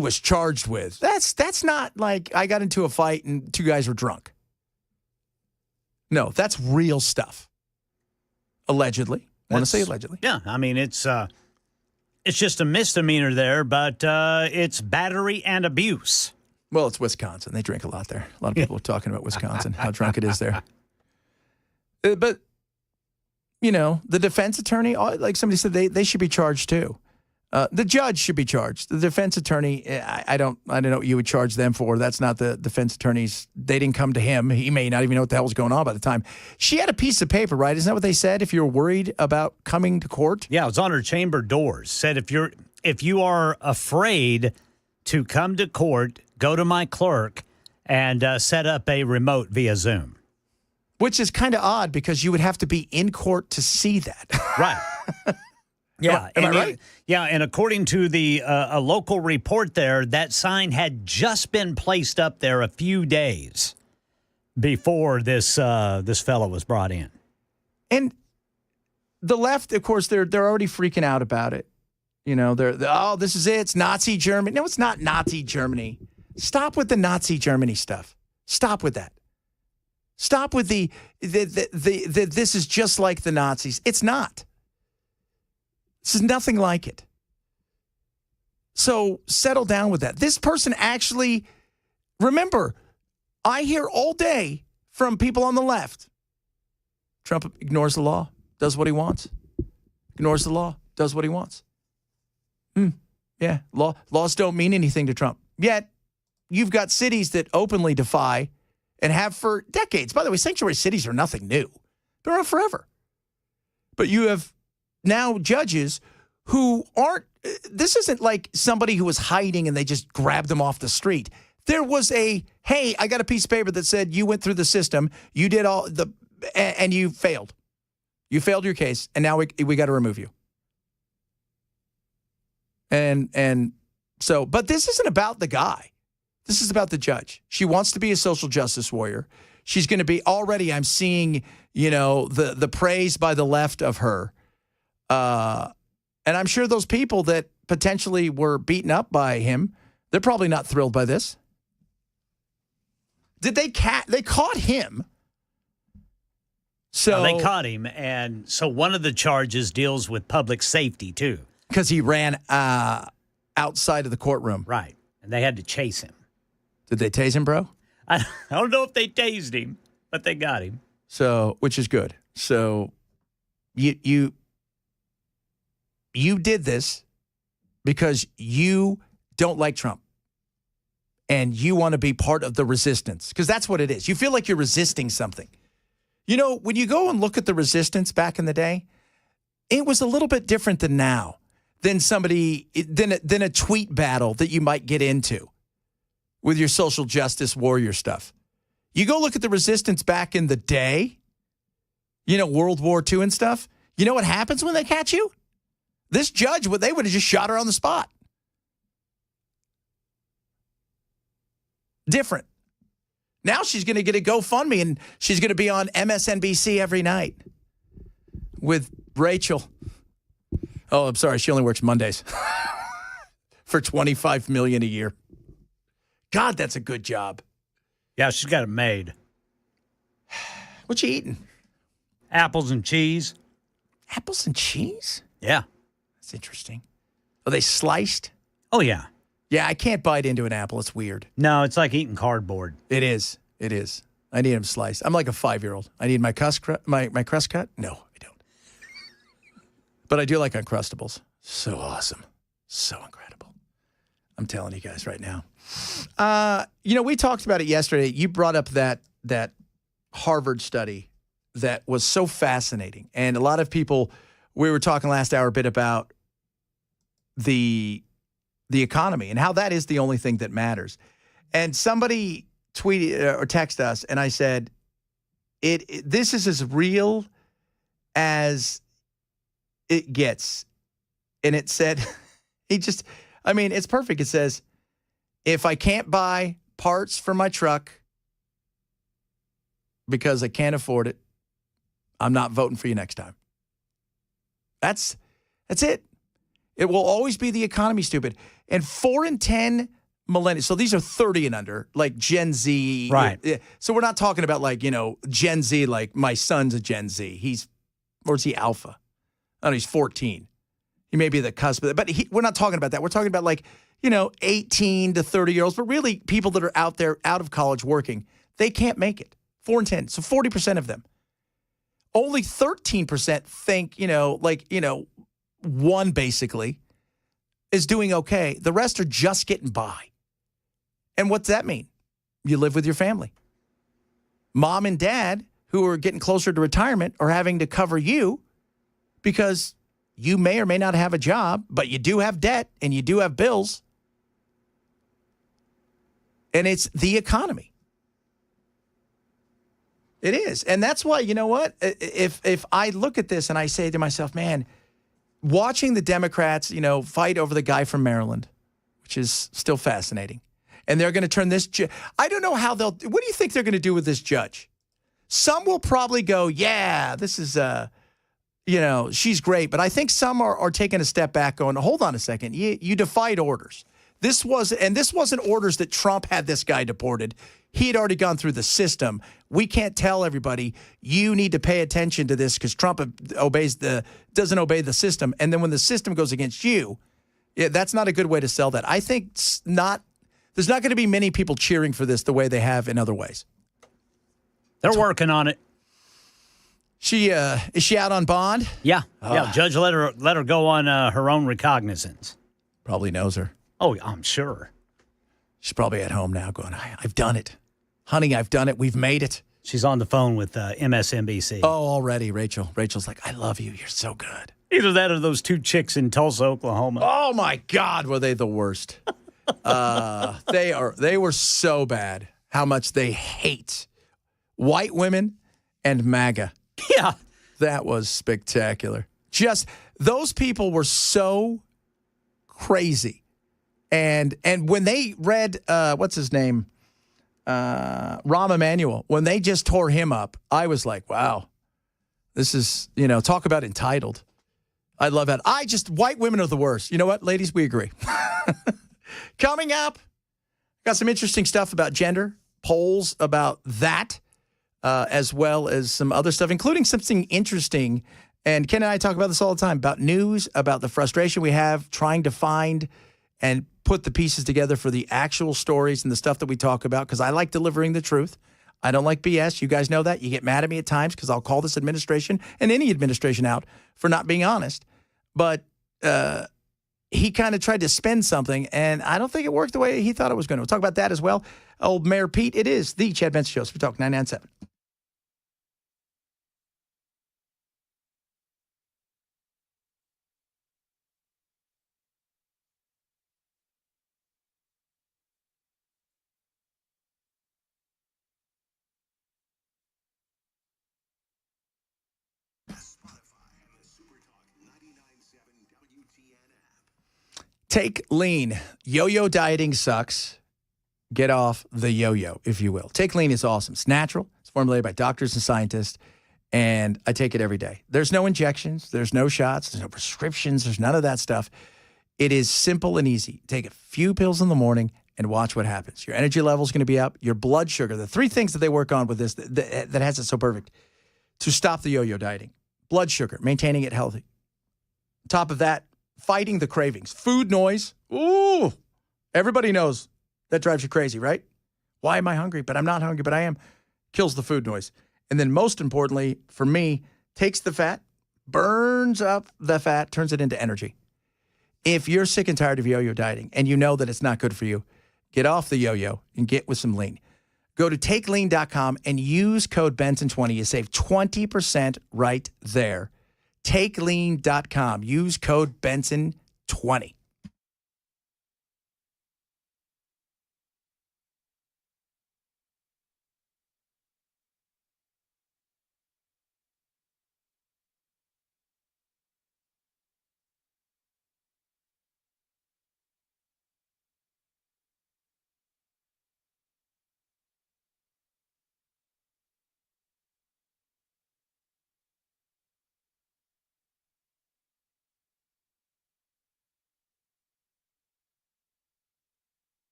was charged with, that's not like I got into a fight and two guys were drunk. No, that's real stuff. Allegedly. I want to say allegedly. Yeah, I mean, it's just a misdemeanor there, but it's battery and abuse. Well, it's Wisconsin. They drink a lot there. A lot of people are talking about Wisconsin, how drunk it is there. But, the defense attorney, like somebody said, they should be charged too. The judge should be charged. The defense attorney, I don't know what you would charge them for. That's not the defense attorney's. They didn't come to him. He may not even know what the hell was going on by the time. She had a piece of paper, right? Isn't that what they said? If you're worried about coming to court? Yeah, it was on her chamber doors. Said if you are afraid to come to court, go to my clerk and set up a remote via Zoom. Which is kind of odd because you would have to be in court to see that. Right. Yeah. Am I right? Yeah, and according to the a local report there, that sign had just been placed up there a few days before this fellow was brought in. And the left, of course, they're already freaking out about it. They're this is it. It's Nazi Germany. No, it's not Nazi Germany. Stop with the Nazi Germany stuff. Stop with that. Stop with the this is just like the Nazis. It's not. This is nothing like it. So settle down with that. This person actually, remember, I hear all day from people on the left. Trump ignores the law, does what he wants. Ignores the law, does what he wants. Yeah, laws don't mean anything to Trump. Yet, you've got cities that openly defy and have for decades. By the way, sanctuary cities are nothing new. They're around forever. But you have now judges who aren't, this isn't like somebody who was hiding and they just grabbed them off the street. There was hey, I got a piece of paper that said you went through the system, you did and you failed. You failed your case, and now we got to remove you. And so, but this isn't about the guy. This is about the judge. She wants to be a social justice warrior. She's going to be already, I'm seeing, the praise by the left of her. And I'm sure those people that potentially were beaten up by him, they're probably not thrilled by this. They caught him. So they caught him, and so one of the charges deals with public safety too, because he ran outside of the courtroom. Right, and they had to chase him. Did they tase him, bro? I don't know if they tased him, but they got him. So, which is good. So, you did this because you don't like Trump and you want to be part of the resistance, because that's what it is. You feel like you're resisting something. When you go and look at the resistance back in the day, it was a little bit different than now, than a tweet battle that you might get into with your social justice warrior stuff. You go look at the resistance back in the day, World War II and stuff. You know what happens when they catch you? This judge, they would have just shot her on the spot. Different. Now she's going to get a GoFundMe and she's going to be on MSNBC every night with Rachel. Oh, I'm sorry. She only works Mondays for $25 million a year. God, that's a good job. Yeah, she's got it made. What you eating? Apples and cheese. Apples and cheese? Yeah. That's interesting. Are they sliced? Oh, yeah. Yeah, I can't bite into an apple. It's weird. No, it's like eating cardboard. It is. It is. I need them sliced. I'm like a 5-year-old. I need my crust cut. No, I don't. But I do like Uncrustables. So awesome. So incredible. I'm telling you guys right now. We talked about it yesterday. You brought up that Harvard study that was so fascinating. And a lot of people, we were talking last hour a bit about the economy and how that is the only thing that matters. And somebody tweeted or texted us, and I said, this is as real as it gets. And it said, it's perfect. It says, if I can't buy parts for my truck because I can't afford it, I'm not voting for you next time. That's it. It will always be the economy, stupid. And 4 in 10 millennials, so these are 30 and under, like Gen Z. Right. So we're not talking about Gen Z, like my son's a Gen Z. Or is he alpha? Oh, he's 14. He may be the cusp of it, but we're not talking about that. We're talking about 18 to 30-year-olds, but really people that are out there, out of college working. They can't make it. 4 in 10. So 40% of them. Only 13% think, one basically is doing okay. The rest are just getting by. And what's that mean? You live with your family. Mom and dad, who are getting closer to retirement, are having to cover you because you may or may not have a job, but you do have debt and you do have bills. And it's the economy. It is. And that's why, you know what? If I look at this and I say to myself, man, watching the Democrats, fight over the guy from Maryland, which is still fascinating. And they're going to turn this I don't know how what do you think they're going to do with this judge? Some will probably go, yeah, this is, she's great. But I think some are taking a step back going, hold on a second. You defied orders. This wasn't orders that Trump had this guy deported. He had already gone through the system. We can't tell everybody, you need to pay attention to this because Trump doesn't obey the system. And then when the system goes against you, that's not a good way to sell that. I think there's not going to be many people cheering for this the way they have in other ways. They're working on it. Is she out on bond? Yeah. Yeah. Judge let her go on her own recognizance. Probably knows her. Oh, I'm sure. She's probably at home now going, I've done it. Honey, I've done it. We've made it. She's on the phone with MSNBC. Oh, already, Rachel. Rachel's like, I love you. You're so good. Either that or those two chicks in Tulsa, Oklahoma. Oh, my God, were they the worst. They were so bad how much they hate white women and MAGA. Yeah. That was spectacular. Just those people were so crazy. And when they read, what's his name? Rahm Emanuel, when they just tore him up, I was like, wow, this is, talk about entitled. I love that. White women are the worst. You know what, ladies? We agree. Coming up, got some interesting stuff about gender, polls about that, as well as some other stuff, including something interesting. And Ken and I talk about this all the time, about news, about the frustration we have trying to find and put the pieces together for the actual stories and the stuff that we talk about, because I like delivering the truth. I don't like BS. You guys know that. You get mad at me at times because I'll call this administration and any administration out for not being honest. But he kind of tried to spin something, and I don't think it worked the way he thought it was going to. We'll talk about that as well. Old Mayor Pete, it is the Chad Benson Show. So we talk 997. Take lean. Yo-yo dieting sucks. Get off the yo-yo, if you will. Take lean is awesome. It's natural. It's formulated by doctors and scientists, and I take it every day. There's no injections. There's no shots. There's no prescriptions. There's none of that stuff. It is simple and easy. Take a few pills in the morning and watch what happens. Your energy level is going to be up. Your blood sugar, the three things that they work on with this that has it so perfect to stop the yo-yo dieting. Blood sugar, maintaining it healthy. Top of that, fighting the cravings. Food noise. Ooh, everybody knows that drives you crazy, right? Why am I hungry? But I'm not hungry, but I am. Kills the food noise. And then most importantly, for me, takes the fat, burns up the fat, turns it into energy. If you're sick and tired of yo-yo dieting and you know that it's not good for you, get off the yo-yo and get with some lean. Go to takelean.com and use code Benson20. You save 20% right there. Takelean.com. Use code Benson20.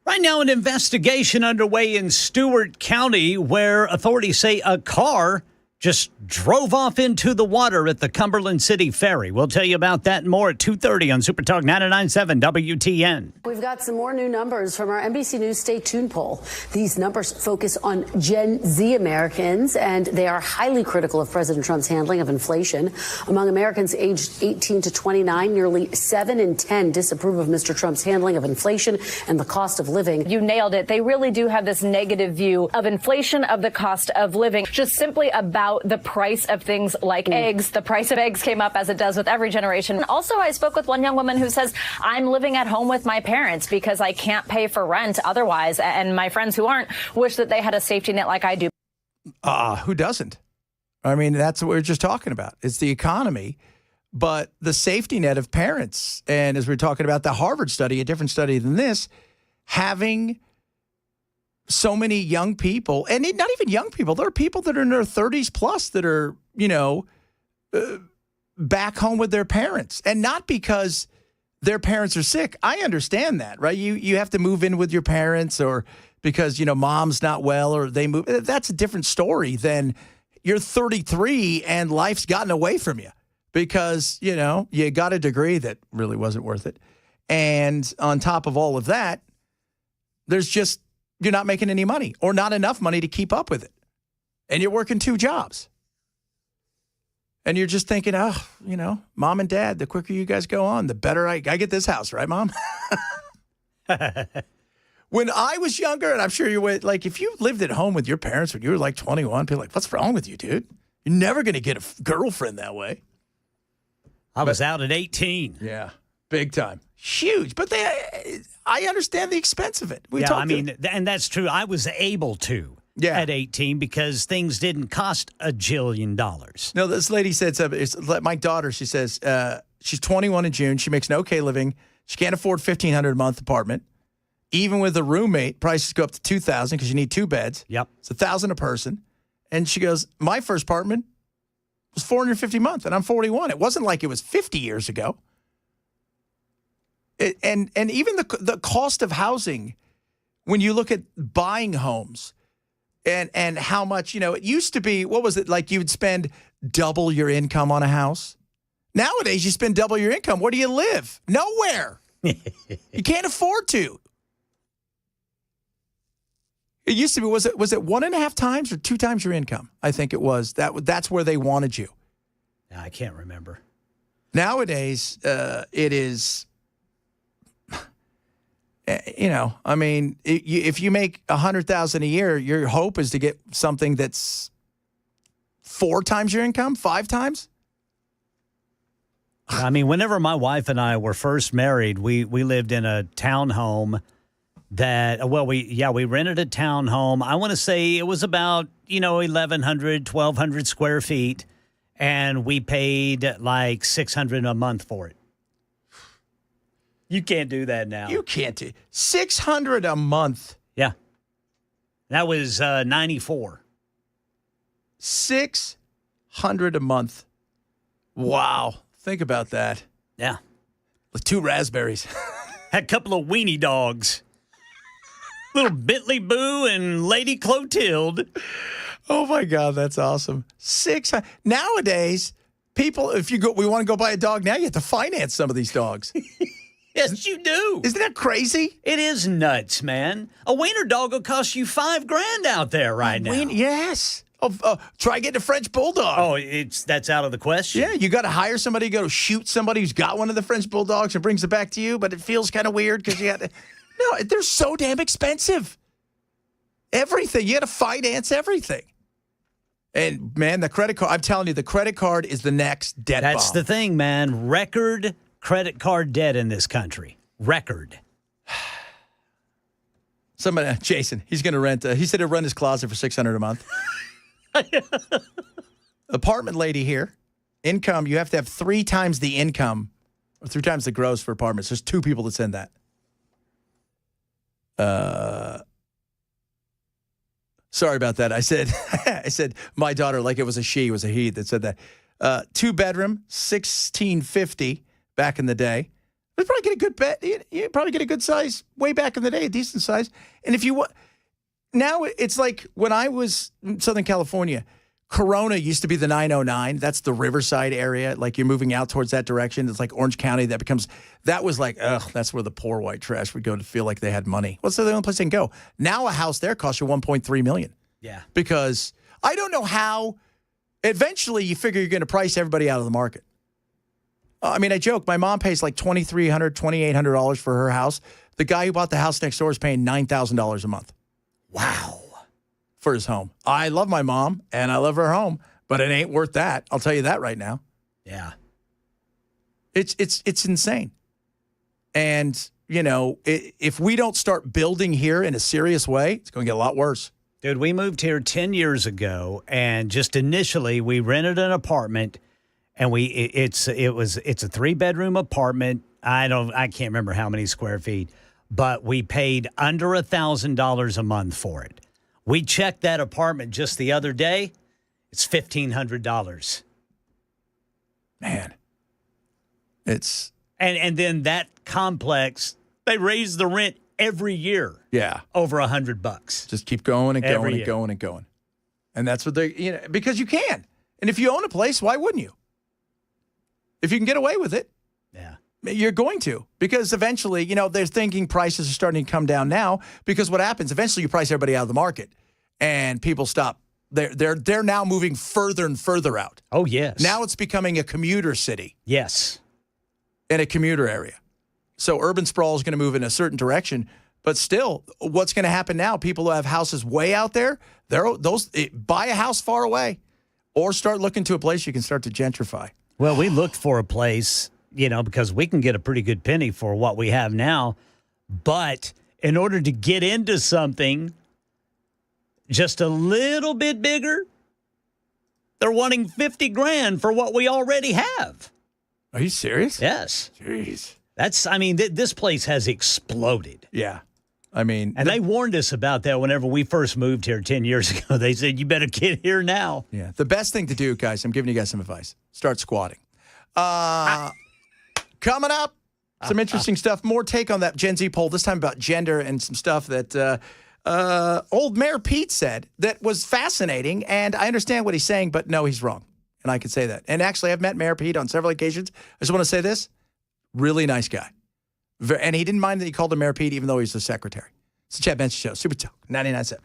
Right now, an investigation underway in Stewart County where authorities say a car just drove off into the water at the Cumberland City Ferry. We'll tell you about that and more at 2:30 on Super Talk 99.7 WTN. We've got some more new numbers from our NBC News Stay Tuned poll. These numbers focus on Gen Z Americans, and they are highly critical of President Trump's handling of inflation. Among Americans aged 18 to 29, nearly 7 in 10 disapprove of Mr. Trump's handling of inflation and the cost of living. You nailed it. They really do have this negative view of inflation, of the cost of living, just simply about the price of things like eggs. The price of eggs came up, as it does with every generation. Also, I spoke with one young woman who says, I'm living at home with my parents because I can't pay for rent otherwise. And my friends who aren't wish that they had a safety net like I do. Who doesn't? I mean, that's what we were just talking about. It's the economy, but the safety net of parents. And as we're talking about the Harvard study, a different study than this, having so many young people, and not even young people, there are people that are in their 30s plus that are, back home with their parents. And not because their parents are sick. I understand that, right? You have to move in with your parents, or because, mom's not well, or they move. That's a different story than you're 33 and life's gotten away from you because, you got a degree that really wasn't worth it. And on top of all of that, you're not making any money or not enough money to keep up with it. And you're working 2 jobs. And you're just thinking, mom and dad, the quicker you guys go on, the better I get this house, right, Mom? When I was younger, and I'm sure you would, if you lived at home with your parents when you were 21, people were like, what's wrong with you, dude? You're never going to get a girlfriend that way. I was out at 18. Yeah, big time. Huge. But I understand the expense of it. And that's true. I was able to. at 18 because things didn't cost $1 jillion. No, this lady said something. My daughter, she says, she's 21 in June. She makes an okay living. She can't afford $1,500 a month apartment. Even with a roommate, prices go up to $2,000 because you need 2 beds. Yep. It's $1,000 a person. And she goes, my first apartment was $450 a month, and I'm 41. It wasn't like it was 50 years ago. And even the cost of housing, when you look at buying homes and how much, it used to be, what was it, like you would spend double your income on a house? Nowadays, you spend double your income. Where do you live? Nowhere. You can't afford to. It used to be, was it 1.5 times or 2 times your income? I think it was. That's where they wanted you. I can't remember. Nowadays, it is, if you make $100,000 a year, your hope is to get something that's 4 times your income, 5 times. I mean, whenever my wife and I were first married, we lived in a townhome we rented a townhome. I want to say it was about, 1,100, 1,200 square feet, and we paid like $600 a month for it. You can't do that now. You can't do $600 a month. Yeah. That was 94. $600 a month. Wow. Think about that. Yeah. With 2 raspberries. Had a couple of weenie dogs. Little Bentley Boo and Lady Clotilde. Oh, my God. That's awesome. 600. Nowadays, people, we want to go buy a dog now, you have to finance some of these dogs. Yes, you do. Isn't that crazy? It is nuts, man. A wiener dog will cost you $5,000 out there right now. Yes. Try getting a French bulldog. Oh, that's out of the question. Yeah, you got to hire somebody to go shoot somebody who's got one of the French bulldogs and brings it back to you, but it feels kind of weird because you got to. No, they're so damn expensive. Everything. You got to finance everything. And, man, the credit card, I'm telling you, the credit card is the next debt bomb. That's the thing, man. Record credit card debt in this country. Record. Somebody, Jason, he's going to rent. He said he'll rent his closet for $600 a month. Apartment lady here. Income, you have to have 3 times the income or 3 times the gross for apartments. There's 2 people that send that. Sorry about that. I said my daughter like it was a she, it was a he that said that. 2-bedroom, $1,650 back in the day. You'd probably get a good bet. You'd probably get a good size way back in the day, a decent size. And if you want, now it's like when I was in Southern California, Corona used to be the 909. That's the Riverside area. Like you're moving out towards that direction. It's like Orange County. That was like, that's where the poor white trash would go to feel like they had money. What's the only place they can go? Now a house there costs you $1.3 million. Yeah. Because I don't know how, eventually you figure you're going to price everybody out of the market. I mean, I joke. My mom pays like $2,300, $2,800 for her house. The guy who bought the house next door is paying $9,000 a month. Wow. For his home. I love my mom, and I love her home, but it ain't worth that. I'll tell you that right now. Yeah. It's insane. And, if we don't start building here in a serious way, it's going to get a lot worse. Dude, we moved here 10 years ago, and just initially we rented an apartment, and it's a 3-bedroom apartment. I can't remember how many square feet, but we paid under $1,000 a month for it. We checked that apartment just the other day. It's $1,500. Man. It's and then that complex, they raise the rent every year. Yeah. Over $100. Just keep going and going and going and going. And that's what they, because you can. And if you own a place, why wouldn't you? If you can get away with it. Yeah. You're going to, because eventually, they're thinking prices are starting to come down now, because what happens, eventually you price everybody out of the market and people stop. They're now moving further and further out. Oh, yes. Now it's becoming a commuter city. Yes. In a commuter area. So urban sprawl is going to move in a certain direction, but still, what's going to happen now? People who have houses way out there, buy a house far away or start looking to a place you can start to gentrify. Well, we looked for a place, because we can get a pretty good penny for what we have now. But in order to get into something, just a little bit bigger. They're wanting $50,000 for what we already have. Are you serious? Yes. Jeez. This place has exploded. Yeah. And they warned us about that whenever we first moved here 10 years ago. They said, you better get here now. Yeah. The best thing to do, guys, I'm giving you guys some advice. Start squatting. Coming up, some interesting stuff. More take on that Gen Z poll, this time about gender and some stuff that old Mayor Pete said that was fascinating. And I understand what he's saying, but no, he's wrong. And I can say that. And actually, I've met Mayor Pete on several occasions. I just want to say this. Really nice guy. And he didn't mind that he called him Mayor Pete, even though he's the secretary. It's the Chad Benson Show. Super Talk 99.7.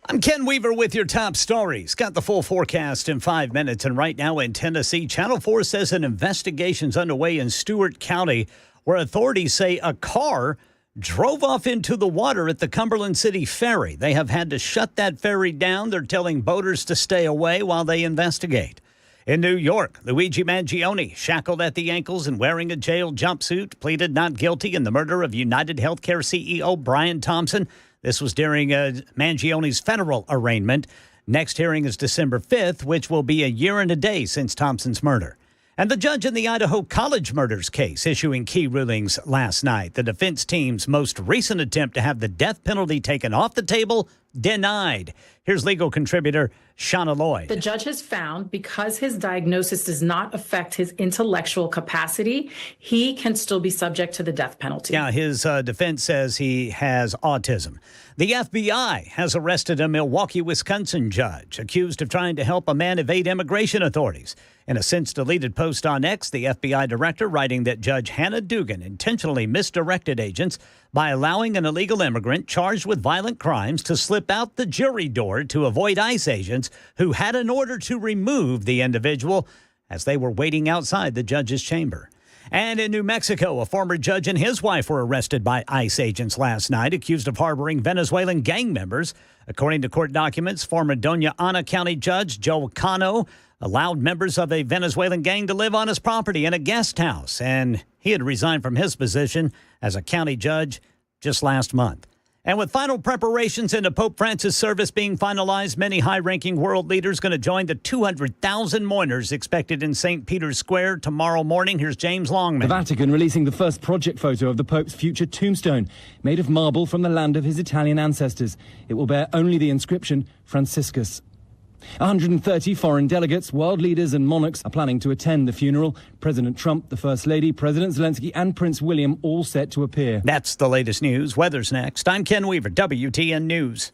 I'm Ken Weaver with your top stories. Got the full forecast in 5 minutes. And right now in Tennessee, Channel 4 says an investigation's underway in Stewart County where authorities say a car drove off into the water at the Cumberland City Ferry. They have had to shut that ferry down. They're telling boaters to stay away while they investigate. In New York, Luigi Mangione, shackled at the ankles and wearing a jail jumpsuit, pleaded not guilty in the murder of United Healthcare CEO Brian Thompson. This was during Mangione's federal arraignment. Next hearing is December 5th, which will be a year and a day since Thompson's murder. And the judge in the Idaho college murders case issuing key rulings last night. The defense team's most recent attempt to have the death penalty taken off the table denied. Here's legal contributor Shauna Lloyd. The judge has found because his diagnosis does not affect his intellectual capacity, he can still be subject to the death penalty. Yeah, his defense says he has autism. The FBI has arrested a Milwaukee, Wisconsin judge accused of trying to help a man evade immigration authorities. In a since-deleted post on X, the FBI director writing that Judge Hannah Dugan intentionally misdirected agents by allowing an illegal immigrant charged with violent crimes to slip out the jury door to avoid ICE agents who had an order to remove the individual as they were waiting outside the judge's chamber. And in New Mexico, a former judge and his wife were arrested by ICE agents last night, accused of harboring Venezuelan gang members. According to court documents, former Doña Ana County Judge Joe Cano allowed members of a Venezuelan gang to live on his property in a guest house, and he had resigned from his position as a county judge just last month. And with final preparations into Pope Francis' service being finalized, many high-ranking world leaders going to join the 200,000 mourners expected in St. Peter's Square tomorrow morning. Here's James Longman. The Vatican releasing the first project photo of the Pope's future tombstone, made of marble from the land of his Italian ancestors. It will bear only the inscription, Franciscus. 130 foreign delegates, world leaders and monarchs are planning to attend the funeral. President Trump, the First Lady, President Zelensky and Prince William all set to appear. That's the latest news. Weather's next. I'm Ken Weaver, WTN News.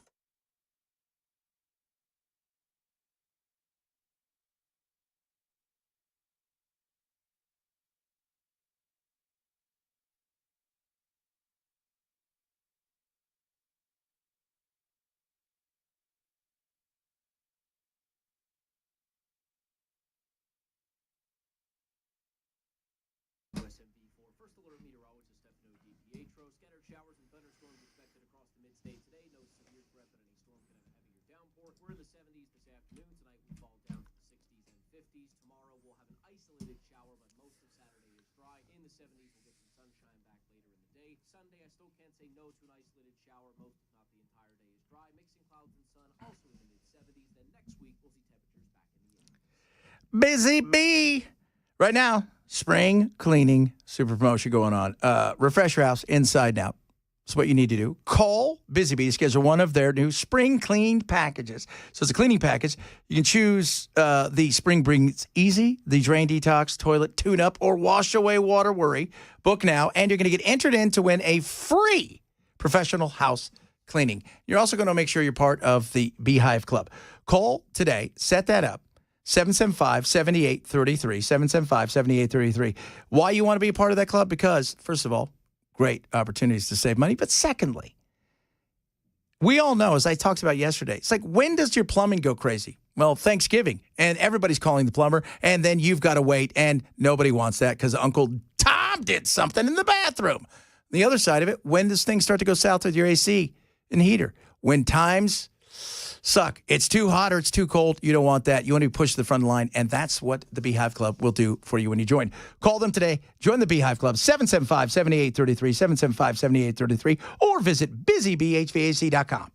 Showers and thunderstorms expected across the mid-state today. No severe threat that any storm can have a heavier downpour. We're in the 70s this afternoon. Tonight we fall down to the 60s and 50s. Tomorrow we'll have an isolated shower, but most of Saturday is dry. In the 70s, we'll get some sunshine back later in the day. Sunday, I still can't say no to an isolated shower. Most, if not the entire day, is dry. Mixing clouds and sun, also in the mid-70s. Then next week, we'll see temperatures back in the 80s. Busy bee. Right now, spring cleaning super promotion going on. Refresh your house inside and out. That's what you need to do. Call Busy Bee to schedule one of their new spring cleaned packages. So it's a cleaning package. You can choose the Spring Brings Easy, the Drain Detox, Toilet Tune-Up, or Wash Away Water Worry. Book now, and you're going to get entered in to win a free professional house cleaning. You're also going to make sure you're part of the Beehive Club. Call today. Set that up. 775-7833, 775-7833. Why you want to be a part of that club? Because, first of all, great opportunities to save money. But secondly, we all know, as I talked about yesterday, it's like, when does your plumbing go crazy? Well, Thanksgiving, and everybody's calling the plumber, and then you've got to wait, and nobody wants that because Uncle Tom did something in the bathroom. The other side of it, when does things start to go south with your AC and heater? When times suck. It's too hot or it's too cold. You don't want that. You want to be pushed to the front line, and that's what the Beehive Club will do for you when you join. Call them today. Join the Beehive Club, 775-7833, 775-7833, or visit busybhvac.com.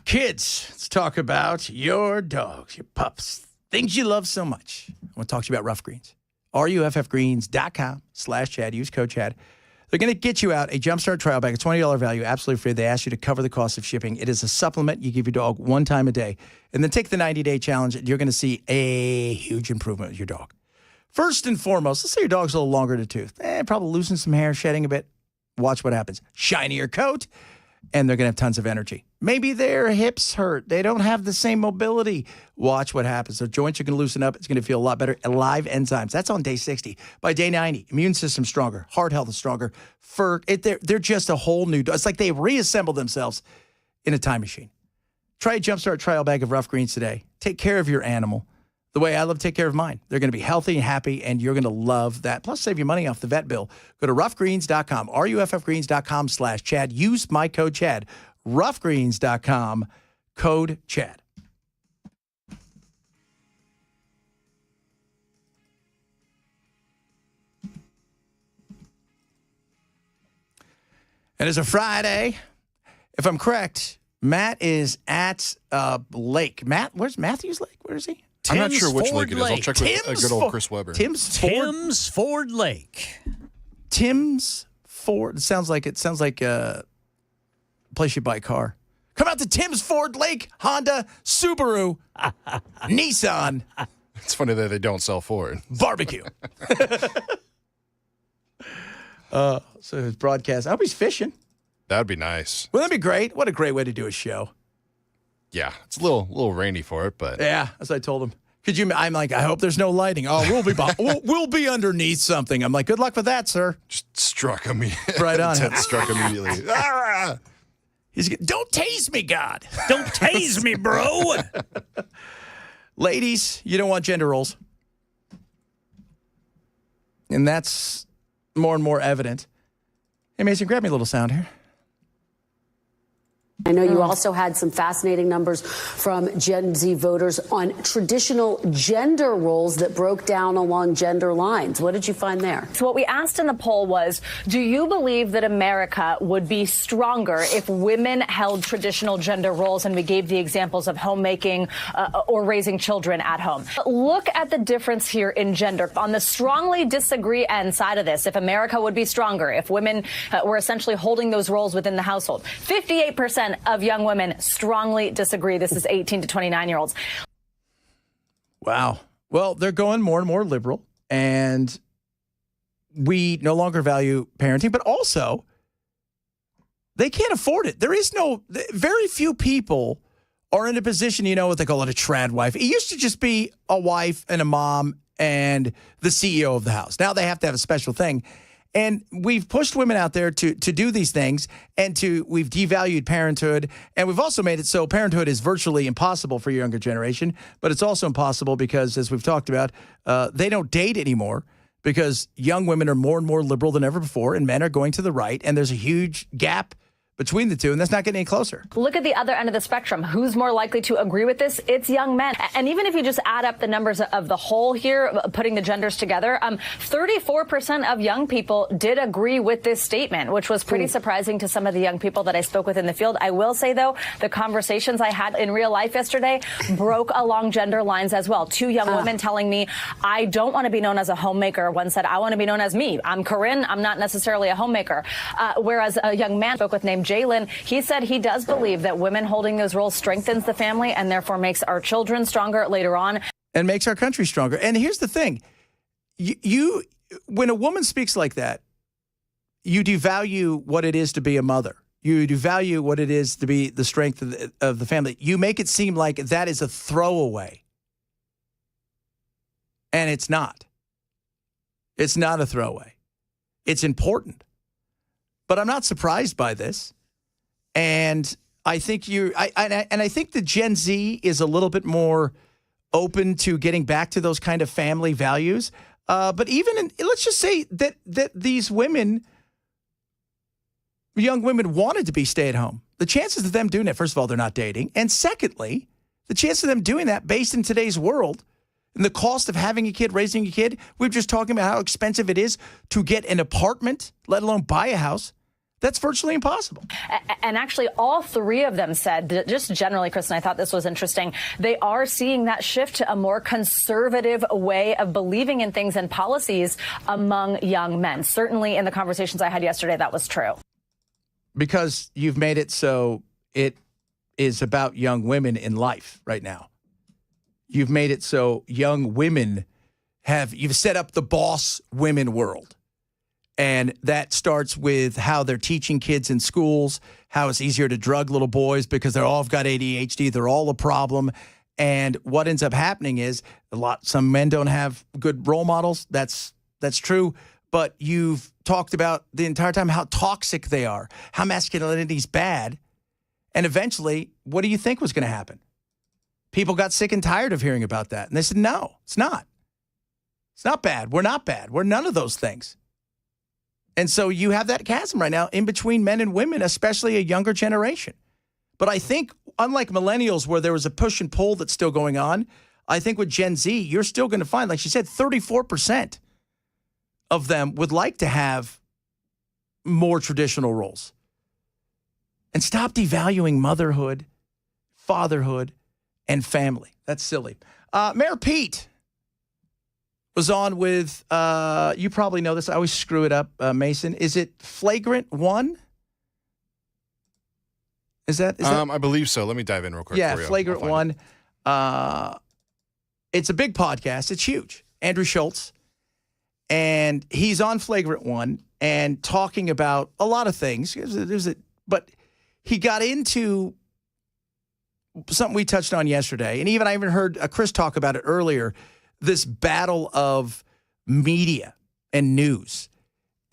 Kids, let's talk about your dogs, your pups, things you love so much. I want to talk to you about Rough Greens. RUFFgreens.com/Chad. Use code Chad. They're going to get you out a Jumpstart trial bag, a $20 value, absolutely free. They ask you to cover the cost of shipping. It is a supplement you give your dog one time a day. And then take the 90-day challenge, and you're going to see a huge improvement with your dog. First and foremost, let's say your dog's a little longer to tooth. Probably losing some hair, shedding a bit. Watch what happens. Shinier coat, and they're going to have tons of energy. Maybe their hips hurt. They don't have the same mobility. Watch what happens. Their joints are going to loosen up. It's going to feel a lot better. Live enzymes. That's on day 60. By day 90, immune system stronger. Heart health is stronger. They're just a whole new dog. It's like they reassemble themselves in a time machine. Try a Jumpstart trial bag of Rough Greens today. Take care of your animal the way I love to take care of mine. They're going to be healthy and happy, and you're going to love that. Plus, save you money off the vet bill. Go to roughgreens.com, RUFFgreens.com/Chad. Use my code Chad. Roughgreens.com, code Chad. And it's a Friday. If I'm correct, Matt is at Lake. Matt, where's Matthews Lake? Where is he? I'm not sure which Ford lake it is. I'll check with good old Chris Weber. Tim's Ford Lake. Tim's Ford. It sounds like a place you buy a car. Come out to Tim's Ford Lake, Honda, Subaru, Nissan. It's funny that they don't sell Ford. Barbecue. So his broadcast. I hope he's fishing. That'd be nice. Well, that'd be great. What a great way to do a show. Yeah, it's a little rainy for it, but yeah, as I told him. I'm like, I hope there's no lighting. Oh, we'll be underneath something. I'm like, good luck with that, sir. Just struck him. Right on. Struck immediately. Don't tase me, God. Don't tase me, bro. Ladies, you don't want gender roles. And that's more and more evident. Hey, Mason, grab me a little sound here. I know you also had some fascinating numbers from Gen Z voters on traditional gender roles that broke down along gender lines. What did you find there? So what we asked in the poll was, do you believe that America would be stronger if women held traditional gender roles? And we gave the examples of homemaking or raising children at home. But look at the difference here in gender. On the strongly disagree end side of this, if America would be stronger, if women were essentially holding those roles within the household, 58% of young women strongly disagree. This is 18 to 29-year-olds. Wow. Well, they're going more and more liberal, and we no longer value parenting, but also they can't afford it. Very few people are in a position, what they call it, a trad wife. It used to just be a wife and a mom and the CEO of the house. Now they have to have a special thing. And we've pushed women out there to do these things, and we've devalued parenthood, and we've also made it so parenthood is virtually impossible for your younger generation, but it's also impossible because, as we've talked about, they don't date anymore because young women are more and more liberal than ever before, and men are going to the right, and there's a huge gap between the two, and that's not getting any closer. Look at the other end of the spectrum. Who's more likely to agree with this? It's young men. And even if you just add up the numbers of the whole here, putting the genders together, 34% of young people did agree with this statement, which was pretty surprising to some of the young people that I spoke with in the field. I will say, though, the conversations I had in real life yesterday broke along gender lines as well. Two young women telling me, I don't want to be known as a homemaker. One said, I want to be known as me. I'm Corinne. I'm not necessarily a homemaker. Whereas a young man I spoke with named Jalen, he said he does believe that women holding those roles strengthens the family and therefore makes our children stronger later on. And makes our country stronger. And here's the thing. You when a woman speaks like that, you devalue what it is to be a mother. You devalue what it is to be the strength of the family. You make it seem like that is a throwaway. And it's not. It's not a throwaway. It's important. But I'm not surprised by this. And I think I think the Gen Z is a little bit more open to getting back to those kind of family values. But even let's just say that these women, young women, wanted to be stay at home. The chances of them doing that, first of all, they're not dating. And secondly, the chance of them doing that based in today's world and the cost of having a kid, raising a kid, we're just talking about how expensive it is to get an apartment, let alone buy a house. That's virtually impossible. And actually, all three of them said, that just generally, Kristen, I thought this was interesting, they are seeing that shift to a more conservative way of believing in things and policies among young men. Certainly in the conversations I had yesterday, that was true. Because you've made it so it is about young women in life right now. You've made it so young women you've set up the boss women world. And that starts with how they're teaching kids in schools, how it's easier to drug little boys because they're all got ADHD. They're all a problem. And what ends up happening is some men don't have good role models. That's true. But you've talked about the entire time how toxic they are, how masculinity is bad. And eventually, what do you think was going to happen? People got sick and tired of hearing about that. And they said, no, it's not. It's not bad. We're not bad. We're none of those things. And so you have that chasm right now in between men and women, especially a younger generation. But I think, unlike millennials where there was a push and pull that's still going on, I think with Gen Z, you're still going to find, like she said, 34% of them would like to have more traditional roles. And stop devaluing motherhood, fatherhood, and family. That's silly. Mayor Pete was on with, you probably know this. I always screw it up, Mason. Is it Flagrant One? Is that? I believe so. Let me dive in real quick. Yeah, for you. Flagrant One. It's a big podcast. It's huge. Andrew Schultz. And he's on Flagrant One and talking about a lot of things. But he got into something we touched on yesterday. And I even heard Chris talk about it earlier. This battle of media and news.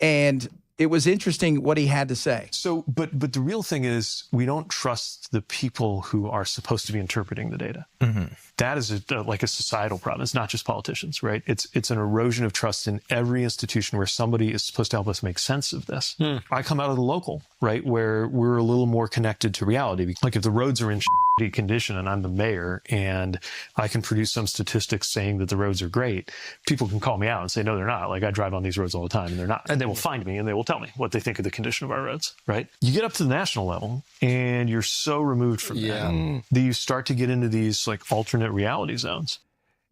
And it was interesting what he had to say. So, but the real thing is we don't trust the people who are supposed to be interpreting the data. Mm-hmm. That is like a societal problem. It's not just politicians, right? It's an erosion of trust in every institution where somebody is supposed to help us make sense of this. I come out of the local, right, where we're a little more connected to reality. Like if the roads are in shitty condition and I'm the mayor and I can produce some statistics saying that the roads are great, people can call me out and say, no, they're not. Like I drive on these roads all the time and they're not. And they will find me and they will tell me what they think of the condition of our roads, right? You get up to the national level and you're so removed from that you start to get into these like alternate reality zones.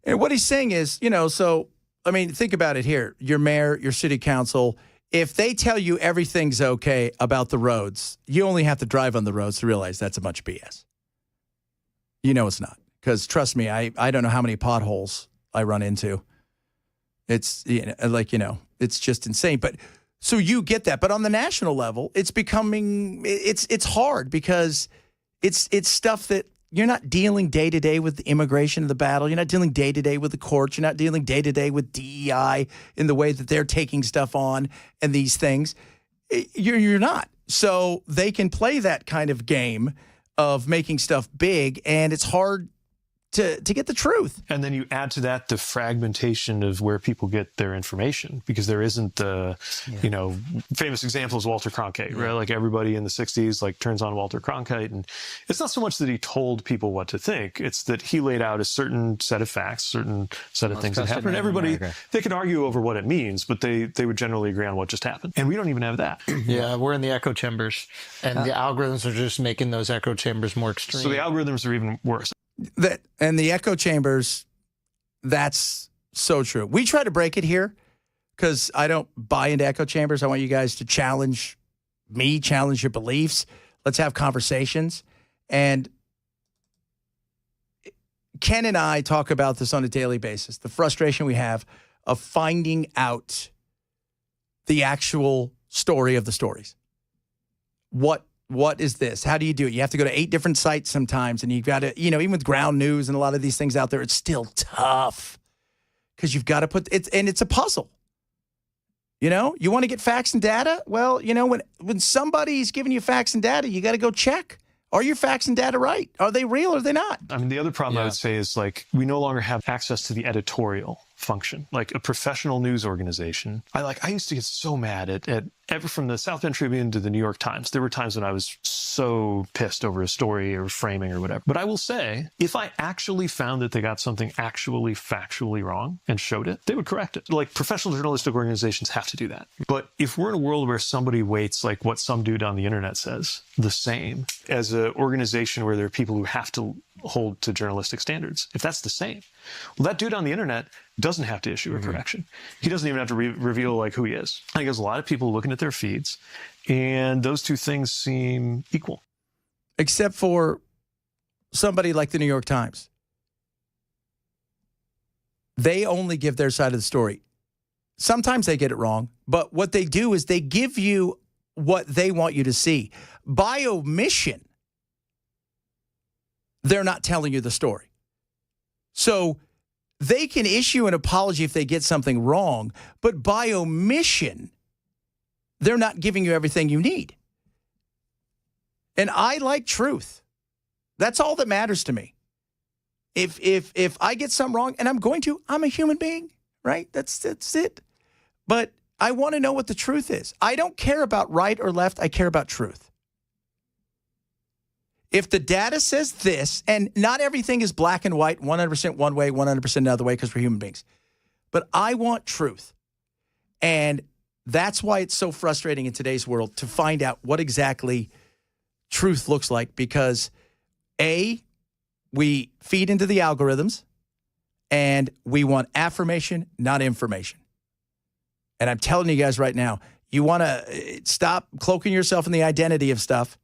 And what he's saying is, think about it here. Your mayor, your city council, if they tell you everything's okay about the roads, you only have to drive on the roads to realize that's a bunch of BS. You know it's not. Because trust me, I don't know how many potholes I run into. It's, it's just insane. But so you get that. But on the national level, it's becoming, it's hard because it's stuff that you're not dealing day to day with the immigration of the battle. You're not dealing day to day with the courts. You're not dealing day to day with DEI in the way that they're taking stuff on and these things. You're not. So they can play that kind of game of making stuff big, and it's hard to get the truth. And then you add to that the fragmentation of where people get their information, because there isn't the, famous example is Walter Cronkite, right? Like everybody in the 60s, like turns on Walter Cronkite. And it's not so much that he told people what to think. It's that he laid out a certain set of facts, certain set of things that happened. And everybody, they can argue over what it means, but they would generally agree on what just happened. And we don't even have that. Yeah, we're in the echo chambers, and the algorithms are just making those echo chambers more extreme. So the algorithms are even worse. And the echo chambers, that's so true. We try to break it here because I don't buy into echo chambers. I want you guys to challenge me, challenge your beliefs. Let's have conversations. And Ken and I talk about this on a daily basis, the frustration we have of finding out the actual story of the stories. What is this? How do you do it? You have to go to 8 different sites sometimes, and you've got to, even with ground news and a lot of these things out there, it's still tough because you've got to put it, and it's a puzzle. You want to get facts and data? Well, when somebody's giving you facts and data, you got to go check. Are your facts and data right? Are they real or are they not? I mean, the other problem I would say is we no longer have access to the editorial function, like a professional news organization. I used to get so mad at from the South Bend Tribune to the New York Times. There were times when I was so pissed over a story or framing or whatever. But I will say, if I actually found that they got something actually factually wrong and showed it, they would correct it. Like professional journalistic organizations have to do that. But if we're in a world where somebody weights like what some dude on the internet says the same as an organization where there are people who have to hold to journalistic standards, if that's the same, well, that dude on the internet doesn't have to issue a correction. He doesn't even have to reveal who he is. I think there's a lot of people looking at their feeds, and those two things seem equal. Except for somebody like the New York Times. They only give their side of the story. Sometimes they get it wrong, but what they do is they give you what they want you to see. By omission, they're not telling you the story. So they can issue an apology if they get something wrong, but by omission, they're not giving you everything you need. And I like truth. That's all that matters to me. If I get something wrong, and I'm a human being, right? That's it. But I want to know what the truth is. I don't care about right or left. I care about truth. If the data says this, and not everything is black and white, 100% one way, 100% another way, because we're human beings. But I want truth. And that's why it's so frustrating in today's world to find out what exactly truth looks like, because A, we feed into the algorithms, and we want affirmation, not information. And I'm telling you guys right now, you want to stop cloaking yourself in the identity of stuff.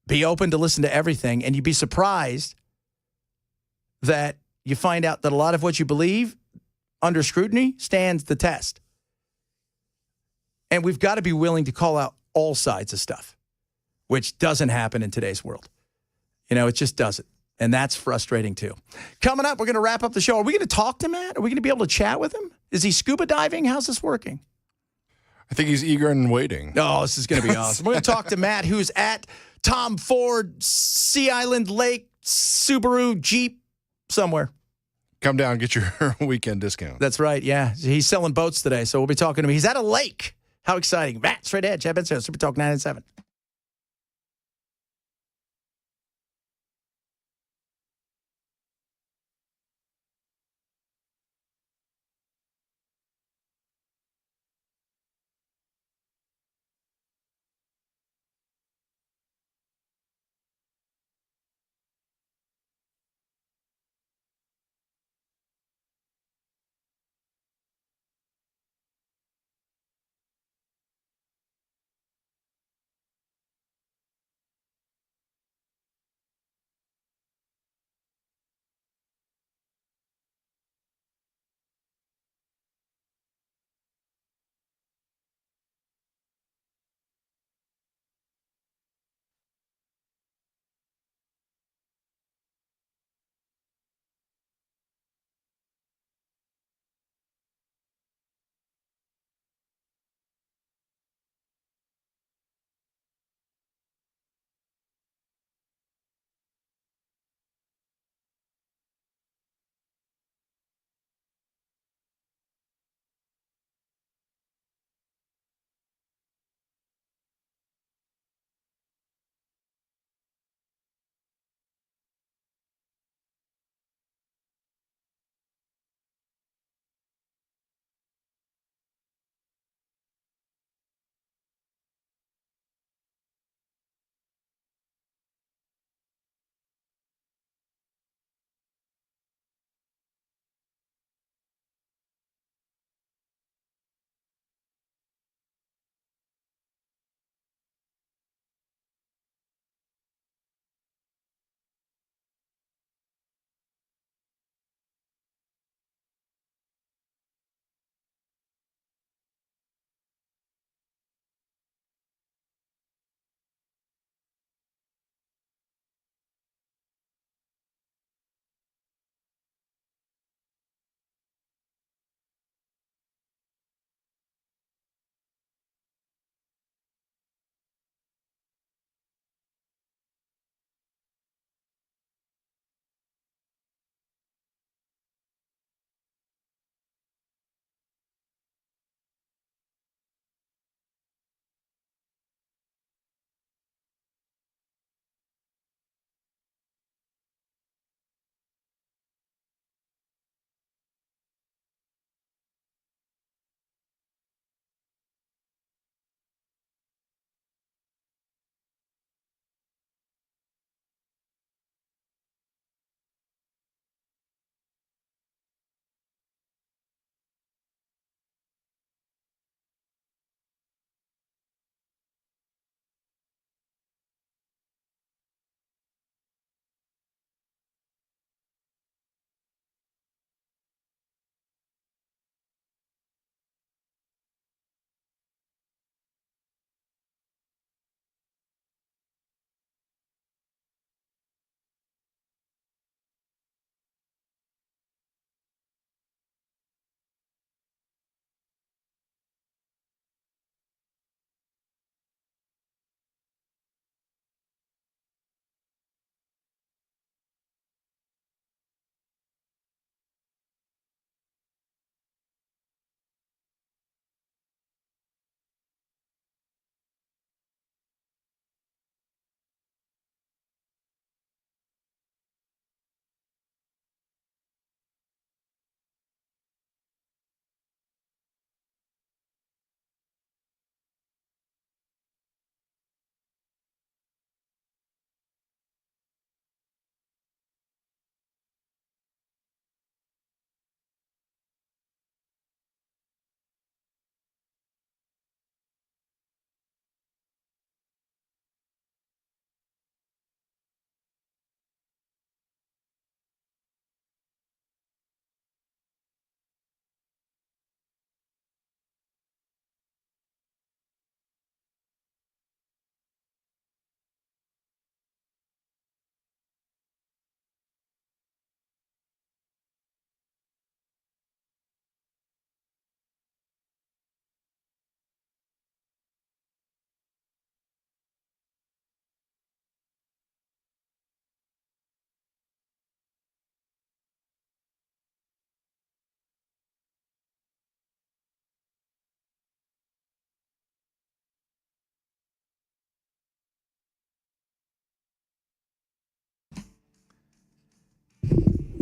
Be open to listen to everything, and you'd be surprised that you find out that a lot of what you believe under scrutiny stands the test. And we've got to be willing to call out all sides of stuff, which doesn't happen in today's world. It just doesn't. And that's frustrating too. Coming up, we're going to wrap up the show. Are we going to talk to Matt? Are we going to be able to chat with him? Is he scuba diving? How's this working? I think he's eager and waiting. Oh, this is going to be awesome. We're going to talk to Matt, who's at Tom Ford, Sea Island Lake, Subaru, Jeep, somewhere. Come down, get your weekend discount. That's right, yeah. He's selling boats today, so we'll be talking to him. He's at a lake. How exciting. Matt, straight ahead. Chad Benson, Super Talk 9 and 7.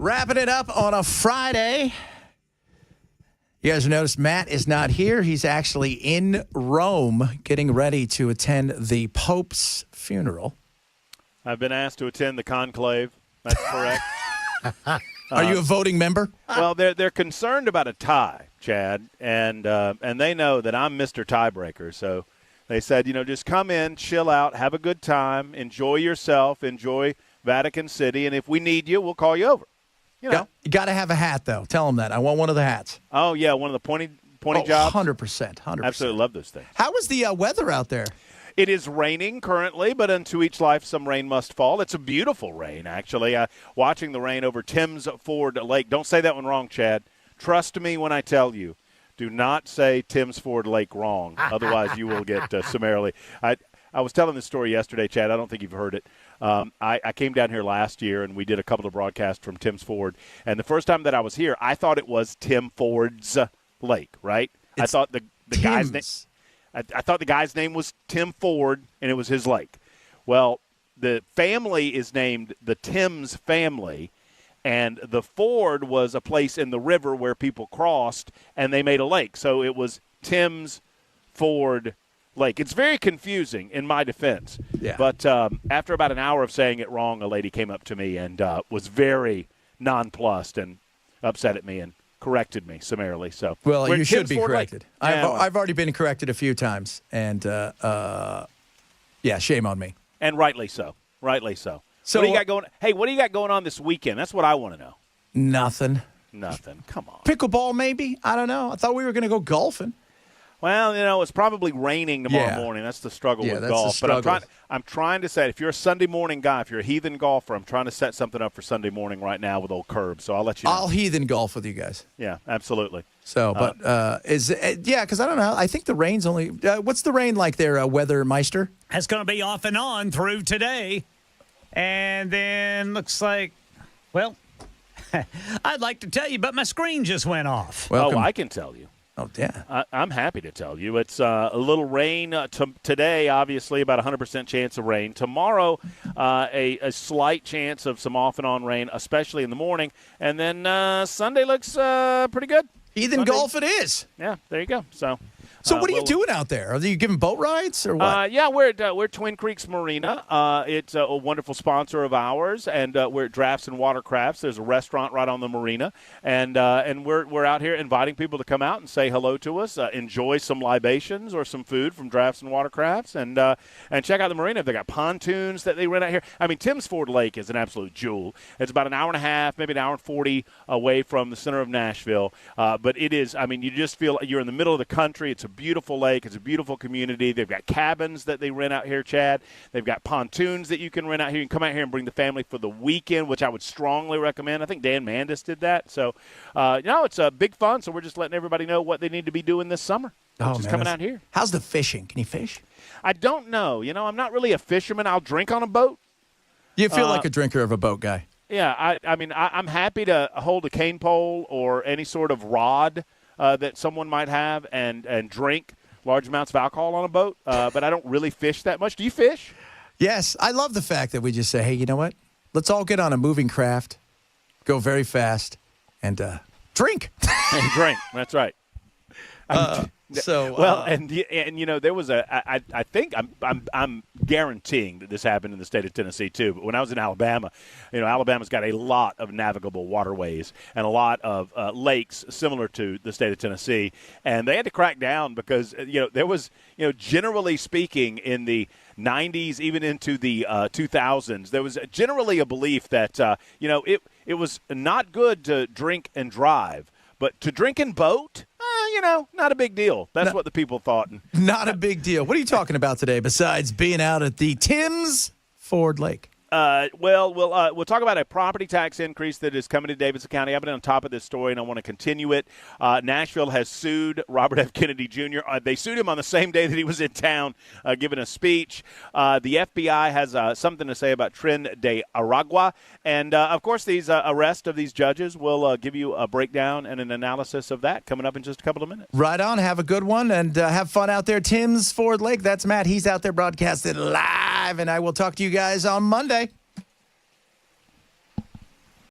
Wrapping it up on a Friday. You guys noticed Matt is not here. He's actually in Rome getting ready to attend the Pope's funeral. I've been asked to attend the conclave. That's correct. Are you a voting member? Well, they're concerned about a tie, Chad, and they know that I'm Mr. Tiebreaker. So they said, just come in, chill out, have a good time, enjoy yourself, enjoy Vatican City, and if we need you, we'll call you over. You got to have a hat, though. Tell them that. I want one of the hats. Oh, yeah, one of the pointy jobs. 100%. Absolutely love those things. How is the weather out there? It is raining currently, but unto each life some rain must fall. It's a beautiful rain, actually. Watching the rain over Thames Ford Lake. Don't say that one wrong, Chad. Trust me when I tell you. Do not say Thames Ford Lake wrong. Otherwise, you will get summarily. I was telling this story yesterday, Chad. I don't think you've heard it. I came down here last year, and we did a couple of broadcasts from Thames Ford. And the first time that I was here, I thought it was Tim Ford's Lake, right? I thought the guy's name. I thought the guy's name was Tim Ford, and it was his lake. Well, the family is named the Thames family, and the Ford was a place in the river where people crossed, and they made a lake. So it was Thames Ford Lake. It's very confusing in my defense. Yeah. But after about an hour of saying it wrong, a lady came up to me and was very nonplussed and upset at me and corrected me summarily. So, well, you should be Ford corrected. Lake. I've already been corrected a few times, and shame on me. And rightly so. Rightly so. So what do you got going? Hey, what do you got going on this weekend? That's what I want to know. Nothing. Come on. Pickleball, maybe. I don't know. I thought we were going to go golfing. Well, it's probably raining tomorrow morning. That's the struggle with golf. But I'm trying to say, if you're a Sunday morning guy, if you're a heathen golfer, I'm trying to set something up for Sunday morning right now with old Curb. So I'll let you know. I'll heathen golf with you guys. Yeah, absolutely. So, but because I don't know. I think the rain's only. What's the rain like there, Weather Meister? It's going to be off and on through today, and then looks like, well, I'd like to tell you, but my screen just went off. Welcome. Oh, I can tell you. Oh, yeah. I'm happy to tell you. It's a little rain today, obviously, about 100% chance of rain. Tomorrow, a slight chance of some off-and-on rain, especially in the morning. And then Sunday looks pretty good. Heathen golf it is. Yeah, there you go. So what are you doing out there? Are you giving boat rides or what? Yeah, we're at Twin Creeks Marina. It's a wonderful sponsor of ours, and we're at Drafts and Watercrafts. There's a restaurant right on the marina, and we're out here inviting people to come out and say hello to us, enjoy some libations or some food from Drafts and Watercrafts, and check out the marina. They got pontoons that they rent out here. I mean, Thames Ford Lake is an absolute jewel. It's about an hour and a half, maybe an hour and 40 away from the center of Nashville, but it is. I mean, you just feel you're in the middle of the country. It's a beautiful lake. It's a beautiful community. They've got cabins that they rent out here, Chad. They've got pontoons that you can rent out here. You can come out here and bring the family for the weekend, which I would strongly recommend. I think Dan Mandis did that. So, it's a big fun. So we're just letting everybody know what they need to be doing this summer. Just coming out here. How's the fishing? Can you fish? I don't know. I'm not really a fisherman. I'll drink on a boat. You feel like a drinker of a boat guy. Yeah, I mean, I'm happy to hold a cane pole or any sort of rod that someone might have and drink large amounts of alcohol on a boat, but I don't really fish that much. Do you fish? Yes. I love the fact that we just say, hey, you know what? Let's all get on a moving craft, go very fast, and drink. And drink. That's right. There was I think I'm guaranteeing that this happened in the state of Tennessee too. But when I was in Alabama, Alabama's got a lot of navigable waterways and a lot of lakes similar to the state of Tennessee, and they had to crack down because there was generally speaking in the 90s, even into the 2000s, there was generally a belief that it was not good to drink and drive, but to drink and boat. Not a big deal. That's what the people thought. Not a big deal. What are you talking about today besides being out at the Thames Ford Lake? We'll talk about a property tax increase that is coming to Davidson County. I've been on top of this story, and I want to continue it. Nashville has sued Robert F. Kennedy Jr. They sued him on the same day that he was in town giving a speech. The FBI has something to say about Tren de Aragua. And, of course, these arrests of these judges will give you a breakdown and an analysis of that coming up in just a couple of minutes. Right on. Have a good one, and have fun out there. Thames Ford Lake. That's Matt. He's out there broadcasting live, and I will talk to you guys on Monday.